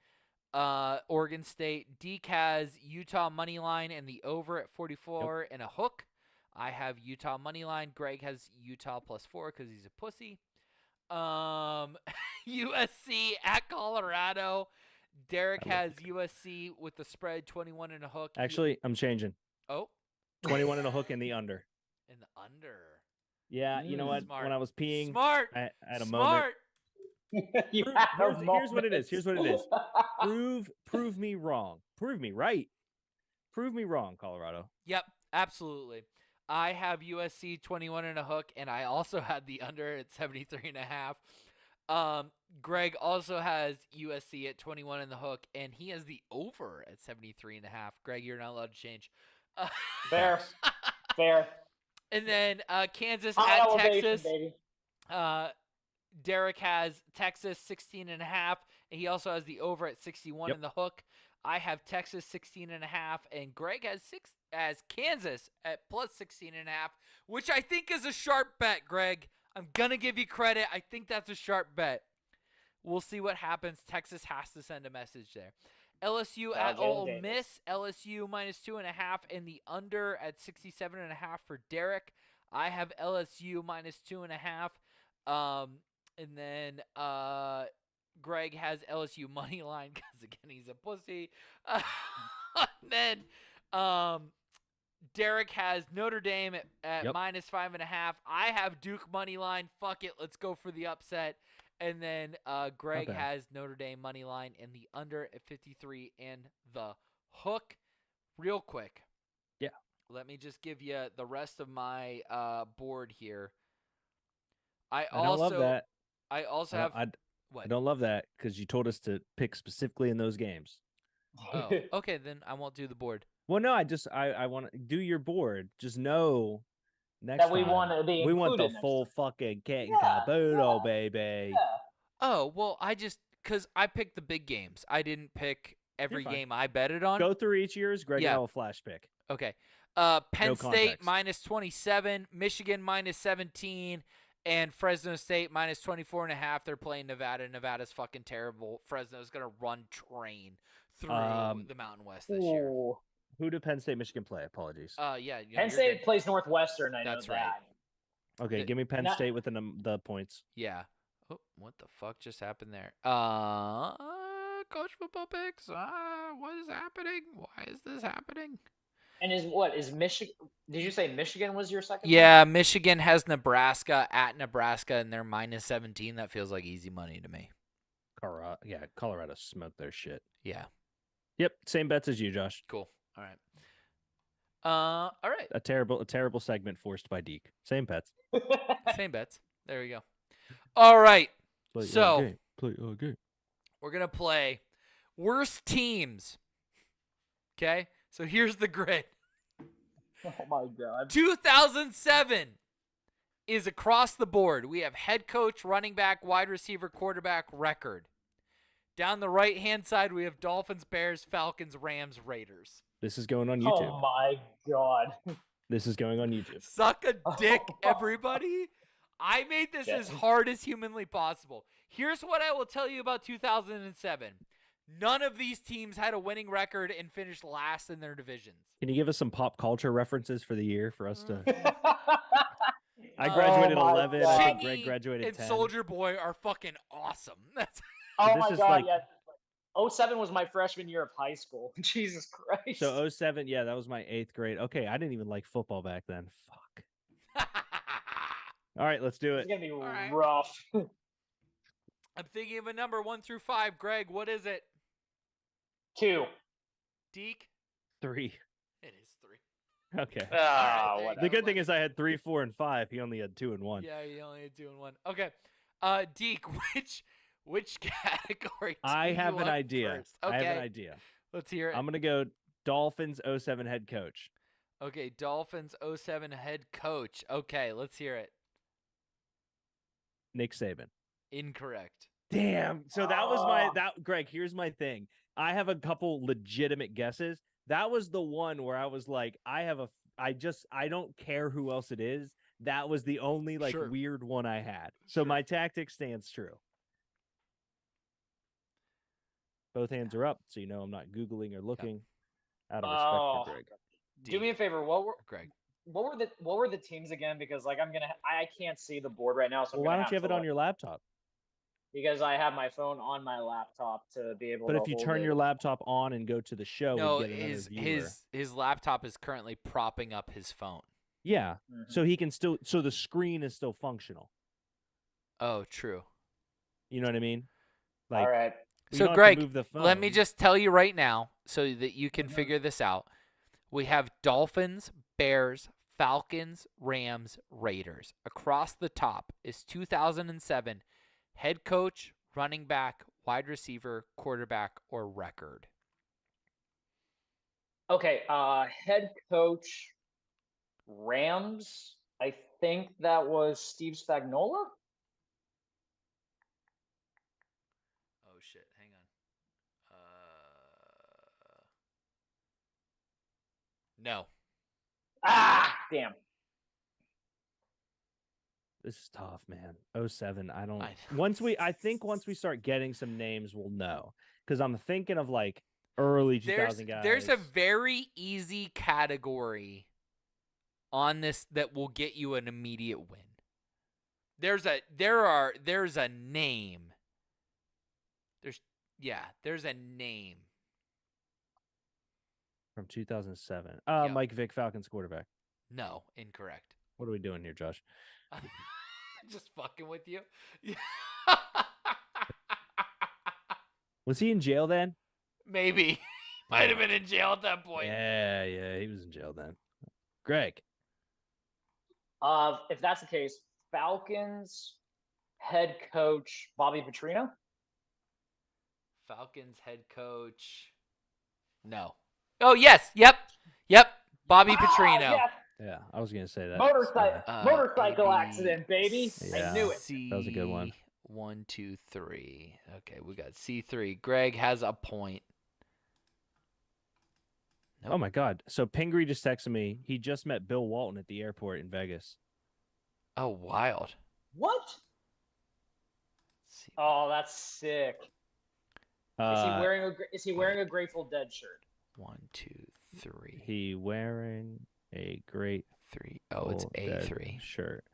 Oregon State. Deke has Utah money line and the over at 44 and a hook. I have Utah money line. Greg has Utah +4 because he's a pussy. USC at Colorado. Derek has USC with the spread 21 and a hook. Actually, I'm changing. Oh, 21 and a hook in the under. in the under. Yeah, you know what? Smart. When I was peeing, Smart. I had a moment. Smart. Here's what it is. Here's what it is. Prove me wrong. Prove me right. Prove me wrong, Colorado. Yep, absolutely. I have USC 21 and a hook, and I also had the under at 73 and a half. Greg also has USC at 21 and the hook, and he has the over at 73 and a half. Greg, you're not allowed to change. Fair. Fair. And then Kansas High at elevation, Texas. baby. Derek has Texas 16 and a half, and he also has the over at 61 Yep. in the hook. I have Texas 16 and a half, and Greg has Kansas at +16 and a half, which I think is a sharp bet, Greg. I'm gonna give you credit. I think that's a sharp bet. We'll see what happens. Texas has to send a message there. LSU at Jalen Ole Davis. Miss. LSU -2.5 and the under at 67.5 for Derek. I have LSU -2.5. And then Greg has LSU money line because again he's a pussy. And then Derek has Notre Dame at Yep. -5.5. I have Duke money line. Fuck it, let's go for the upset. And then Greg Okay. has Notre Dame money line and the under at 53 and the hook. Real quick. Yeah. Let me just give you the rest of my board here. I don't love that. I also I have don't- I what? don't love that because you told us to pick specifically in those games. Oh, okay, then I won't do the board. Well, no, I want to do your board. Just know next That we time, want to be we want the included next full time. fucking kit and Yeah, caboodle, yeah, baby. Yeah. Oh, well, because I picked the big games. I didn't pick every fine. game I betted on. Go through each year's. Greg and Yeah. I will flash pick. Okay. Penn No State context. -27, Michigan -17, and Fresno State -24.5. They're playing Nevada. Nevada's fucking terrible. Fresno's going to run train through the Mountain West this year. Ooh. Who did Penn State, Michigan play? Apologies. Yeah, Penn you're State good. plays Northwestern. I That's know right. that. Okay, the- give me Penn Now- State with the points. Yeah. Oh, what the fuck just happened there? Coach football picks. What is happening? Why is this happening? And is Michigan? Did you say Michigan was your second? one? Yeah, Michigan has Nebraska at Nebraska, and they're -17. That feels like easy money to me. Colorado smoked their shit. Yeah. Yep, same bets as you, Josh. Cool. All right. All right. A terrible segment forced by Deke. Same bets. Same bets. There we go. All right. Play So- game. Play game. We're going to play worst teams. Okay? So here's the grid. Oh my god. 2007 is across the board. We have head coach, running back, wide receiver, quarterback, record. Down the right-hand side, we have Dolphins, Bears, Falcons, Rams, Raiders. This is going on YouTube. Oh my god. This is going on YouTube. Suck a dick, everybody. I made this as hard as humanly possible. Here's what I will tell you about 2007. None of these teams had a winning record and finished last in their divisions. Can you give us some pop culture references for the year for us to? I Oh graduated my 11. I God. think Chingy Greg graduated and 10. Soldier Boy are fucking awesome. That's Oh This my is god, like- yeah. 07 was my freshman year of high school. Jesus Christ. So 07, yeah, that was my 8th grade. Okay, I didn't even like football back then. Fuck. All right, let's do it's it. gonna be right. rough. I'm thinking of a number 1 through 5. Greg, what is it? 2. Deke? 3. It is 3. Okay. Ah, there you whatever. The go, good thing buddy. is I had 3, 4, and 5. He only had 2 and 1. Yeah, you only had 2 and 1. Okay. Deke, which category? I do have you an want idea. First? I Okay. have an idea. Let's hear it. I'm gonna go Dolphins 07 head coach. Okay, Dolphins 07 head coach. Okay, let's hear it. Nick Saban. Incorrect. Damn. So that was my Greg, here's my thing. I have a couple legitimate guesses. That was the one where I was like, I don't care who else it is. That was the only Sure. weird one I had. So Sure. my tactic stands true. Both hands are up, so you know I'm not Googling or looking out of respect Oh. for Greg. Do me a favor. What Greg. were the teams again? Because like I can't see the board right now. So Well, why don't you have it on your laptop? Because I have my phone on my laptop to be able But to if you hold turn it. your laptop on and go to the show, No, we get another viewer. his laptop is currently propping up his phone. Yeah. Mhm. So he can still. So the screen is still functional. Oh, true. You know what I mean? All right. you So don't have to Greg, move the let me phone. just tell you right now so that you can Mhm. figure this out. We have Dolphins, Bears, Falcons, Rams, Raiders. Across the top is 2007 head coach, running back, wide receiver, quarterback, or record. Okay. Head coach Rams. I think that was Steve Spagnuolo. Oh shit! Hang on. No. Ah, damn. This is tough, man. 07. I don't. I- I think once we start getting some names, we'll know. Because I'm thinking of early 2000 guys. There's a very easy category on this that will get you an immediate win. There's a name. There's a name. from 2007. Yep. Mike Vick, Falcons quarterback. No, incorrect. What are we doing here, Josh? Just fucking with you. Was he in jail then? Maybe. Might have been in jail at that point. Yeah, he was in jail then. Greg. If that's the case, Falcons head coach Bobby Petrino. Falcons head coach. No. Oh, yes. Yep. Bobby Petrino. Yeah. Yeah, I was gonna say that. Motorcycle AB. accident, baby. Yeah. I knew it. That was a good one. 1, 2, 3. Okay, we got C3. Greg has a point. Oh my God! So Pingree just texted me. He just met Bill Walton at the airport in Vegas. Oh, wild. What? Let's see. Oh, that's sick. Is he wearing a Grateful Dead shirt? 1, 2, 3. He wearing a great 3. Oh, it's A3. shirt.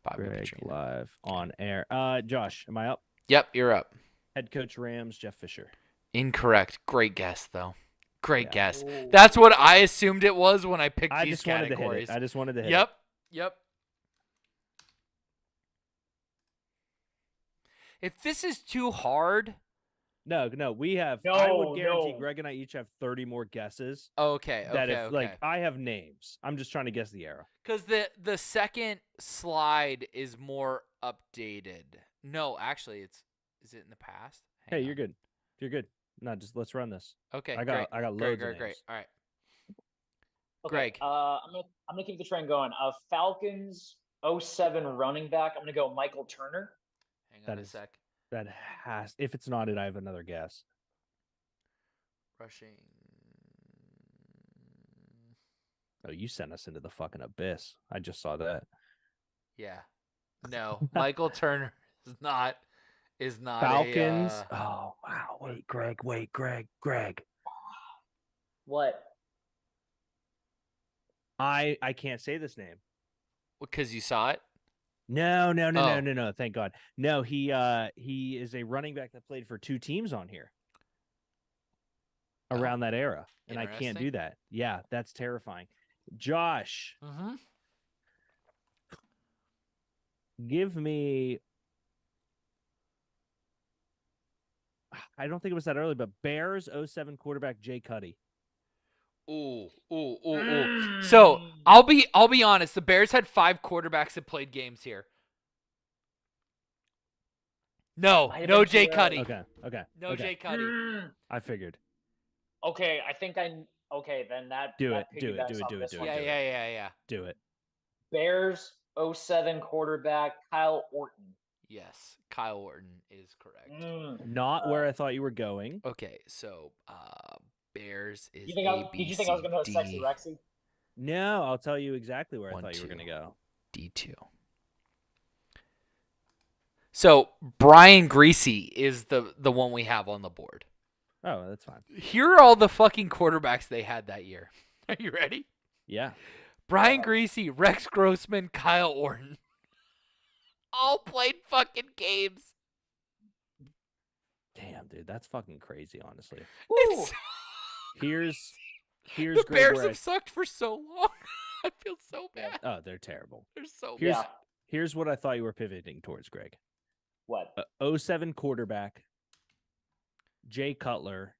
Bobby Greg Petrino. live on air. Josh, am I up? Yep, you're up. Head coach Rams, Jeff Fisher. Incorrect. Great guess, though. Great Yeah. guess. Ooh. That's what I assumed it was when I picked I these just wanted to hit categories. it. I just wanted to hit it. Yep. If this is too hard, No, we have. I No, would guarantee no. Greg and I each have 30 more guesses. okay. I have names. I'm just trying to guess the era. Because the second slide is more updated. No, actually, is it in the past? Hang Hey, on. you're good. You're good. No, just let's run this. Okay, I great. got Great, loads of great. names. All right. Okay, Greg. I'm gonna keep the trend going. Falcons 07 running back. I'm gonna go Michael Turner. Hang on That a is- sec. That has. If it's not it, I have another guess. Rushing. Oh, you sent us into the fucking abyss. I just saw that. Yeah. No, Michael Turner is not. Falcons. A, Oh wow! Wait, Greg. What? I can't say this name. because you saw it. No. Oh. Thank God. No, he is a running back that played for 2 teams on here Oh, around that era, and I can't do interesting. that. Yeah, that's terrifying. Josh, Mm-hmm. give me I don't think it was that early, but Bears 07 quarterback Jay Cuddy. Ooh. So I'll be honest. The Bears had 5 quarterbacks that played games here. No, Might have no been Jay too Cuddy. early. Okay. No Jay Cuddy. I figured. Okay, I think okay, then that Do that it, do it, piggybacks do it, off do it, this do it, one. Yeah, do it. yeah. Do it. Bears 07 quarterback Kyle Orton. Yes, Kyle Orton is correct. Not where I thought you were going. Okay, so Bears is Did you think I was gonna go sexy Rexy? No, I'll tell you exactly where I 1, thought you were 2. going to go. D2. So Brian Greasy is the one we have on the board. Oh, that's fine. Here are all the fucking quarterbacks they had that year. Are you ready? Yeah. Brian Greasy, Rex Grossman, Kyle Orton. All played fucking games. Damn, dude, that's fucking crazy, honestly. It's- Here's the Greg, Bears where have sucked for so long. I feel so bad. Oh, they're terrible. They're so Here's bad. here's what I thought you were pivoting towards, Greg. What? 07 quarterback Jay Cutler,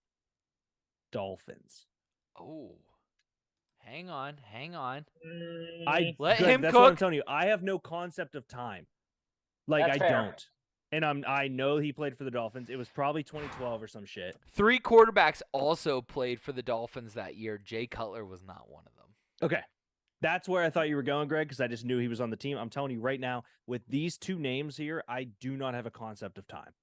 Dolphins. Oh. Hang on. Let him that's what I'm cook. telling you. I have no concept of time. Like That's I fair. don't. And I know he played for the Dolphins. It was probably 2012 or some shit. 3 quarterbacks also played for the Dolphins that year. Jay Cutler was not one of them. Okay. That's where I thought you were going, Greg, because I just knew he was on the team. I'm telling you right now, with these 2 names here, I do not have a concept of time.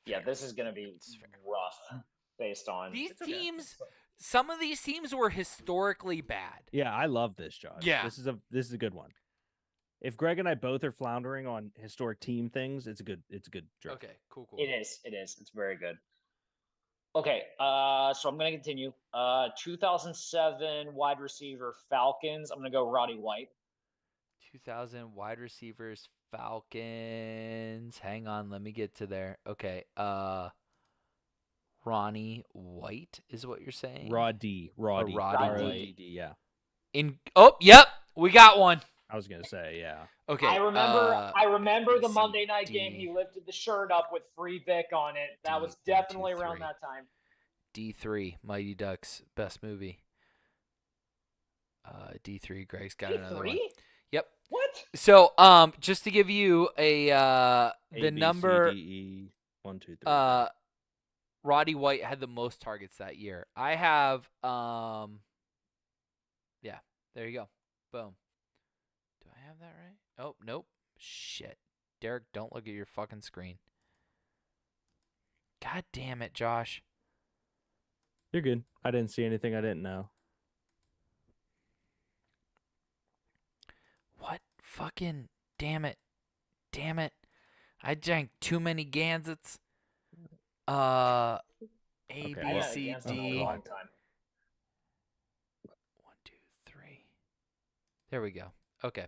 Yeah, this is gonna be It's fair. rough based on These okay. teams, some of these teams were historically bad. Yeah, I love this, Josh. Yeah. This is a good one. If Greg and I both are floundering on historic team things, it's a good draft. Okay, cool. It is. It's very good. Okay, so I'm gonna continue. 2007 wide receiver Falcons. I'm gonna go Roddy White. 2000 wide receivers, Falcons. Hang on, let me get to there. Okay, Ronnie White is what you're saying? Roddy Roddy R-O-D-D, yeah. Yep, we got one. I was gonna say, yeah. Okay. I remember the BCD. Monday night game. He lifted the shirt up with Free Vic on it. That was D, definitely 1, 2, around 3. that time. D3, Mighty Ducks, best movie. D3, Greg's got another one. D3? Yep. What? So, just to give you the A, B, number, C, D, E, 1, 2, 3. Roddy White had the most targets that year. I have, yeah, there you go. Boom. Do I have that right? Oh, nope. Shit. Derek, don't look at your fucking screen. God damn it, Josh. You're good. I didn't see anything I didn't know. What? Fucking damn it. Damn it. I drank too many Gansets. A, Okay, B, I had C, against him a D. long time. 1, 2, 3. There we go. Okay.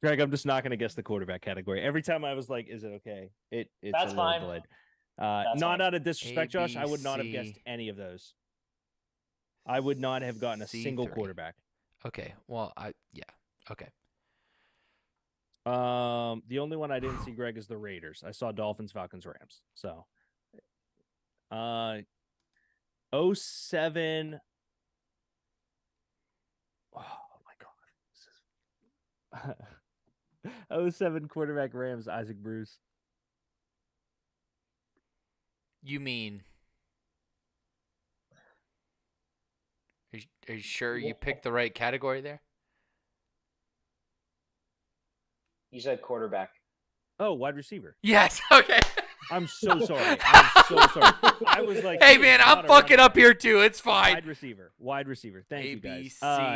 Greg, I'm just not gonna guess the quarterback category. Every time I was like, "Is it okay?" It's That's a little fine. delayed. That's Not fine. out of disrespect, Josh. I would not have ABC. guessed any of those. I would not have gotten a single C3. quarterback. Okay. Well, yeah. Okay. The only one I didn't see, Greg, is the Raiders. I saw Dolphins, Falcons, Rams. So, 07. Oh my God. 07 quarterback Rams, Isaac Bruce. You mean? Are you sure you picked the right category there? You said quarterback. Oh, wide receiver. Yes. Okay. I'm so sorry. I'm so sorry. I was like, Hey "Hey, man, it's I'm not a fucking running up back." here too. It's fine. Wide receiver. Wide receiver. Thank A, you B, guys.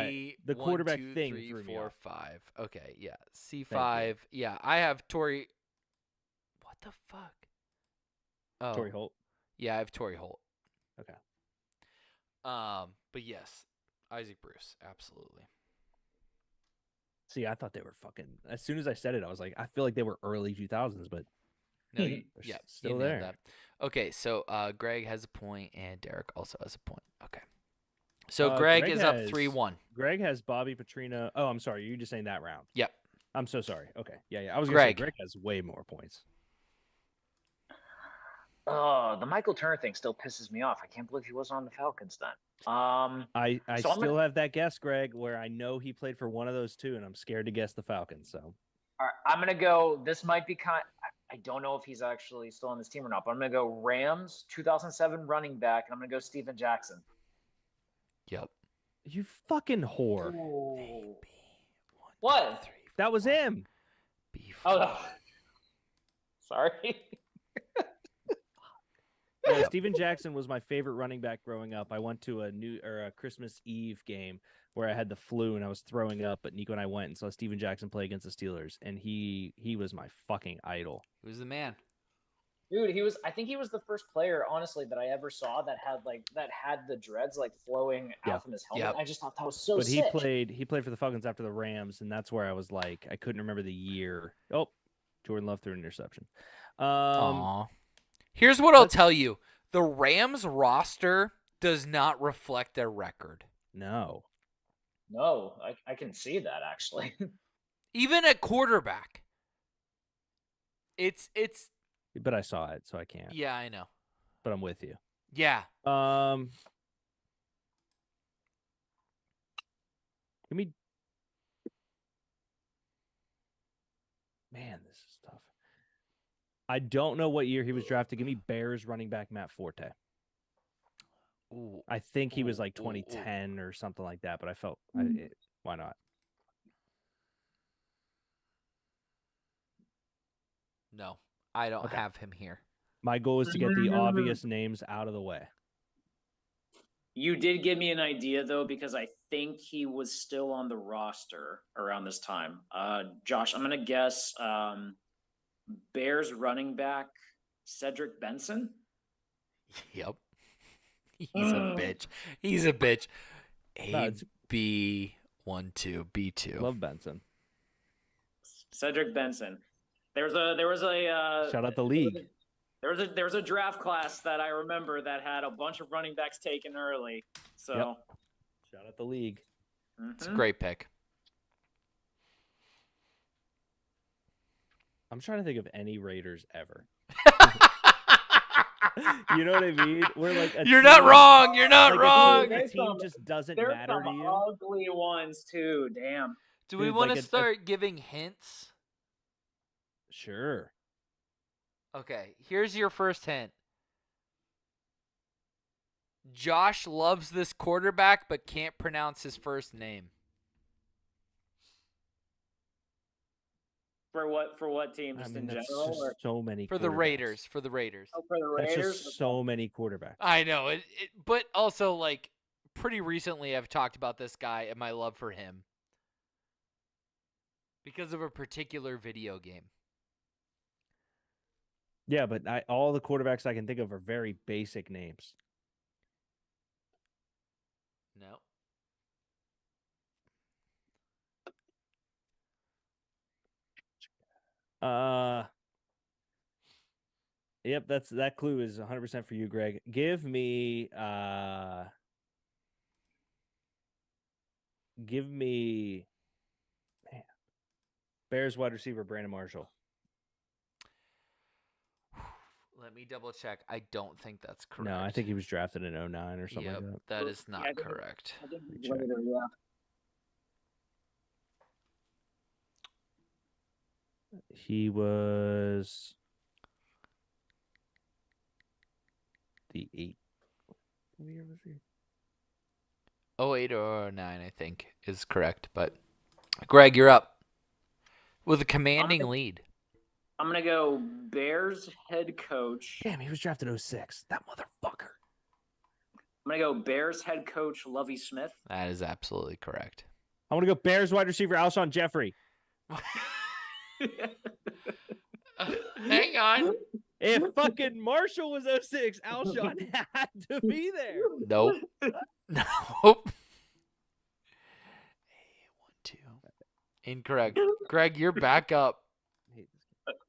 C. The 1, quarterback 2, thing 3, threw me 4, off. 5. Okay. Yeah. C5. Yeah. I have Torrey. What the fuck? Oh. Torrey Holt. Yeah, I have Torrey Holt. Okay. But yes, Isaac Bruce, absolutely. See, I thought they were fucking. As soon as I said it, I was like, I feel like they were early 2000s, but No, They're yeah, still you nailed there. that. Okay, so Greg has a point and Derek also has a point. Okay. So Greg is up has- 3-1. Greg has Bobby Petrino. Oh, I'm sorry. You're just saying that round. Yep. I'm so sorry. Okay. Yeah. I was going to say Greg. Greg has way more points. The Michael Turner thing still pisses me off. I can't believe he wasn't on the Falcons then. I So I'm still gonna- have that guess, Greg, where I know he played for one of those two, and I'm scared to guess the Falcons. So All right, I'm gonna go. This might be I don't know if he's actually still on this team or not, but I'm gonna go Rams 2007 running back, and I'm gonna go Steven Jackson. Yep. you fucking whore. Ooh. What? That was him. Oh, no. Sorry. Yeah, Steven Jackson was my favorite running back growing up. I went to a Christmas Eve game where I had the flu and I was throwing up, but Nico and I went and saw Steven Jackson play against the Steelers, and he was my fucking idol. He was the man. Dude, I think he was the first player, honestly, that I ever saw that had the dreads like flowing Yeah. out from his helmet. Yep. I just thought that was so But sick. he played for the Falcons after the Rams, and that's where I was like, I couldn't remember the year. Oh, Jordan Love threw an interception. Aw. Here's what I'll tell you. The Rams roster does not reflect their record. No. No, I can see that actually. Even at quarterback. It's But I saw it, so I can't. yeah, I know. But I'm with you. Yeah. Give me. Man, this is tough. I don't know what year he was drafted. Give me Bears running back Matt Forte. Ooh. I think he was like Ooh, ooh, ooh. 2010 or something like that, but I felt why not? No. I don't Okay. have him here. My goal is to get the obvious names out of the way. You did give me an idea though, because I think he was still on the roster around this time. Josh, I'm gonna guess Bears running back Cedric Benson. Yep. He's a bitch. He's a bitch. No, A it's- B 1 2 B 2. Love Benson. Cedric Benson. There was a Shout out the league. There was a draft class that I remember that had a bunch of running backs taken early. So Yep. Shout out the league. It's a mhm. great pick. I'm trying to think of any Raiders ever. You know what I mean? We're like You're not team- wrong. You're not like wrong. A team just doesn't There's matter some to you. ugly ones too. Damn. Do we Dude, want like to a- start giving hints? Sure. Okay, here's your first hint. Josh loves this quarterback but can't pronounce his first name. For what team? I Just mean, in that's general? just Or, so many For the quarterbacks. Raiders. For the Raiders. oh, for the That's Raiders? just so many quarterbacks. I know it, but also like pretty recently I've talked about this guy and my love for him because of a particular video game. Yeah, but all the quarterbacks I can think of are very basic names. No. Yep, that clue is 100% for you, Greg. Give me man. Bears wide receiver Brandon Marshall. Let me double check. I don't think that's correct. No, I think he was drafted in 09 or something Yep, like that. that is not I think- correct. I think he's check. later, yeah. He was the 8. What year was he? 08 or 09, I think, is correct. But Greg, you're up with a commanding lead. I'm gonna go Bears head coach. Damn, he was drafted 06. That motherfucker. I'm gonna go Bears head coach Lovie Smith. That is absolutely correct. I want to go Bears wide receiver Alshon Jeffrey. Hang on. If fucking Marshall was 06, Alshon had to be there. Nope. Nope. 1 2. Incorrect. Greg, you're back up.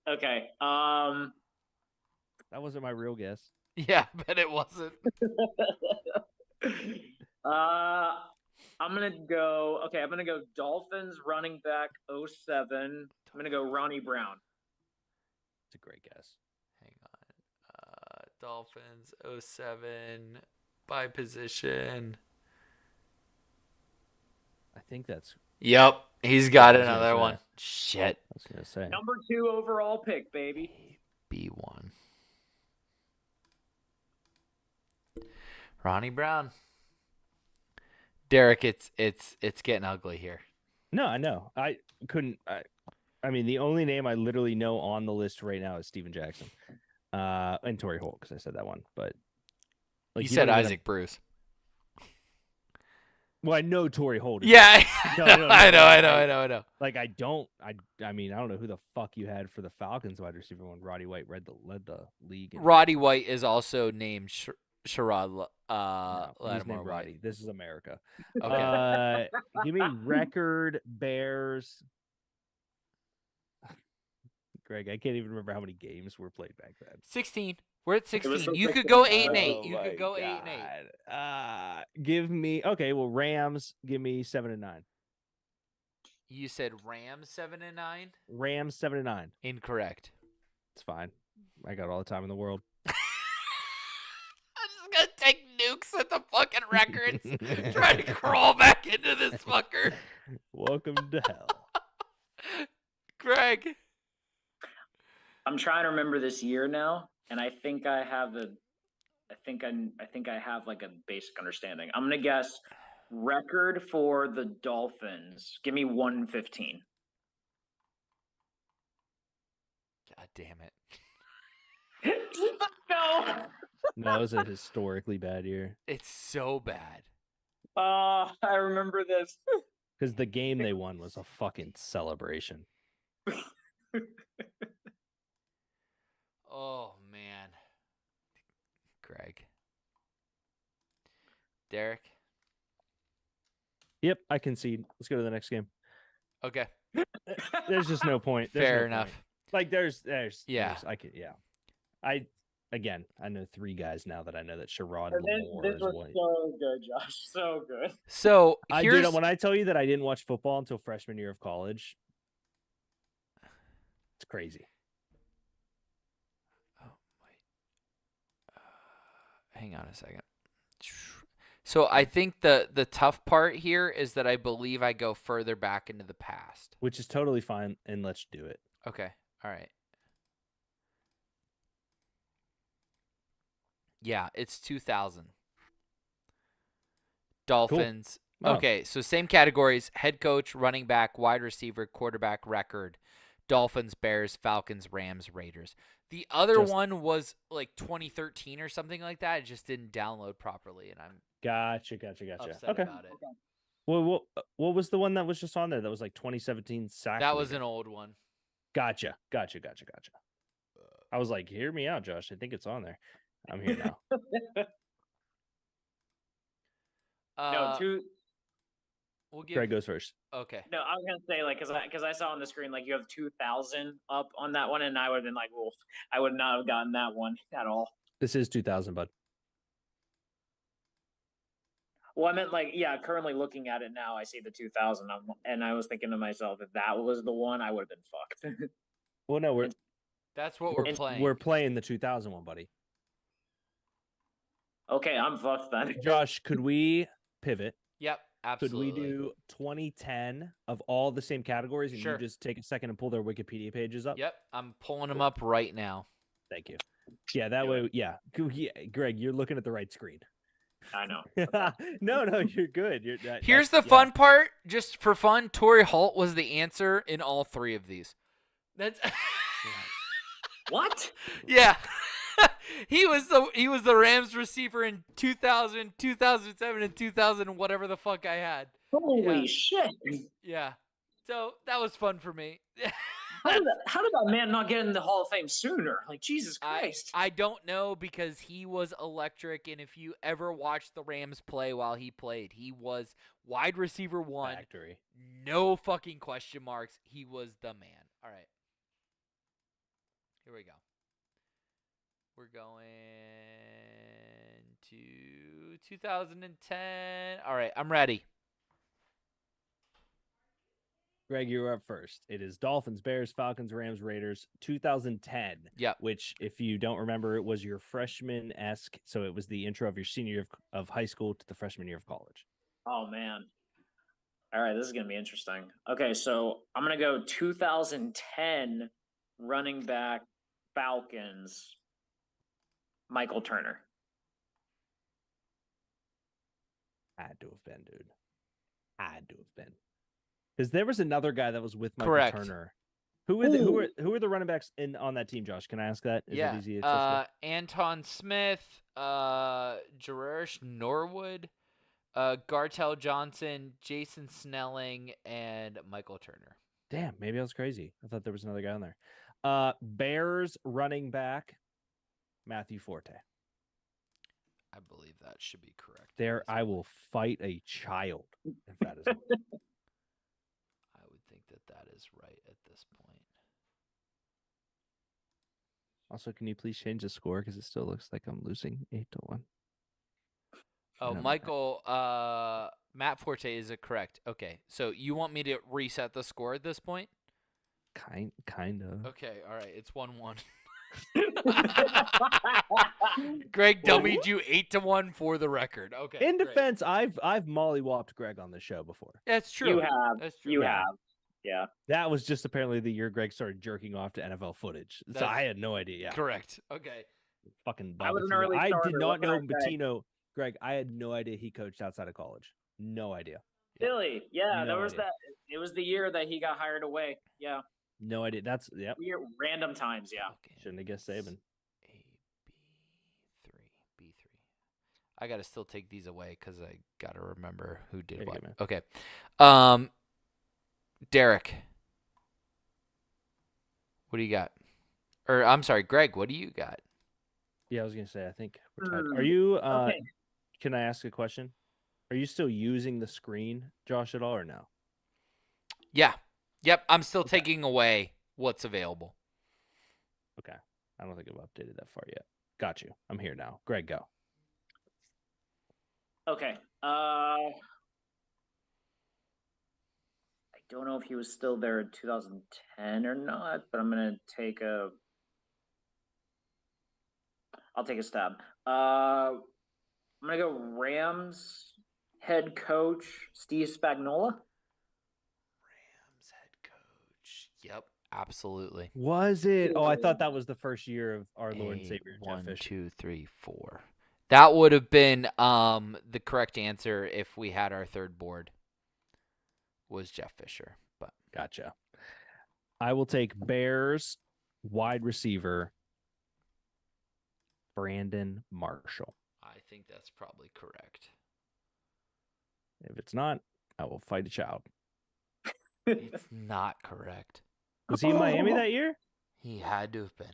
Okay. That wasn't my real guess. Yeah, but it wasn't. I'm gonna go. Okay, I'm gonna go Dolphins running back 07. I'm gonna go Ronnie Brown. It's a great guess. Hang on. Dolphins 07 by position. I think that's. Yep, he's got I was gonna another say. one. Shit. I was gonna say. Number 2 overall pick, baby. B1. Ronnie Brown. Derek, it's getting ugly here. No, I know. I couldn't. I mean, the only name I literally know on the list right now is Steven Jackson, and Torrey Holt, because I said that one. But You said don't even Isaac Bruce. well, I know Torrey Holt. is- Yeah, No, I know. Like I don't. I mean, I don't know who the fuck you had for the Falcons wide receiver when Roddy White led the league. Roddy White is also named Sherrod No, he's Lattimore named White. Roddy. This is America. Okay. Give me record Bears. Greg, I can't even remember how many games were played back then. 16. We're at 16. so You could 16. go 8-8. Oh You my could go 8-8. God. Give me well, Rams. Give me 7-9. You said Rams 7-9. Rams 7-9. Incorrect. It's fine. I got all the time in the world. I'm just gonna take nukes at the fucking records. Try to crawl back into this fucker. Welcome to hell. Greg. I'm trying to remember this year now, and I think I have I think I have like a basic understanding. I'm gonna guess record for the Dolphins. Give me 115. God damn it. No. No, it was a historically bad year It's so bad. I remember this. because the game they won was a fucking celebration. Oh man. Greg. Derek. Yep, I concede. Let's go to the next game. Okay. There's just no point. There's Fair no enough. point. Like there's Yeah. I could I know 3 guys now that I know that Sherrod And Lamore this is was one. so good, Josh. So good. So I here's did when I tell you that I didn't watch football until freshman year of college. It's crazy. Oh wait. Hang on a second. So I think the tough part here is that I believe I go further back into the past. Which is totally fine, and let's do it. Okay. All right. Yeah, it's 2000. Dolphins. Wow. Okay, so same categories: head coach, running back, wide receiver, quarterback, record. Dolphins, Bears, Falcons, Rams, Raiders. The other Just- one was like 2013 or something like that. It just didn't download properly, and I'm Gotcha. upset Okay. about it. Well, what was the one that was just on there? That was like 2017 sack. That was leader? an old one. Gotcha. I was like, hear me out, Josh. I think it's on there. I'm here now. No, two. We'll give. Greg goes first. Okay. No, I was gonna say like because I saw on the screen like you have 2000 up on that one, and I would have been like, well, I would not have gotten that one at all. This is 2000, bud. Well, I meant like yeah. Currently looking at it now, I see the 2000, and I was thinking to myself, if that was the one, I would have been fucked. Well, no, That's what we're playing. we're playing the 2000 one, buddy. Okay, I'm fucked then. Josh, could we pivot? Yep. Could Absolutely. we do 2010 of all the same categories, and Sure. you just take a second and pull their Wikipedia pages up? Yep. I'm pulling them up right now. Thank you. Yeah, that Do way. Yeah. Greg, you're looking at the right screen. I know. No, you're good. Here's the fun part. Just for fun, Torrey Holt was the answer in all 3 of these. That's What? yeah. he was the Rams receiver in 2000, 2007, and 2000, whatever the fuck I had. Holy Yeah. shit! Yeah. So that was fun for me. How did that man not get in the Hall of Fame sooner? Like Jesus Christ! I don't know because he was electric, and if you ever watched the Rams play while he played, he was wide receiver 1. factory. No fucking question marks. He was the man. All right. Here we go. We're going to 2010. All right, I'm ready. Greg, you were up first. It is Dolphins, Bears, Falcons, Rams, Raiders, 2010. Yep. Which, if you don't remember, it was your freshman-esque. So it was the intro of your senior year of high school to the freshman year of college. Oh man. All right, this is gonna be interesting. Okay, so I'm gonna go 2010 running back Falcons, Michael Turner. Had to have been, dude. Had to have been. Because there was another guy that was with Michael Correct. Turner. Who are the running backs on that team, Josh? Can I ask that? Is yeah. that easy? Accessible? Anton Smith, Jerarish Norwood, Gartell Johnson, Jason Snelling, and Michael Turner. Damn, maybe I was crazy. I thought there was another guy on there. Bears running back, Matthew Forte. I believe that should be correct. There, I will fight a child if that is. I would think that is right at this point. Also, can you please change the score because it still looks like I'm losing 8-1. Oh, Never mind. Michael, Matt Forte is it correct? Okay, so you want me to reset the score at this point? Kind of. Okay, all right, it's 1-1. Greg dummied you 8-1 for the record. Okay. In great. defense, I've mollywopped Greg on the show before. That's true. You have. That's true. You Yeah. have. Yeah. That was just apparently the year Greg started jerking off to NFL footage. So That's I had no idea. Yeah. Correct. Okay. Fucking I was an Bob early Patino. I did starter, not what can know I say? Patino. Greg, I had no idea he coached outside of college. No idea. Really? Yeah, No there was idea. that. It was the year that he got hired away. Yeah. No idea. That's yep. Weird, random times. Yeah. Okay. Shouldn't have guessed Saban. B3. I gotta still take these away because I gotta remember who did There you what. go, man. Okay. Derek. What do you got? Or I'm sorry, Greg. What do you got? Yeah, I was gonna say. I think we're tied. Hmm, Are you? Okay. Can I ask a question? Are you still using the screen, Josh, at all, or no? Yeah. Yep. I'm still taking away what's available. Okay. I don't think I've updated that far yet. Got you. I'm here now. Greg, go. Okay. I don't know if he was still there in 2010 or not, but I'm gonna take a. I'll take a stab. I'm gonna go Rams head coach Steve Spagnuolo. Rams head coach. Yep. Absolutely. Was it? Oh, I thought that was the first year of our Lord and Savior Jeff 1, Fisher. 2, 3, 4. That would have been the correct answer if we had our third board. Was Jeff Fisher, but Gotcha. I will take Bears wide receiver Brandon Marshall. I think that's probably correct. If it's not, I will fight a child. It's not correct. Was he in Miami that year? He had to have been.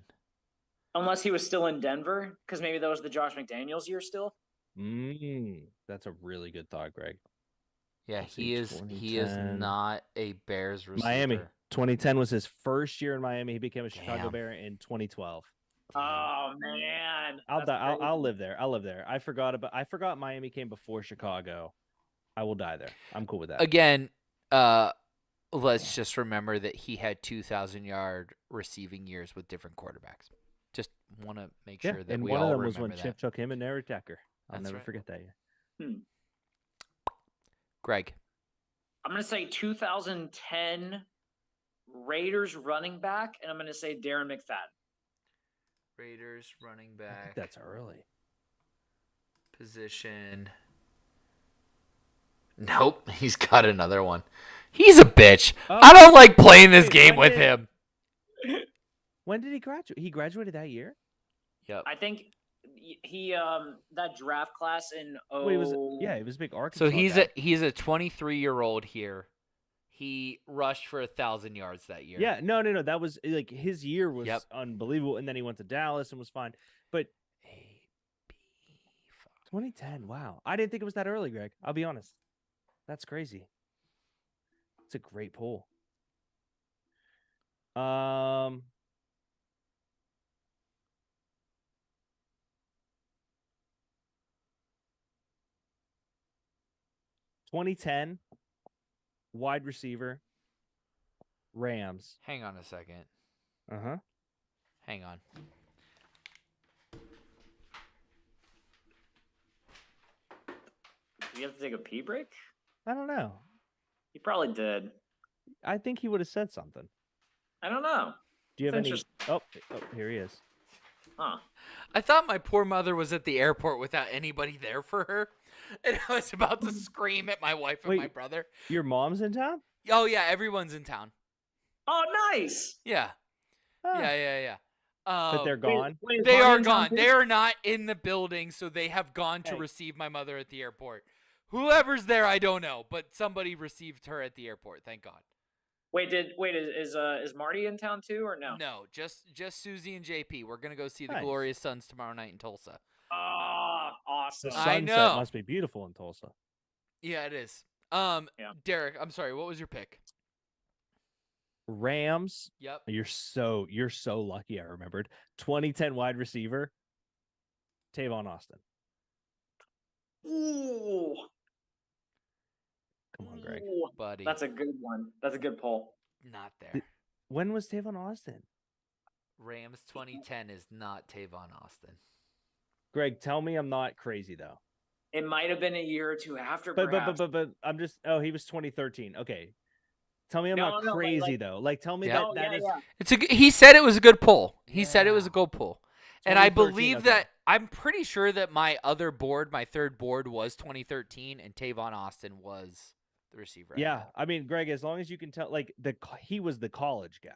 Unless he was still in Denver, because maybe that was the Josh McDaniels year still. That's a really good thought, Greg. Yeah, Let's he see, is. He is 2010. not a Bears receiver. Miami. 2010 was his first year in Miami. He became a Chicago Damn. Bear in 2012. Oh man, I'll That's I'll crazy. live there. I'll live there. I forgot Miami came before Chicago. I will die there. I'm cool with that. Again, let's just remember that he had 2,000-yard receiving years with different quarterbacks. Just want to make Yeah, sure that and we one all of them was remember when that. Chip took him and Eric Decker. I'll That's never right. forget that year. Greg. I'm gonna say 2010 Raiders running back, and I'm gonna say Darren McFadden. Raiders running I back think that's early. position. Nope, he's got another one. He's a bitch. I don't like playing this wait, game when with did- him. When did he graduate? He graduated that year? Yep. I think he that draft class in Wait, he was a big Arkansas. So he's guy. a 23-year-old here. He rushed for 1,000 yards that year. Yeah, no. That was like his year was Yep. unbelievable, and then he went to Dallas and was fine. But 2010, wow, I didn't think it was that early, Greg. I'll be honest. That's crazy. It's a great poll. 2010 wide receiver Rams. Hang on a second. Uh-huh. Hang on. Do you have to take a pee break? I don't know. He probably did. I think he would have said something. I don't know. Do you have That's any? Oh, here he is. Huh. I thought my poor mother was at the airport without anybody there for her, and I was about to scream at my wife and my Wait. brother. Your mom's in town? Oh yeah, everyone's in town. Oh, nice. Yeah, Ah, yeah. But they're gone. Wait, is They Marty are in town gone. too? They are not in the building, so they have gone to Hey. receive my mother at the airport. Whoever's there, I don't know, but somebody received her at the airport. Thank God. Is Marty in town too or no? No, just Susie and JP. We're gonna go see the Nice. Glorious Suns tomorrow night in Tulsa. Ah, awesome. The I sunset know. must be beautiful in Tulsa. Yeah, it is. Yeah. Derek, I'm sorry. What was your pick? Rams. Yep. You're so lucky. I remembered 2010 wide receiver Tavon Austin. Ooh, Come on, Greg. ooh. Buddy. That's a good one. That's a good poll. Not there. When was Tavon Austin? Rams 2010 is not Tavon Austin. Greg, tell me I'm not crazy though. It might have been a year or two after. But perhaps. I'm just. Oh, he was 2013. Okay. Tell me I'm No, not no, but, crazy like- though. Like, tell me Yeah. Oh, that yeah, is. yeah. It's he said it was a good pull. He said it was a Yeah. good pull. And I 2013, believe okay. that I'm pretty sure that my third board was 2013 and Tavon Austin was the receiver. I Yeah, had. I mean, Greg, as long as you can tell, like he was the college guy.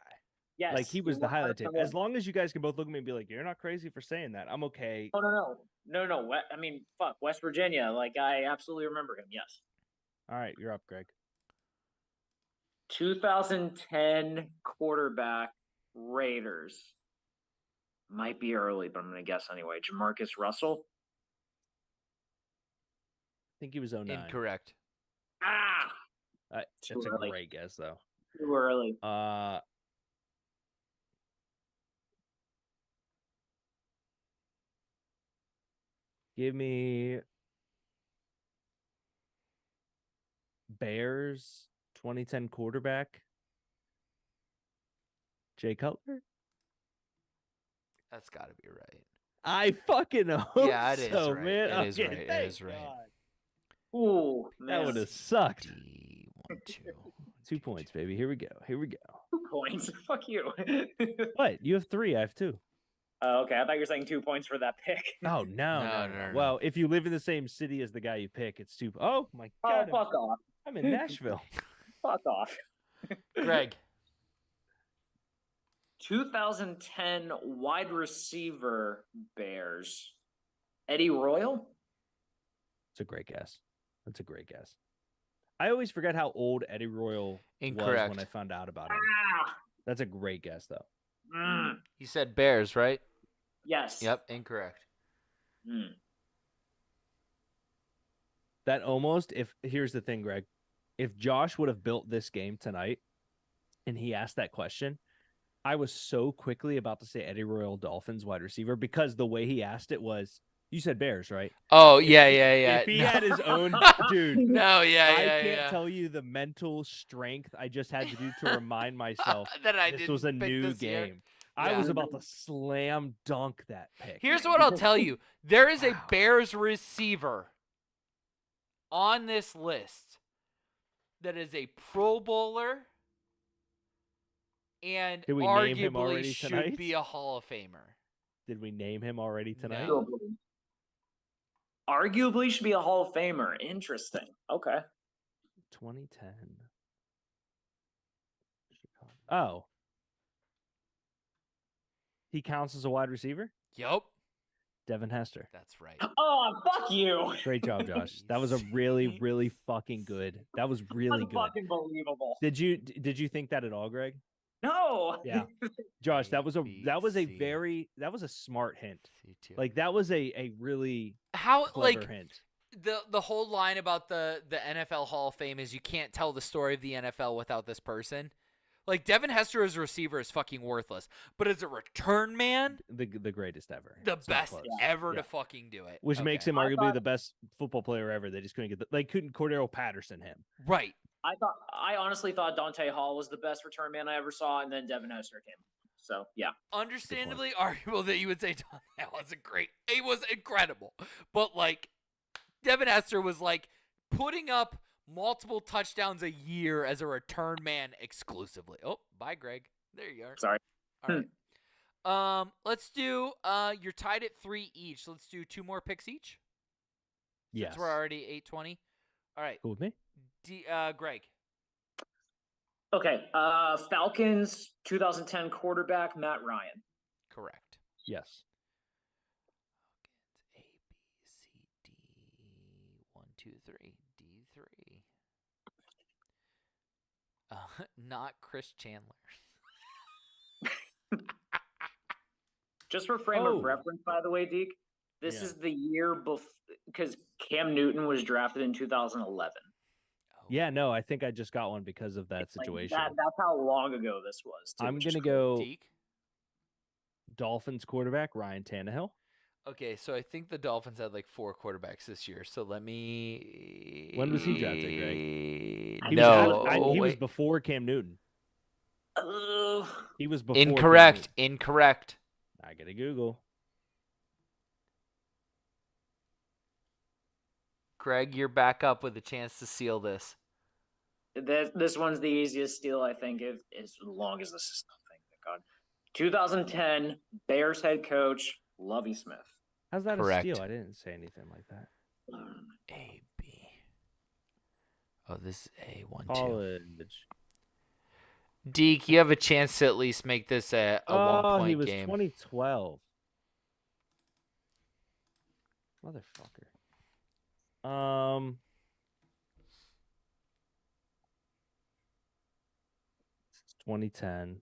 Yes. Like he was you the highlight tape. 100% As long as you guys can both look at me and be like, "You're not crazy for saying that," I'm okay. No. I mean, fuck, West Virginia. Like, I absolutely remember him. Yes. All right, you're up, Greg. 2010 quarterback Raiders. Might be early, but I'm going to guess anyway. Jamarcus Russell. I think he was 09. Incorrect. Ah, That's Too a early. great guess, though. too early. Give me Bears 2010 quarterback Jay Cutler. That's got to be right. I fucking hope Yeah, it is so, right. man. It is Okay, right. It thank is right. God. Ooh, That would have man. sucked. D12. 2 points, baby. Here we go. 2 points. Fuck you. What? You have 3. I have 2. Okay, I thought you were saying 2 points for that pick. Oh no, No, no. no. Well, if you live in the same city as the guy you pick, it's 2. Oh my Oh, God, fuck off. I'm in Nashville. Fuck off. Greg. 2010 wide receiver Bears. Eddie Royal? It's a great guess. That's a great guess. I always forget how old Eddie Royal was Incorrect. when I found out about him. Ah. That's a great guess, though. You said Bears, right? Yes. Yep. Incorrect. Mm. That almost, here's the thing, Greg. If Josh would have built this game tonight and he asked that question, I was so quickly about to say Eddie Royal Dolphins wide receiver because the way he asked it was, you said Bears, right? Oh, yeah. If he No. had his own, dude. No, yeah. I can't tell you the mental strength I just had to do to remind myself that I this was a didn't pick new this year. game. I Yeah. was about to slam dunk that pick. Here's what I'll tell you. There is a Wow. Bears receiver on this list that is a Pro Bowler and Did we name him arguably already should tonight? be a Hall of Famer. Did we name him already tonight? No. Arguably should be a Hall of Famer. Interesting. Okay. 2010. Oh. He counts as a wide receiver? Yup. Devin Hester. That's right. Oh, fuck you. Great job, Josh. That was a really, really fucking good. That was really good. Unfucking believable. Did you think that at all, Greg? No. Yeah. Josh, that was a ABC. very smart hint. C2. Like that was a really How clever like hint. the whole line about the NFL Hall of Fame is you can't tell the story of the NFL without this person. Like Devin Hester as a receiver is fucking worthless, but as a return man, The greatest ever. the It's not best close. ever Yeah. to fucking do it. Which makes Okay. him I arguably thought- the best football player ever. They just couldn't get they couldn't Cordero Patterson him. Right. I honestly thought Dante Hall was the best return man I ever saw, and then Devin Hester came. So yeah. Understandably arguable that you would say that wasn't great. It was incredible. But like Devin Hester was like putting up multiple touchdowns a year as a return man exclusively. Oh, bye Greg. There you are. Sorry. All right. Let's do you're tied at 3 each. Let's do 2 more picks each. Yes. Since we're already 8:20. All right. Cool with me. Greg. Okay. Falcons 2010 quarterback Matt Ryan. Correct. Yes. A, B, C, D, 1, 2, 3, D3. Not Chris Chandler. Just for frame Oh. of reference, by the way, Deke, this Yeah. is the year before because Cam Newton was drafted in 2011. Yeah, no, I think I just got one because of that Like, situation. that's how long ago this was. Too, I'm which is gonna crazy. go Deke? Dolphins quarterback Ryan Tannehill. Okay, so I think the Dolphins had like 4 quarterbers this year. So let me. When was he drafted, Greg? He No, was, he was wait. before Cam Newton. He was before. Cam Incorrect. Newton. Incorrect. I gotta Google. Greg, you're back up with a chance to seal this. This one's the easiest steal, I think, if as long as this is nothing. Thank God. 2010 Bears head coach Lovie Smith. How's that Correct. a steal? I didn't say anything like that. A, B. Oh, this is A, 1, 2. College. Deke, you have a chance to at least make this a one-point he was game. 2012. Motherfucker. It's 2010.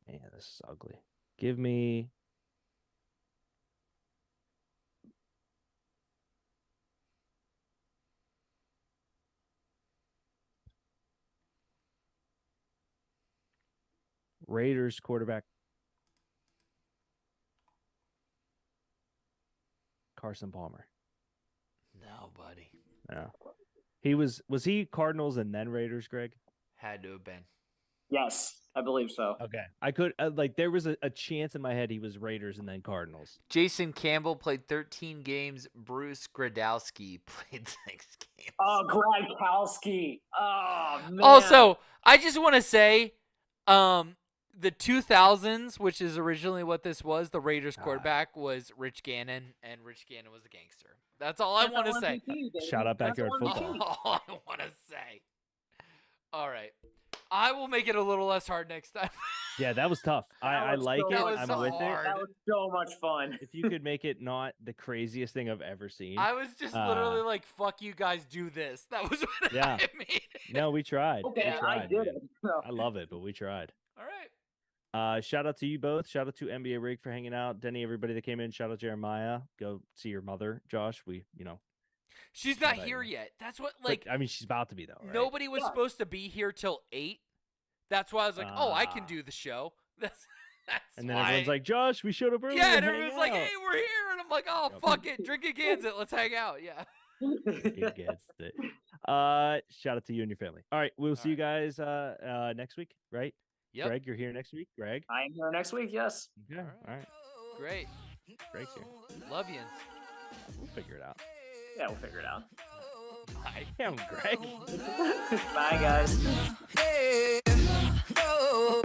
Man, this is ugly. Give me. Raiders quarterback Carson Palmer. No, buddy. Yeah. He was he Cardinals and then Raiders, Greg? Had to have been. Yes, I believe so. Okay. I could like there was a chance in my head he was Raiders and then Cardinals. Jason Campbell played 13 games. Bruce Gradowski played 6 games. Oh, Gronkowski. Oh, man. Also, I just want to say, the 2000s, which is originally what this was, the Raiders quarterback was Rich Gannon, and Rich Gannon was the gangster. That's all I want to say. Shout out backyard football. All I want to say. All right. I will make it a little less hard next time. Yeah, that was tough. I was like so- it. that was I'm so with hard. That was so much fun. it. If you could make it not the craziest thing I've ever seen. I was just literally like, fuck you guys, do this. That was what Yeah. I made. No, we tried. Okay, We tried, I did man. it. So. I love it, but we tried. All right. Shout out to you both. Shout out to NBA Rig for hanging out. Denny, everybody that came in. Shout out Jeremiah. Go see your mother, Josh. She's not about here you? yet. That's what, But, like, I mean, she's about to be though. Right? nobody was Yeah. supposed to be here till 8. That's why I was like, oh, I can Ah. do the show. That's And then why. everyone's like, Josh, we showed up early. yeah, to and hang everyone's like, out." hey, we're here. And I'm like, oh, Yep. fuck it. Drinking Gansett. Let's hang out. Yeah. Good gets it. Shout out to you and your family. All right, we'll see you guys next week, right? Yep. Greg, you're here next week. Greg. I am here next week, yes. Okay. All right. All right. Great. Greg's here. Love you. We'll figure it out. Yeah, we'll figure it out. Bye. Damn, Greg. Bye, guys. Yeah, no.